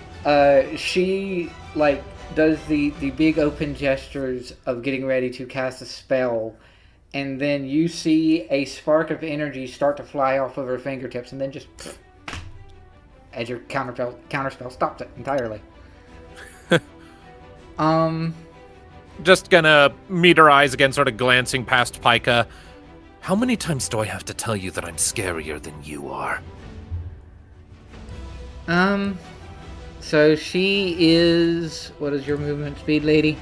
she, like, does the big open gestures of getting ready to cast a spell, and then you see a spark of energy start to fly off of her fingertips, and then just... as your counterspell stops it entirely. Just gonna meet her eyes again, sort of glancing past Pika. How many times do I have to tell you that I'm scarier than you are? So she is... What is your movement speed, lady?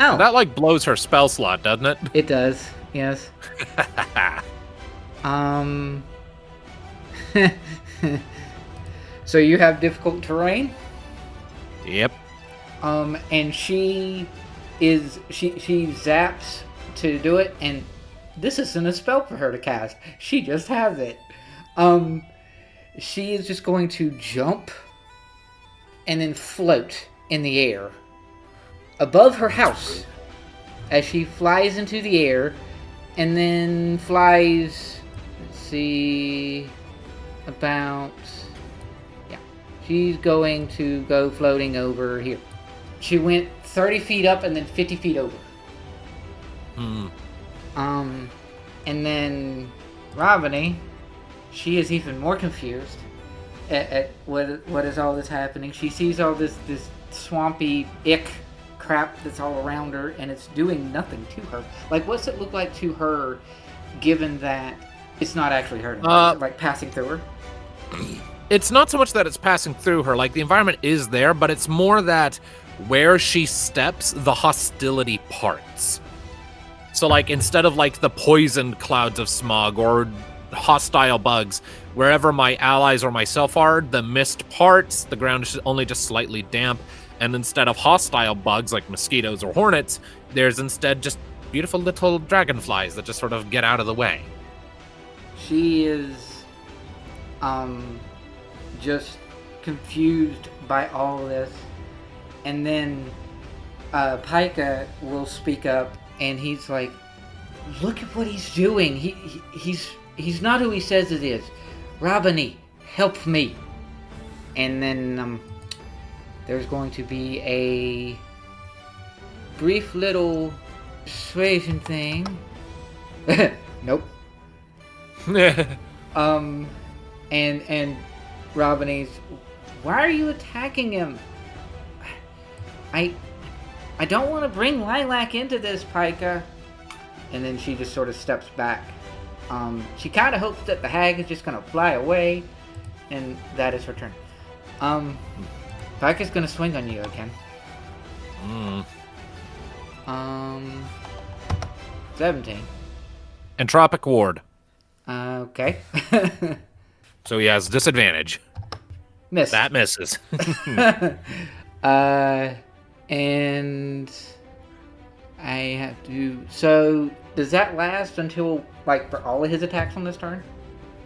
Oh! That, like, blows her spell slot, doesn't it? It does, yes. So you have difficult terrain? Yep. And she zaps to do it, and this isn't a spell for her to cast. She just has it. She is just going to jump and then float in the air above her house as she flies into the air and then flies, let's see, about, yeah, she's going to go floating over here. She went 30 feet up and then 50 feet over. And then Robiny, she is even more confused at what is all this happening. She sees all this swampy ick crap that's all around her, and it's doing nothing to her. Like, what's it look like to her, given that it's not actually hurting her? Is it, like, passing through her? It's not so much that it's passing through her. Like, the environment is there, but it's more that where she steps, the hostility parts. So, like, instead of, like, the poisoned clouds of smog or hostile bugs, wherever my allies or myself are, the mist parts, the ground is only just slightly damp, and instead of hostile bugs like mosquitoes or hornets, there's instead just beautiful little dragonflies that just sort of get out of the way. She is, just confused by all this, and then, Pika will speak up, and he's like, look at what he's doing. He's not who he says it is. Robiny, help me. And then there's going to be a brief little persuasion thing. Nope. And Robiny's, why are you attacking him? I don't want to bring Lilac into this, Pika. And then she just sort of steps back. She kind of hopes that the hag is just going to fly away, and that is her turn. Pika's going to swing on you again. 17. Entropic Ward. Okay. So he has disadvantage. Miss. That misses. And I have to... So, does that last until, like, for all of his attacks on this turn?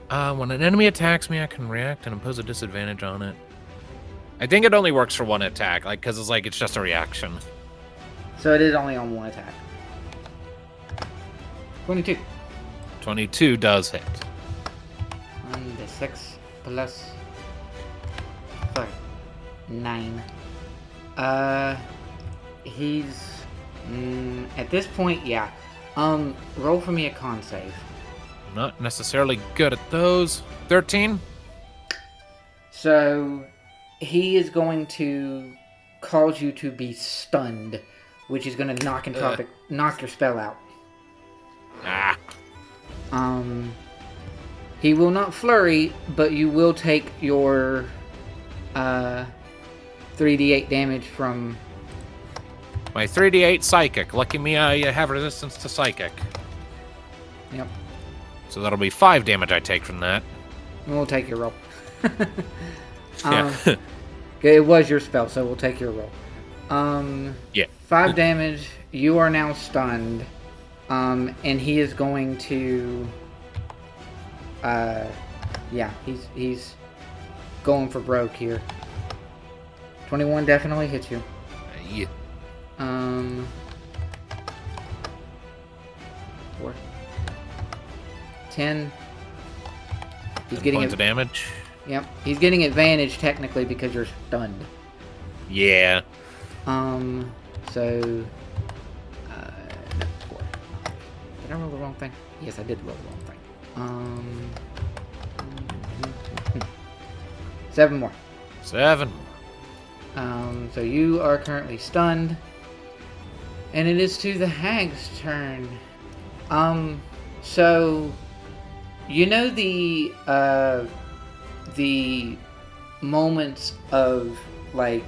When an enemy attacks me, I can react and impose a disadvantage on it. I think it only works for one attack, like, because it's just a reaction. So it is only on one attack. 22. 22 does hit. 1d6 plus 4. 9. He's... at this point, yeah. Roll for me a con save. Not necessarily good at those. 13? So, he is going to cause you to be stunned, which is going to knock your spell out. Ah. He will not flurry, but you will take your 3d8 damage from... My 3d8 psychic. Lucky me, I have resistance to psychic. Yep. So that'll be 5 damage I take from that. We'll take your roll. Yeah. It was your spell, so we'll take your roll. Yeah. 5 damage. You are now stunned. And he is going to... yeah, he's going for broke here. 21 definitely hits you. Yeah. 4. 10. He's 10 getting points of damage. Yep, he's getting advantage technically because you're stunned. Yeah. So, 4. Did I roll the wrong thing? Yes, I did roll the wrong thing. 7 more. 7. So you are currently stunned, and it is to the hag's turn. So you know the moments of like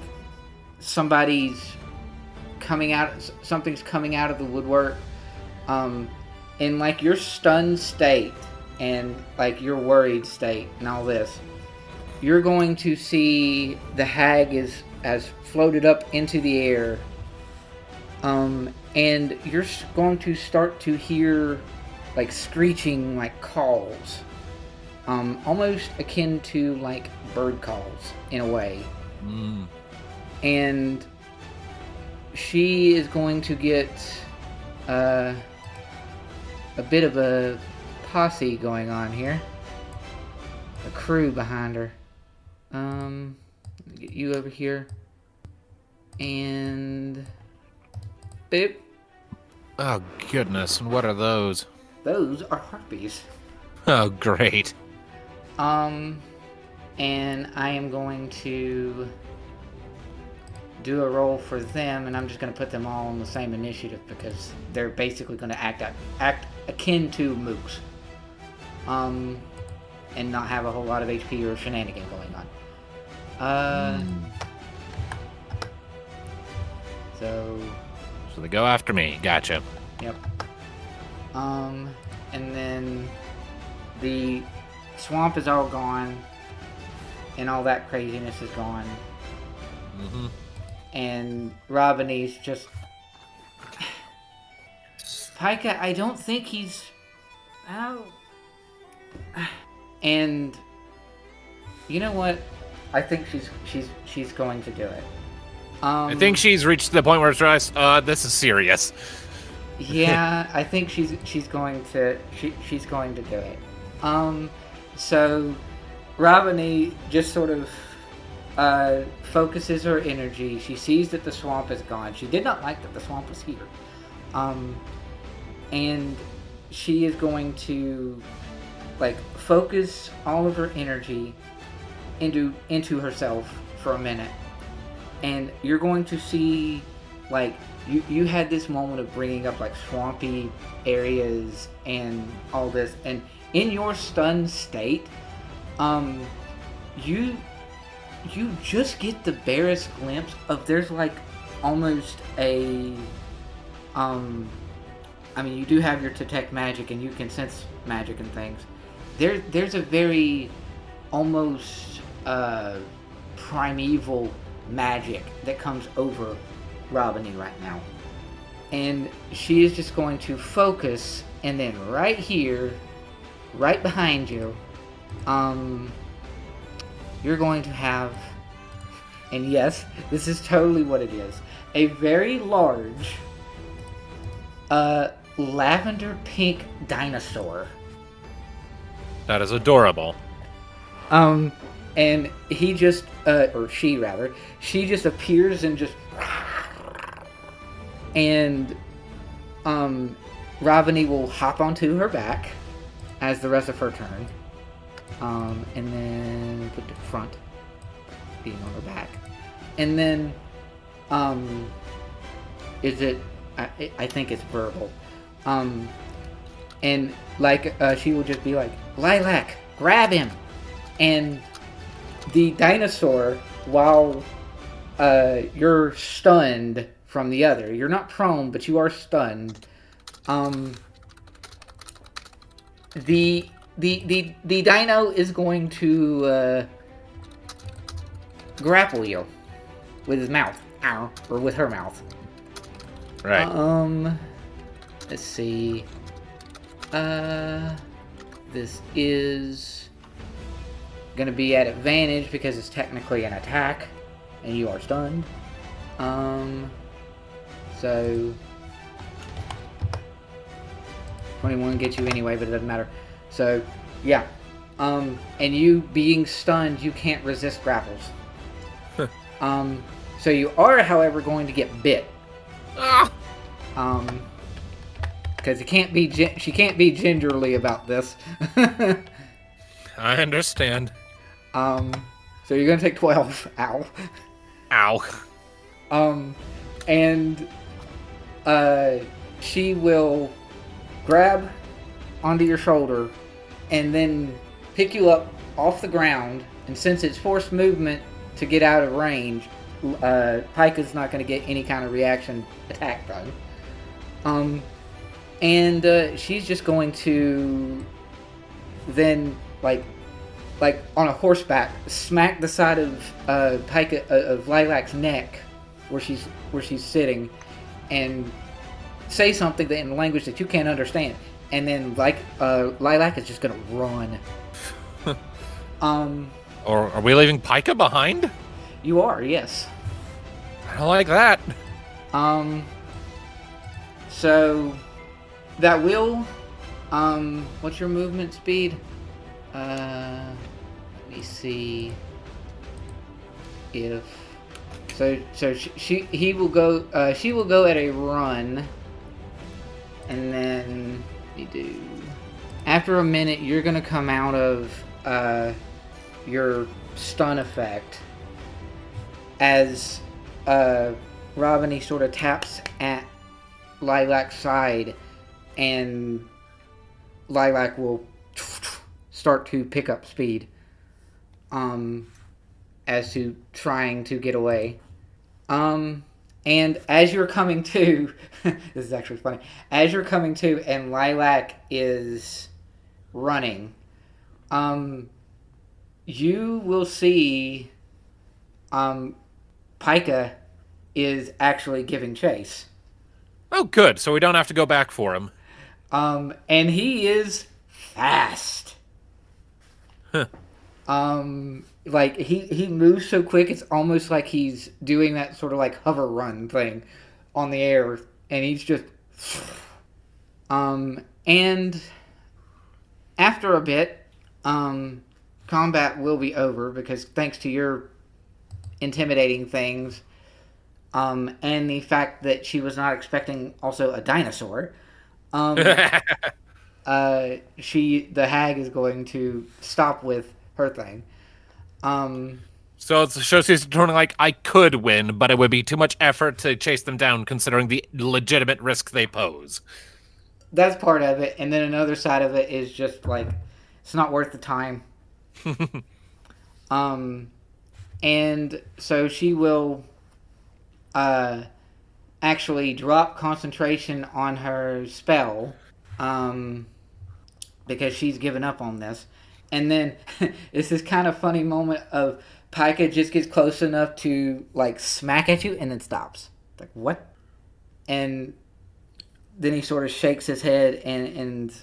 something's coming out of the woodwork, in like your stunned state and like your worried state and all this. You're going to see the hag has floated up into the air, and you're going to start to hear like screeching, like calls, almost akin to like bird calls in a way. And she is going to get a bit of a posse going on here, a crew behind her. Let me get you over here. And... boop. Oh, goodness. And what are those? Those are harpies. Oh, great. And I am going to do a roll for them, and I'm just going to put them all on the same initiative because they're basically going to act akin to mooks. And not have a whole lot of HP or shenanigan going on. So they go after me. Gotcha. Yep. And then the swamp is all gone, and all that craziness is gone. And Robin's just... Pika, I don't think he's... Oh. And you know what? I think she's going to do it. I think she's reached the point where it's realized, this is serious. Yeah, I think she's going to do it. So Robin just sort of focuses her energy. She sees that the swamp is gone. She did not like that the swamp was here. And she is going to like focus all of her energy into herself for a minute. And you're going to see, like, you had this moment of bringing up, like, swampy areas and all this. And in your stunned state, you just get the barest glimpse of there's, like, almost a... I mean, you do have your detect magic and you can sense magic and things. There's a very almost primeval magic that comes over Robin right now, and she is just going to focus, and then right here, right behind you, you're going to have, and yes, this is totally what it is, a very large lavender pink dinosaur. That is adorable. And he just, or she rather, she just appears and just, and, Ravani will hop onto her back as the rest of her turn, and then put the front being on her back, and then, is it, I think it's verbal, and like, she will just be like, Lilac, grab him, and the dinosaur while you're stunned from the other. You're not prone, but you are stunned. The dino is going to grapple you with his mouth, or with her mouth. Right. Let's see. This is gonna be at advantage because it's technically an attack, and you are stunned. So 21 gets you anyway, but it doesn't matter. So, yeah. And you being stunned, you can't resist grapples. So you are, however, going to get bit. Because she can't be gingerly about this. I understand. So you're gonna take 12. Ow. Ow. And she will grab onto your shoulder and then pick you up off the ground. And since it's forced movement to get out of range, Pika's not going to get any kind of reaction attack done. And she's just going to then, like on a horseback, smack the side of Pika of Lilac's neck where she's sitting, and say something in a language that you can't understand, and then Lilac is just gonna run. Or are we leaving Pika behind? You are, yes. I don't like that. So that will, what's your movement speed? Let me see if she will go. She will go at a run, and then we do. After a minute, you're gonna come out of your stun effect as Robiny sort of taps at Lilac's side, and Lilac will start to pick up speed as to trying to get away. And as you're coming to, this is actually funny, as you're coming to and Lilac is running, you will see Pika is actually giving chase. Oh, good. So we don't have to go back for him. And he is fast. Huh. Like he moves so quick, it's almost like he's doing that sort of like hover run thing on the air, and he's just and after a bit, combat will be over because thanks to your intimidating things, and the fact that she was not expecting also a dinosaur, the hag is going to stop with her thing. So it shows he's turning like, I could win, but it would be too much effort to chase them down considering the legitimate risk they pose. That's part of it, and then another side of it is just like, it's not worth the time. And so she will actually drop concentration on her spell, because she's given up on this. And then it's this kind of funny moment of Pika just gets close enough to like smack at you and then stops. Like, what? And then he sort of shakes his head and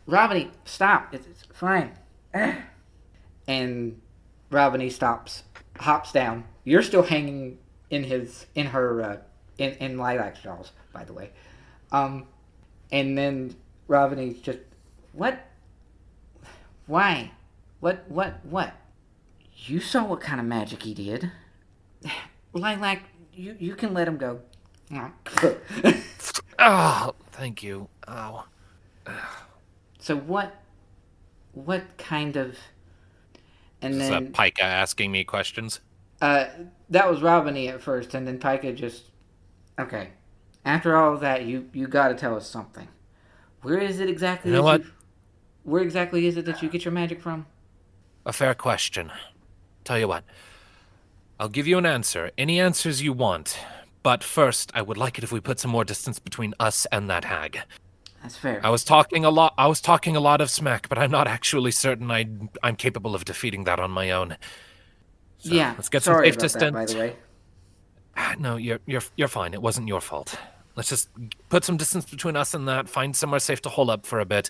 Robiny, stop. It's fine. And Robiny stops, hops down. You're still hanging in Lilac's jaws, by the way. And then Robiny's just, what? Why? What? You saw what kind of magic he did. Lilac, you can let him go. Oh, thank you. Oh. So what kind of... And Is then... that Pika asking me questions? That was Robiny at first, and then Pika just... Okay. After all of that, you gotta tell us something. Where is it exactly? You know what? Where exactly is it that you get your magic from? A fair question. Tell you what. I'll give you an answer. Any answers you want. But first, I would like it if we put some more distance between us and that hag. That's fair. I was talking a lot of smack, but I'm not actually certain I'm capable of defeating that on my own. So, Yeah, let's get some sorry safe about distance. that, by the way. No, you're fine. It wasn't your fault. Let's just put some distance between us and that, find somewhere safe to hole up for a bit,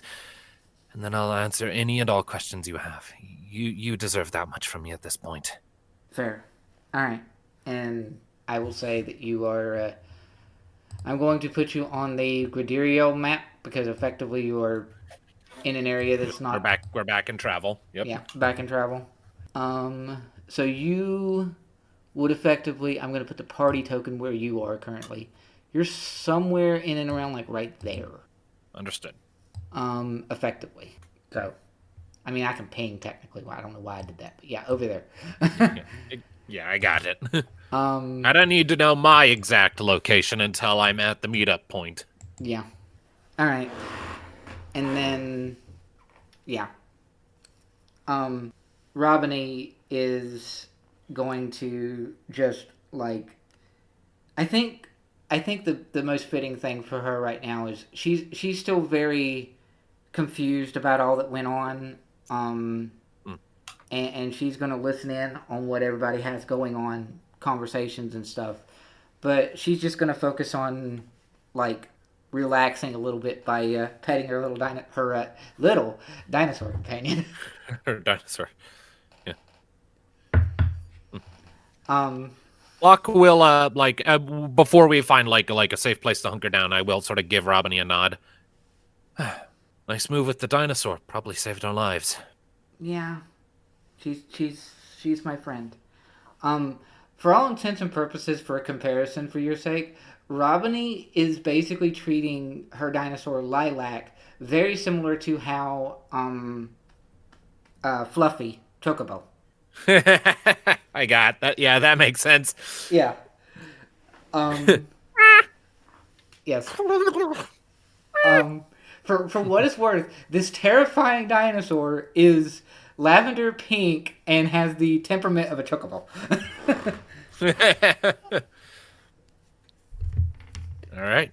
and then I'll answer any and all questions you have. You deserve that much from me at this point. Fair. Alright. And I will say that you are... I'm going to put you on the Gradiriel map, because effectively you are in an area that's not... We're back in travel. Yep. Yeah, back in travel. So you would effectively... I'm going to put the party token where you are currently. You're somewhere in and around, like, right there. Understood. Effectively. So, I mean, I can ping technically. Well, I don't know why I did that, but yeah, over there. Yeah, I got it. I don't need to know my exact location until I'm at the meetup point. Yeah. Alright. And then, yeah. Robiny is going to just, like, I think the most fitting thing for her right now is she's still very confused about all that went on, and she's going to listen in on what everybody has going on, conversations and stuff, but she's just going to focus on, like, relaxing a little bit by petting her little dinosaur companion. Her dinosaur. Yeah. Locke will before we find like a safe place to hunker down, I will sort of give Robiny a nod. Nice move with the dinosaur. Probably saved our lives. Yeah. She's my friend. For all intents and purposes, for a comparison for your sake, Robiny is basically treating her dinosaur Lilac very similar to how Fluffy Chocobo. I got that. Yeah, that makes sense. Yeah. Yes. For what it's worth, this terrifying dinosaur is lavender pink and has the temperament of a chocobo. All right.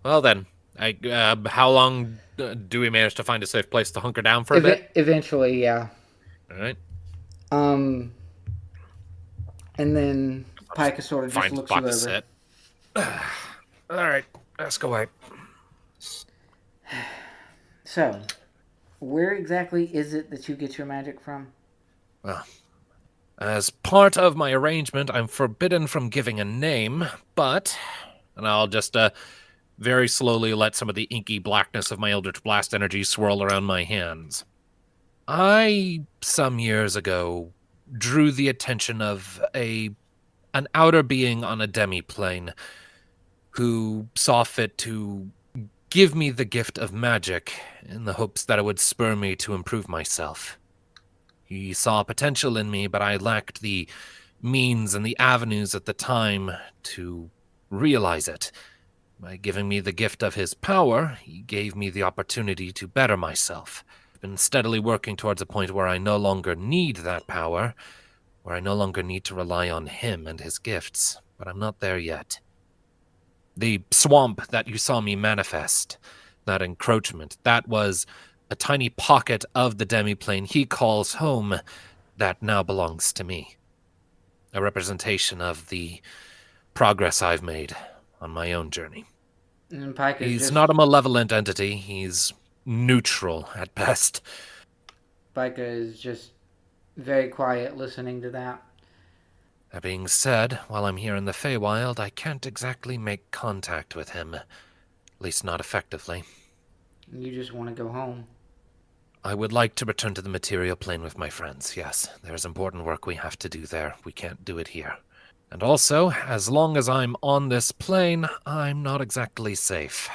Well then, how long do we manage to find a safe place to hunker down for a bit? Eventually, yeah. All right. And then Pika sort of just looks you over. Sit. All right, let's go away. So, where exactly is it that you get your magic from? Well, as part of my arrangement, I'm forbidden from giving a name, and I'll just very slowly let some of the inky blackness of my Eldritch Blast energy swirl around my hands. I, some years ago, drew the attention of an outer being on a demi-plane who saw fit to give me the gift of magic in the hopes that it would spur me to improve myself. He saw potential in me, but I lacked the means and the avenues at the time to realize it. By giving me the gift of his power, he gave me the opportunity to better myself. I've been steadily working towards a point where I no longer need that power, where I no longer need to rely on him and his gifts, but I'm not there yet. The swamp that you saw me manifest, that encroachment, that was a tiny pocket of the demi-plane he calls home that now belongs to me. A representation of the progress I've made on my own journey. And He's not a malevolent entity. He's neutral at best. Pika is just very quiet listening to that. That being said, while I'm here in the Faewyld, I can't exactly make contact with him. At least not effectively. You just want to go home. I would like to return to the material plane with my friends, yes. There's important work we have to do there. We can't do it here. And also, as long as I'm on this plane, I'm not exactly safe.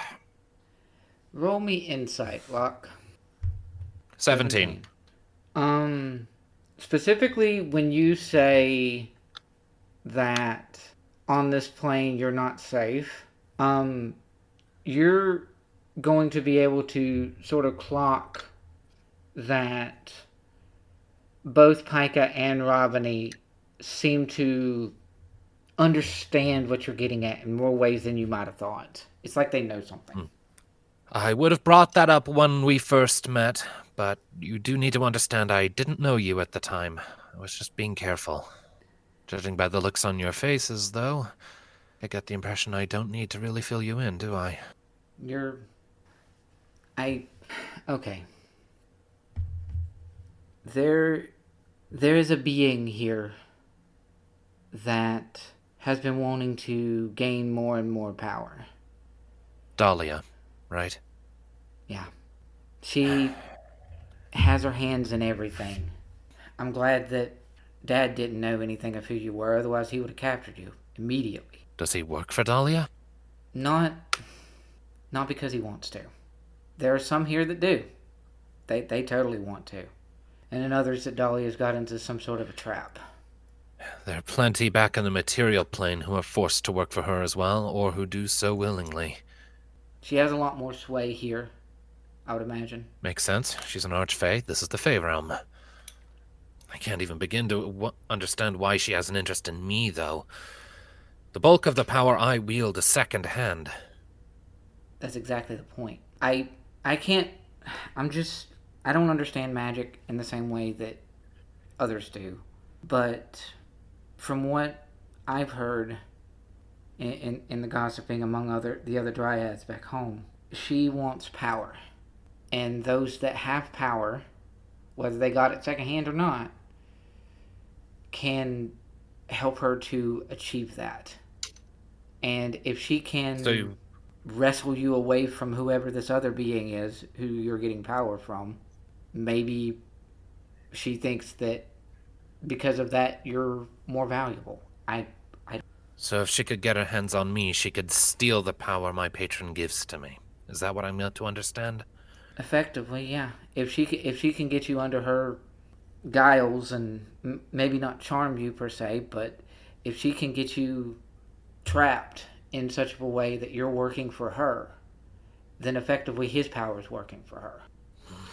Roll me insight, Locke. 17. Specifically, when you say that on this plane you're not safe, you're going to be able to sort of clock that both Pika and Ravani seem to understand what you're getting at in more ways than you might have thought. It's like they know something. I would have brought that up when we first met, but you do need to understand I didn't know you at the time. I was just being careful. Judging by the looks on your faces, though, I get the impression I don't need to really fill you in, do I? Okay. There is a being here that has been wanting to gain more and more power. Dalia, right? Yeah. She has her hands in everything. I'm glad that Dad didn't know anything of who you were, otherwise he would have captured you immediately. Does he work for Dalia? Not because he wants to. There are some here that do. They totally want to. And then others that Dahlia's got into some sort of a trap. There are plenty back in the material plane who are forced to work for her as well, or who do so willingly. She has a lot more sway here, I would imagine. Makes sense. She's an archfey. This is the Fey realm. I can't even begin to understand why she has an interest in me, though. The bulk of the power I wield is second-hand. That's exactly the point. I can't... I don't understand magic in the same way that others do. But from what I've heard in the gossiping among the other dryads back home, she wants power. And those that have power, whether they got it secondhand or not, can help her to achieve that. And if she can wrestle you away from whoever this other being is who you're getting power from, maybe she thinks that because of that you're more valuable. So if she could get her hands on me, she could steal the power my patron gives to me. Is that what I'm meant to understand? Effectively, yeah. If she can get you under her guiles and maybe not charm you per se, but if she can get you trapped in such a way that you're working for her, then effectively his power is working for her,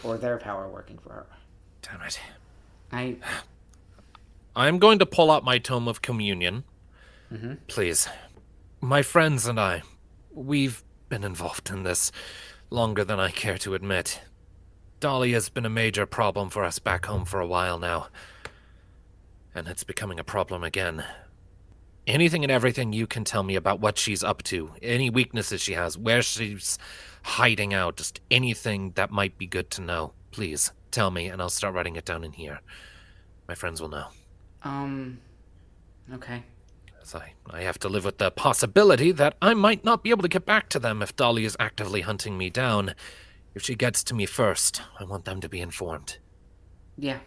or their power working for her. Damn it. I'm going to pull out my Tome of Communion. Mm-hmm. Please. My friends and I, we've been involved in this longer than I care to admit. Dahlia's been a major problem for us back home for a while now. And it's becoming a problem again. Anything and everything you can tell me about what she's up to, any weaknesses she has, where she's hiding out, just anything that might be good to know. Please, tell me, and I'll start writing it down in here. My friends will know. Okay. As I have to live with the possibility that I might not be able to get back to them if Dalia is actively hunting me down. If she gets to me first, I want them to be informed. Yeah.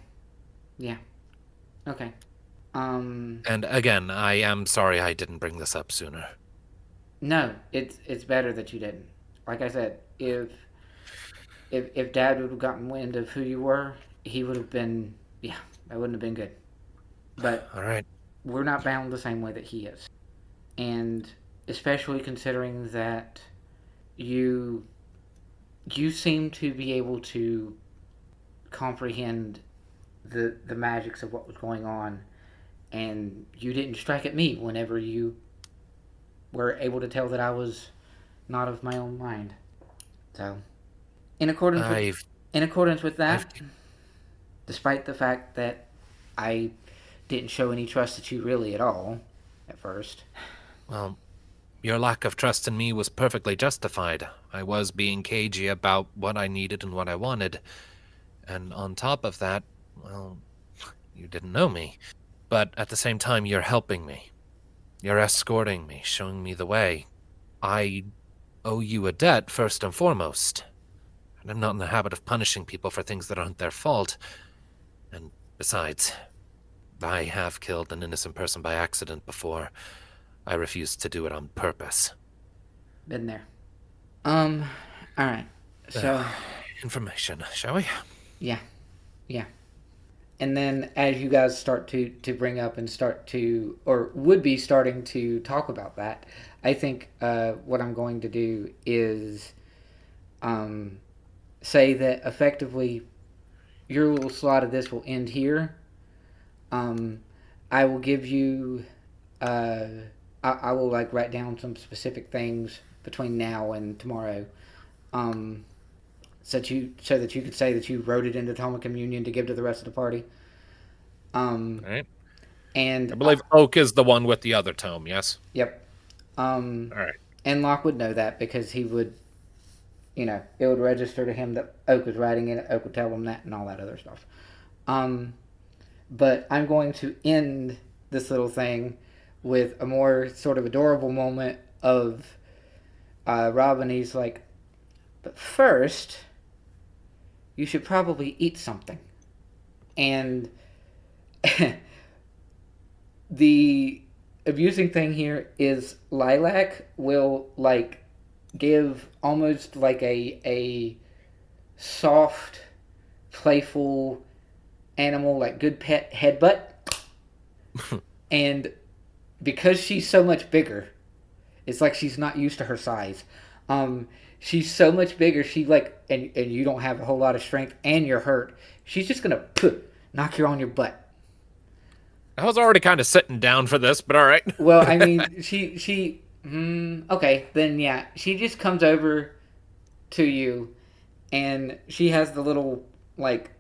Okay. And again, I am sorry I didn't bring this up sooner. No, it's better that you didn't. Like I said, if Dad would have gotten wind of who you were, he would have been... Yeah, that wouldn't have been good. But... All right. We're not bound the same way that he is. And especially considering that you seem to be able to comprehend the magics of what was going on, and you didn't strike at me whenever you were able to tell that I was not of my own mind. So, in accordance with that, despite the fact that I didn't show any trust at you really at all at first. Well, your lack of trust in me was perfectly justified. I was being cagey about what I needed and what I wanted. And on top of that, well, you didn't know me. But at the same time, you're helping me. You're escorting me, showing me the way. I owe you a debt, first and foremost. And I'm not in the habit of punishing people for things that aren't their fault. And besides, I have killed an innocent person by accident before. I refused to do it on purpose. Been there. Alright. So... information, shall we? Yeah. And then as you guys start to bring up and start to... Or would be starting to talk about that, I think what I'm going to do is say that effectively your little slot of this will end here. I will give you. I will like write down some specific things between now and tomorrow, so that you could say that you wrote it into Tome of Communion to give to the rest of the party. All right. And I believe Oak is the one with the other tome. Yes. Yep. All right. And Locke would know that because he would, it would register to him that Oak was writing it. Oak would tell him that and all that other stuff. But I'm going to end this little thing with a more sort of adorable moment of Robin. He's like, but first, you should probably eat something. And the amusing thing here is Lilac will like give almost like a soft, playful animal, like good pet headbutt. And because she's so much bigger, it's like she's not used to her size. She's so much bigger, she like, and you don't have a whole lot of strength and you're hurt, she's just gonna knock you on your butt. I was already kind of sitting down for this, but all right. Well, I mean, okay, then yeah. She just comes over to you, and she has the little, like,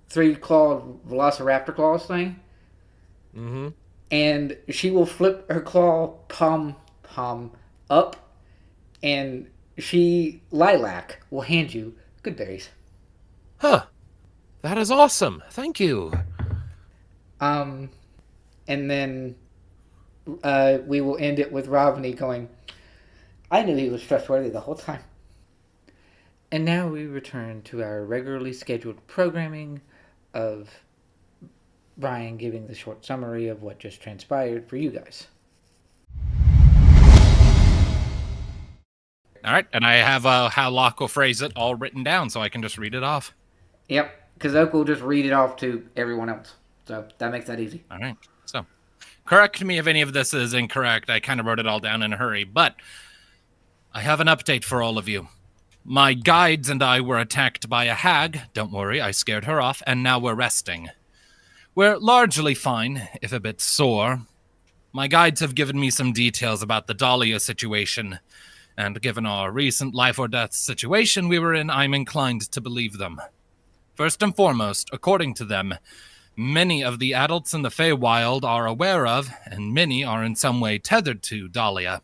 3-clawed velociraptor claws thing. Mm-hmm. And she will flip her claw palm up, and Lilac, will hand you good berries. Huh. That is awesome. Thank you. And then we will end it with Ravani going, I knew he was trustworthy the whole time. And now we return to our regularly scheduled programming of Brian giving the short summary of what just transpired for you guys. All right, and I have how Locke will phrase it all written down, so I can just read it off. Yep, because Oak will just read it off to everyone else. So that makes that easy. All right, so correct me if any of this is incorrect. I kind of wrote it all down in a hurry, but I have an update for all of you. My guides and I were attacked by a hag. Don't worry, I scared her off, and now we're resting. We're largely fine, if a bit sore. My guides have given me some details about the Dalia situation, and given our recent life-or-death situation we were in, I'm inclined to believe them. First and foremost, according to them, many of the adults in the Faewyld are aware of, and many are in some way tethered to, Dalia.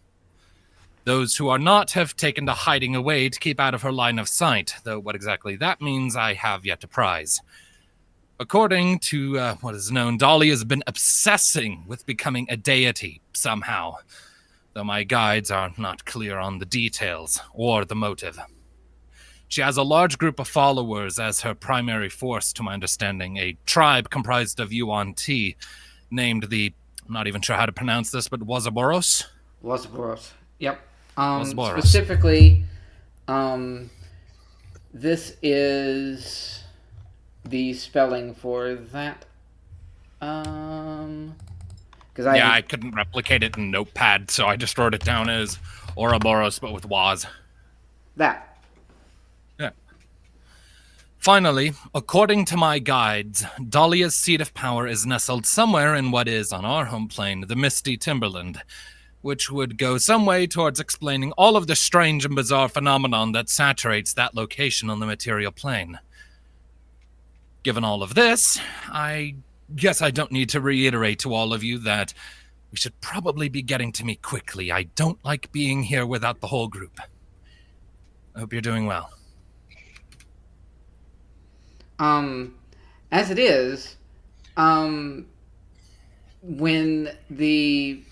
Those who are not have taken to hiding away to keep out of her line of sight, though what exactly that means I have yet to prize. According to what is known, Dalia has been obsessing with becoming a deity, somehow, though my guides are not clear on the details or the motive. She has a large group of followers as her primary force, to my understanding, a tribe comprised of Yuan Ti, named the, I'm not even sure how to pronounce this, but Wazaboros? Wazaboros, yep. Wazaboros. Specifically, this is the spelling for that. I couldn't replicate it in Notepad, so I just wrote it down as Ouroboros, but with Waz. That. Yeah. Finally, according to my guides, Dalia's seat of power is nestled somewhere in what is, on our home plane, the Misty Timberland, which would go some way towards explaining all of the strange and bizarre phenomenon that saturates that location on the material plane. Given all of this, I guess I don't need to reiterate to all of you that we should probably be getting to me quickly. I don't like being here without the whole group. I hope you're doing well. As it is, when the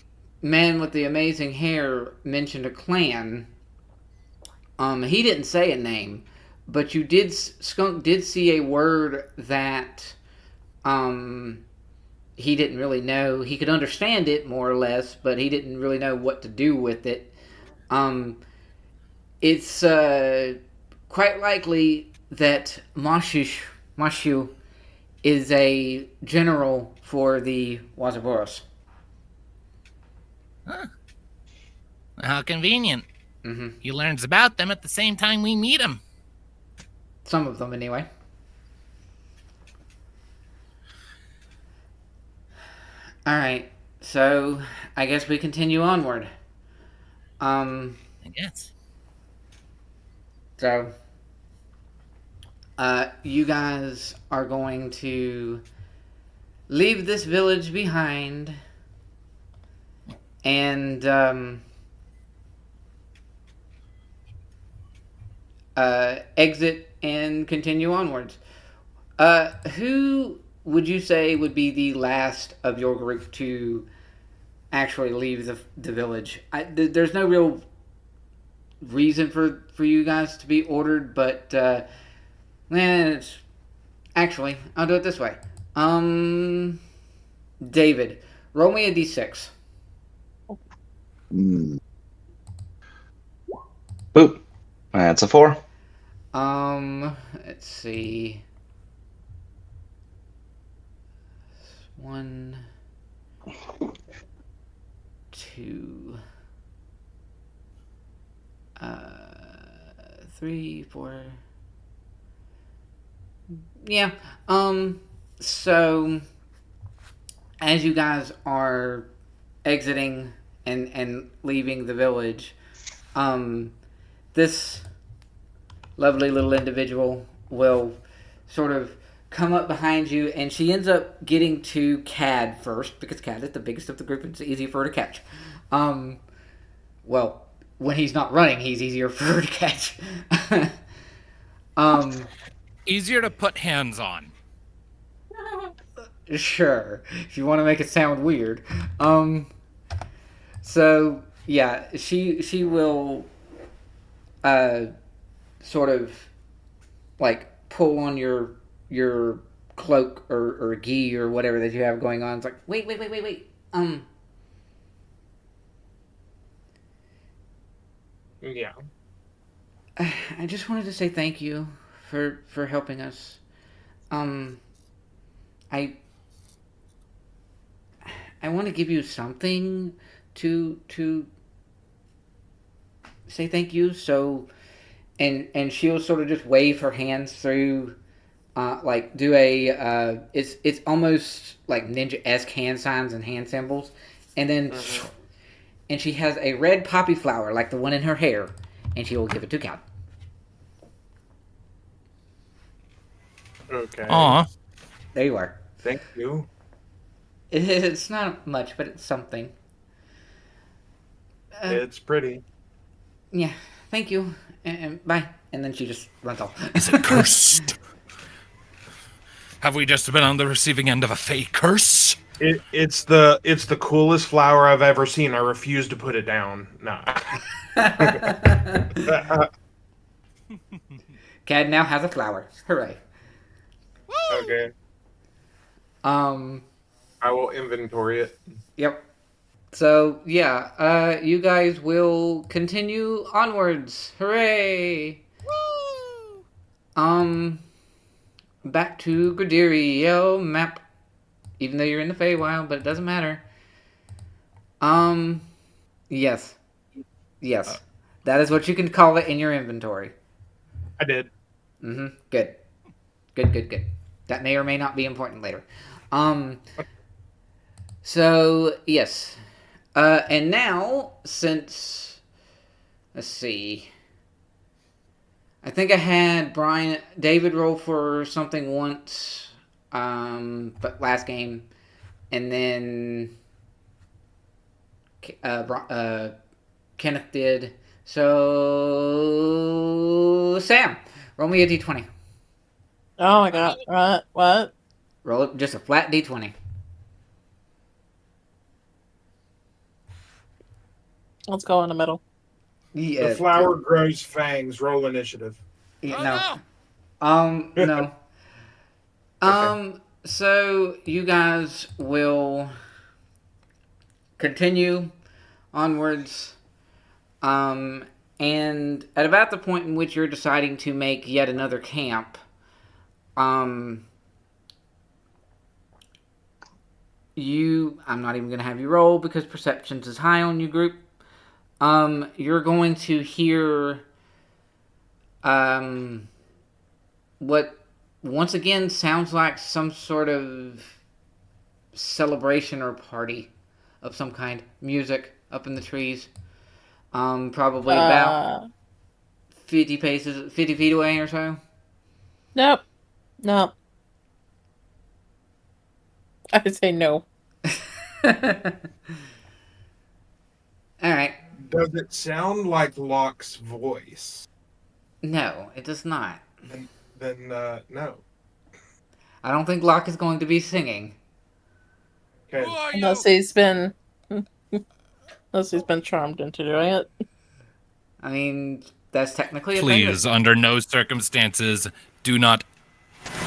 man with the amazing hair mentioned a clan, he didn't say a name, but Skunk did see a word that, he didn't really know. He could understand it, more or less, but he didn't really know what to do with it. It's, quite likely that Mashu is a general for the Wazaboros. Huh. How convenient. Mm-hmm. He learns about them at the same time we meet him. Some of them, anyway. Alright, so I guess we continue onward. I guess. So, you guys are going to leave this village behind and, exit and continue onwards. Who would you say would be the last of your group to actually leave the village? There's no real reason for you guys to be ordered, but it's actually I'll do it this way. David, roll me a d6. Boop. That's a 4. Let's see. 1, 2, 3, 4. Yeah. So as you guys are exiting and leaving the village, this lovely little individual will sort of come up behind you, and she ends up getting to Cad first, because Cad is the biggest of the group and it's easy for her to catch. Well, when he's not running, he's easier for her to catch. Easier to put hands on. Sure, if you want to make it sound weird. So yeah, she will sort of like pull on your cloak or gi or whatever that you have going on. It's like, wait. Yeah. I just wanted to say thank you for helping us. I want to give you something to say thank you. So, and she'll sort of just wave her hands through, like do a it's almost like ninja-esque hand signs and hand symbols, and then and she has a red poppy flower like the one in her hair, and she will give it to Cal. Okay. Aw. There you are. Thank you. It's not much, but it's something. It's pretty. Yeah, thank you, and bye. And then she just runs off. Is it cursed? Have we just been on the receiving end of a fake curse? It's the coolest flower I've ever seen. I refuse to put it down. Nah. Cad now has a flower. Hooray. Okay. I will inventory it. Yep. So, yeah, you guys will continue onwards. Hooray! Woo! Back to Gradiriel map. Even though you're in the Faewyld, but it doesn't matter. Yes. Yes. That is what you can call it in your inventory. I did. Good. Good. That may or may not be important later. So, yes. And now, since... Let's see. I think I had David roll for something once, but last game. And then... Kenneth did. So... Sam, roll me a d20. Oh my god. What? Roll it just a flat d20. Let's go in the middle. Yeah. The flower grows fangs. Roll initiative. Yeah, Oh, no. No. Okay. So you guys will continue onwards. And at about the point in which you're deciding to make yet another camp, I'm not even going to have you roll because perceptions is high on you group. You're going to hear what once again sounds like some sort of celebration or party of some kind. Music up in the trees. Probably about 50 feet away or so. Nope. No. I would say no. Alright. Does it sound like Locke's voice? No, it does not. Then no. I don't think Locke is going to be singing. Okay. Unless he's been charmed into doing it. I mean, that's technically a Please, thing. under no circumstances, do not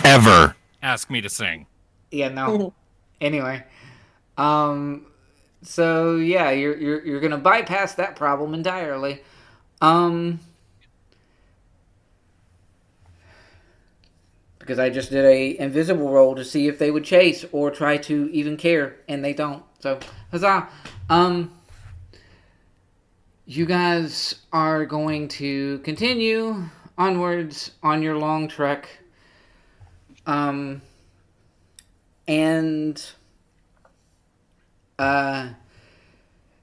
ever ask me to sing. Yeah, no. Anyway. So yeah, you're gonna bypass that problem entirely. Because I just did a invisible roll to see if they would chase or try to even care, and they don't. So, huzzah! You guys are going to continue onwards on your long trek. And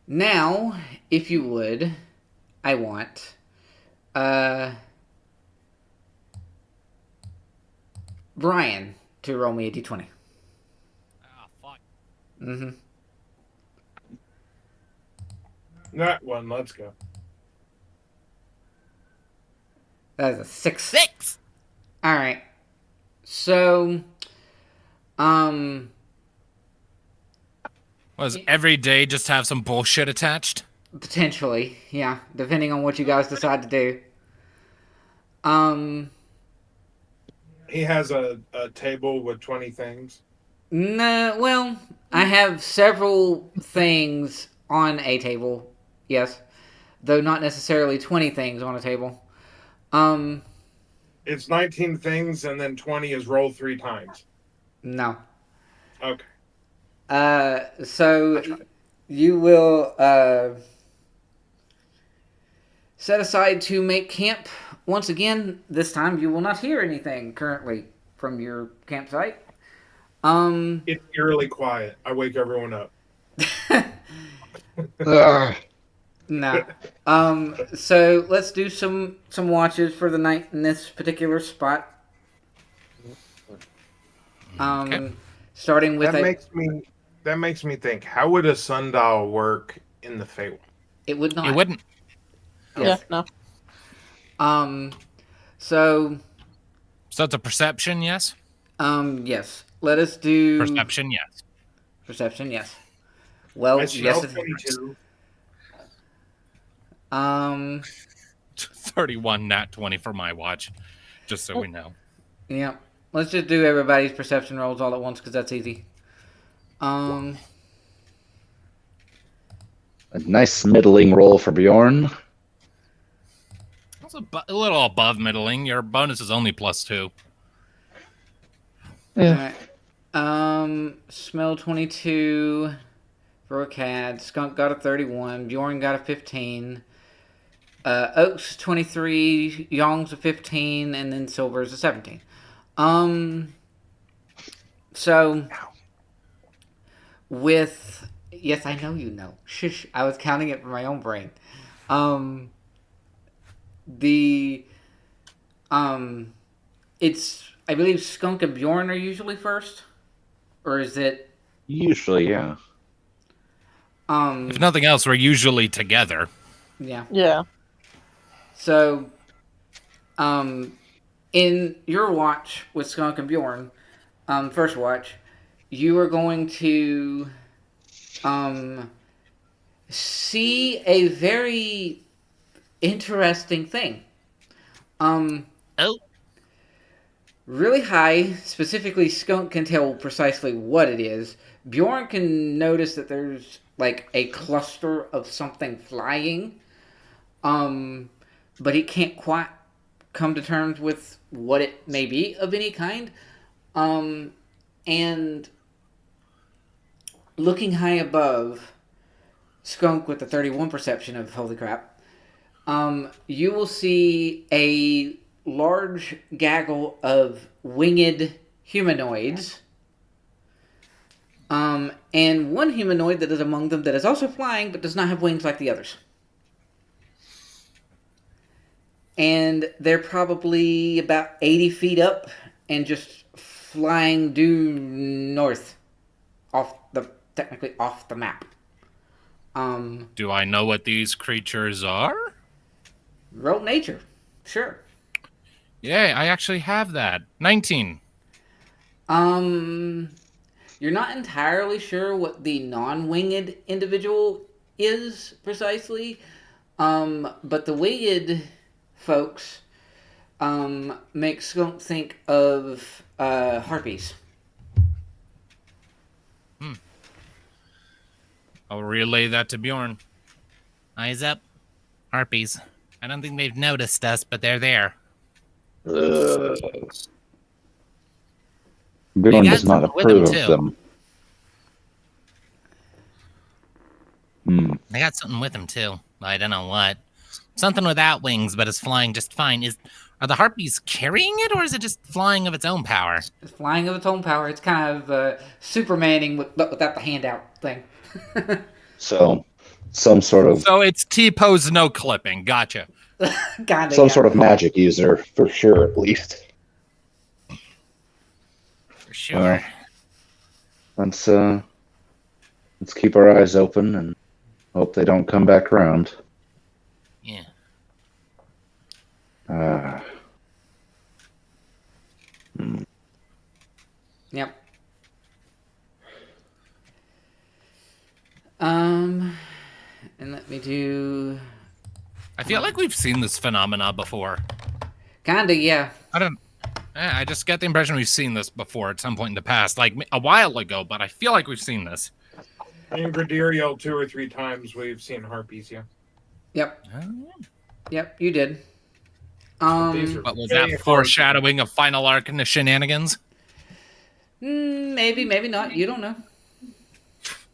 now, if you would, I want Brian to roll me a d20. Ah, fuck. Mm-hmm. That one, let's go. That is a 6. 6. All right. So, Was every day just have some bullshit attached? potentially, yeah, depending on what you guys decide to do. He has a table with 20 things. No, well, I have several things on a table, yes, though not necessarily 20 things on a table. It's 19 things, and then 20 is roll 3 times. No. Okay. So you will set aside to make camp once again. This time you will not hear anything currently from your campsite. It's eerily quiet. I wake everyone up. Ugh. No. So let's do some watches for the night in this particular spot. Okay. Starting with That makes me think. How would a sundial work in the Faewyld? it would not. It wouldn't. Yes. Yeah, no. So So it's a perception, yes? yes. Let us do Perception, yes. Perception, yes. Well, I yes. smell It, 22. 31, nat 20 for my watch, just so we know. Yeah. Let's just do everybody's perception rolls all at once because that's easy. A nice middling roll for Bjorn. That's a little above middling. Your bonus is only +2. Yeah. Alright. Smell 22 for a cad. Skunk got a 31. Bjorn got a 15. Oak's 23. Young's a 15. And then Silver's a 17. So, with... Yes, I know you know. Shush. I was counting it for my own brain. It's... I believe Skunk and Bjorn are usually first? Or is it... Usually, yeah. If nothing else, we're usually together. Yeah. Yeah. So, in your watch with Skunk and Bjorn, first watch, you are going to, see a very interesting thing. Oh. Really high, specifically Skunk can tell precisely what it is. Bjorn can notice that there's like a cluster of something flying. But he can't quite come to terms with what it may be of any kind. And looking high above Skunk with the 31 perception of holy crap, you will see a large gaggle of winged humanoids And one humanoid that is among them that is also flying but does not have wings like the others. And they're probably about 80 feet up and just flying due north, technically off the map. Do I know what these creatures are? Roll nature, sure. Yeah, I actually have that. 19. You're not entirely sure what the non-winged individual is precisely, but the winged folks make Skunk think of harpies. I'll relay that to Bjorn. Eyes up. Harpies. I don't think they've noticed us, but they're there. Bjorn got does not something with him, approve too. of them. They got something with them, too. I don't know what. Something without wings, but it's flying just fine. Are the harpies carrying it, or is it just flying of its own power? It's flying of its own power. It's kind of Supermaning, but without the handout thing. So, some sort of So it's T-pose, no clipping. Gotcha. Kinda, some yeah. sort of magic user for sure, at least. For sure. Let's keep our eyes open and hope they don't come back around. Yeah. Yep. And let me do. I feel like we've seen this phenomena before. Kinda, yeah. I just get the impression we've seen this before at some point in the past, like a while ago, but I feel like we've seen this. In Gradiriel, 2 or 3 times we've seen harpies, yeah. Yep. Yep, you did. These are But was very that hard. foreshadowing of Final Arc and the shenanigans? Maybe, maybe not. You don't know.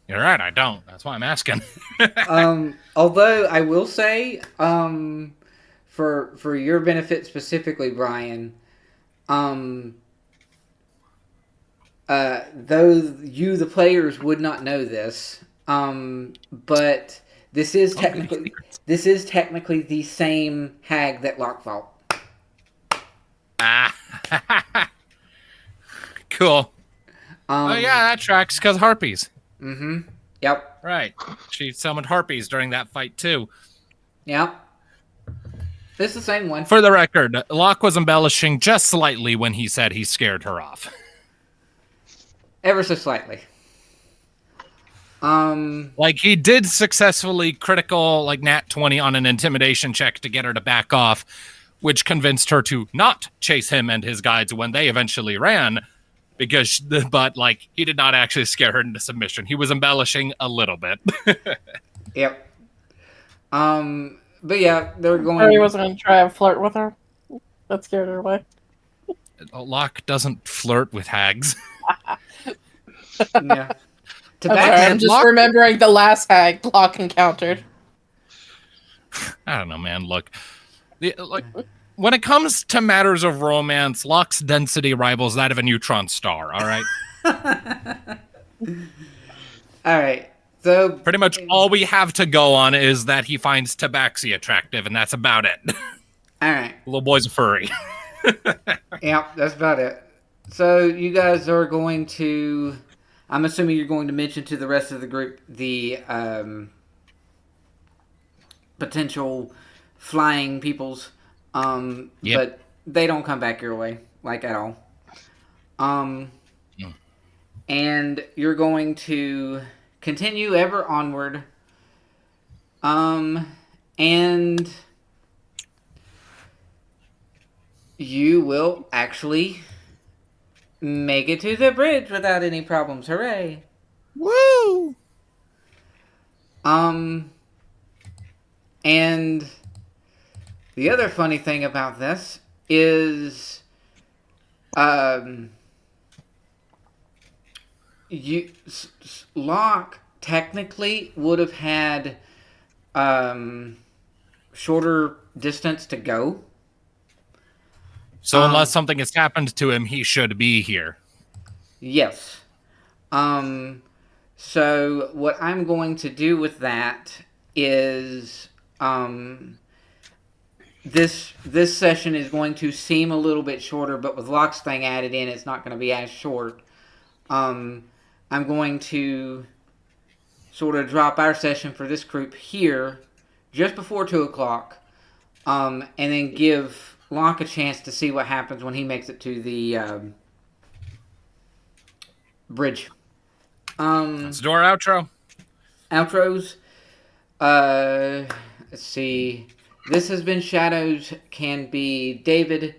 You're right, I don't. That's why I'm asking. Although I will say, for your benefit specifically, Brian, though you the players would not know this, but this is technically the same hag that Locke fought. Cool. Oh yeah, that tracks, because harpies. Mm-hmm. Yep. Right. She summoned harpies during that fight, too. Yep. It's the same one. For the record, Locke was embellishing just slightly when he said he scared her off. Ever so slightly. Like, he did successfully critical, like, nat 20 on an intimidation check to get her to back off, which convinced her to not chase him and his guides when they eventually ran, but, like, he did not actually scare her into submission. He was embellishing a little bit. Yep. But yeah, they're going. Or he wasn't going to try and flirt with her. That scared her away. Locke doesn't flirt with hags. Yeah. I'm just remembering the last hag Locke encountered. I don't know, man. Look, when it comes to matters of romance, Locke's density rivals that of a neutron star. All right. All right. So pretty much all we have to go on is that he finds Tabaxi attractive, and that's about it. All right. Little boy's a furry. Yep, that's about it. So you guys are going to. I'm assuming you're going to mention to the rest of the group the potential flying peoples, but they don't come back your way, like, at all. And you're going to continue ever onward, and you will actually make it to the bridge without any problems. Hooray! Woo! And the other funny thing about this is, Locke technically would have had, shorter distance to go. So unless something has happened to him, he should be here. Yes. So what I'm going to do with that is this session is going to seem a little bit shorter, but with Locke's thing added in, it's not going to be as short. I'm going to sort of drop our session for this group here just before 2 o'clock, and then give Locke a chance to see what happens when he makes it to the bridge. Let's do our outro. Outros. Let's see. This has been Shadows, can be David,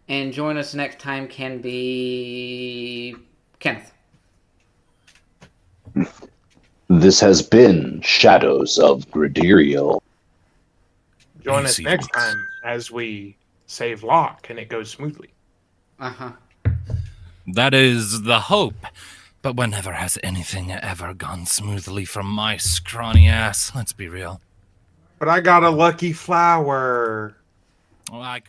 and join us next time can be Kenneth. This has been Shadows of Gradiriel. Join us next time as we save Locke and it goes smoothly. Uh-huh. That is the hope. But whenever has anything ever gone smoothly from my scrawny ass? Let's be real. But I got a lucky flower. Well, I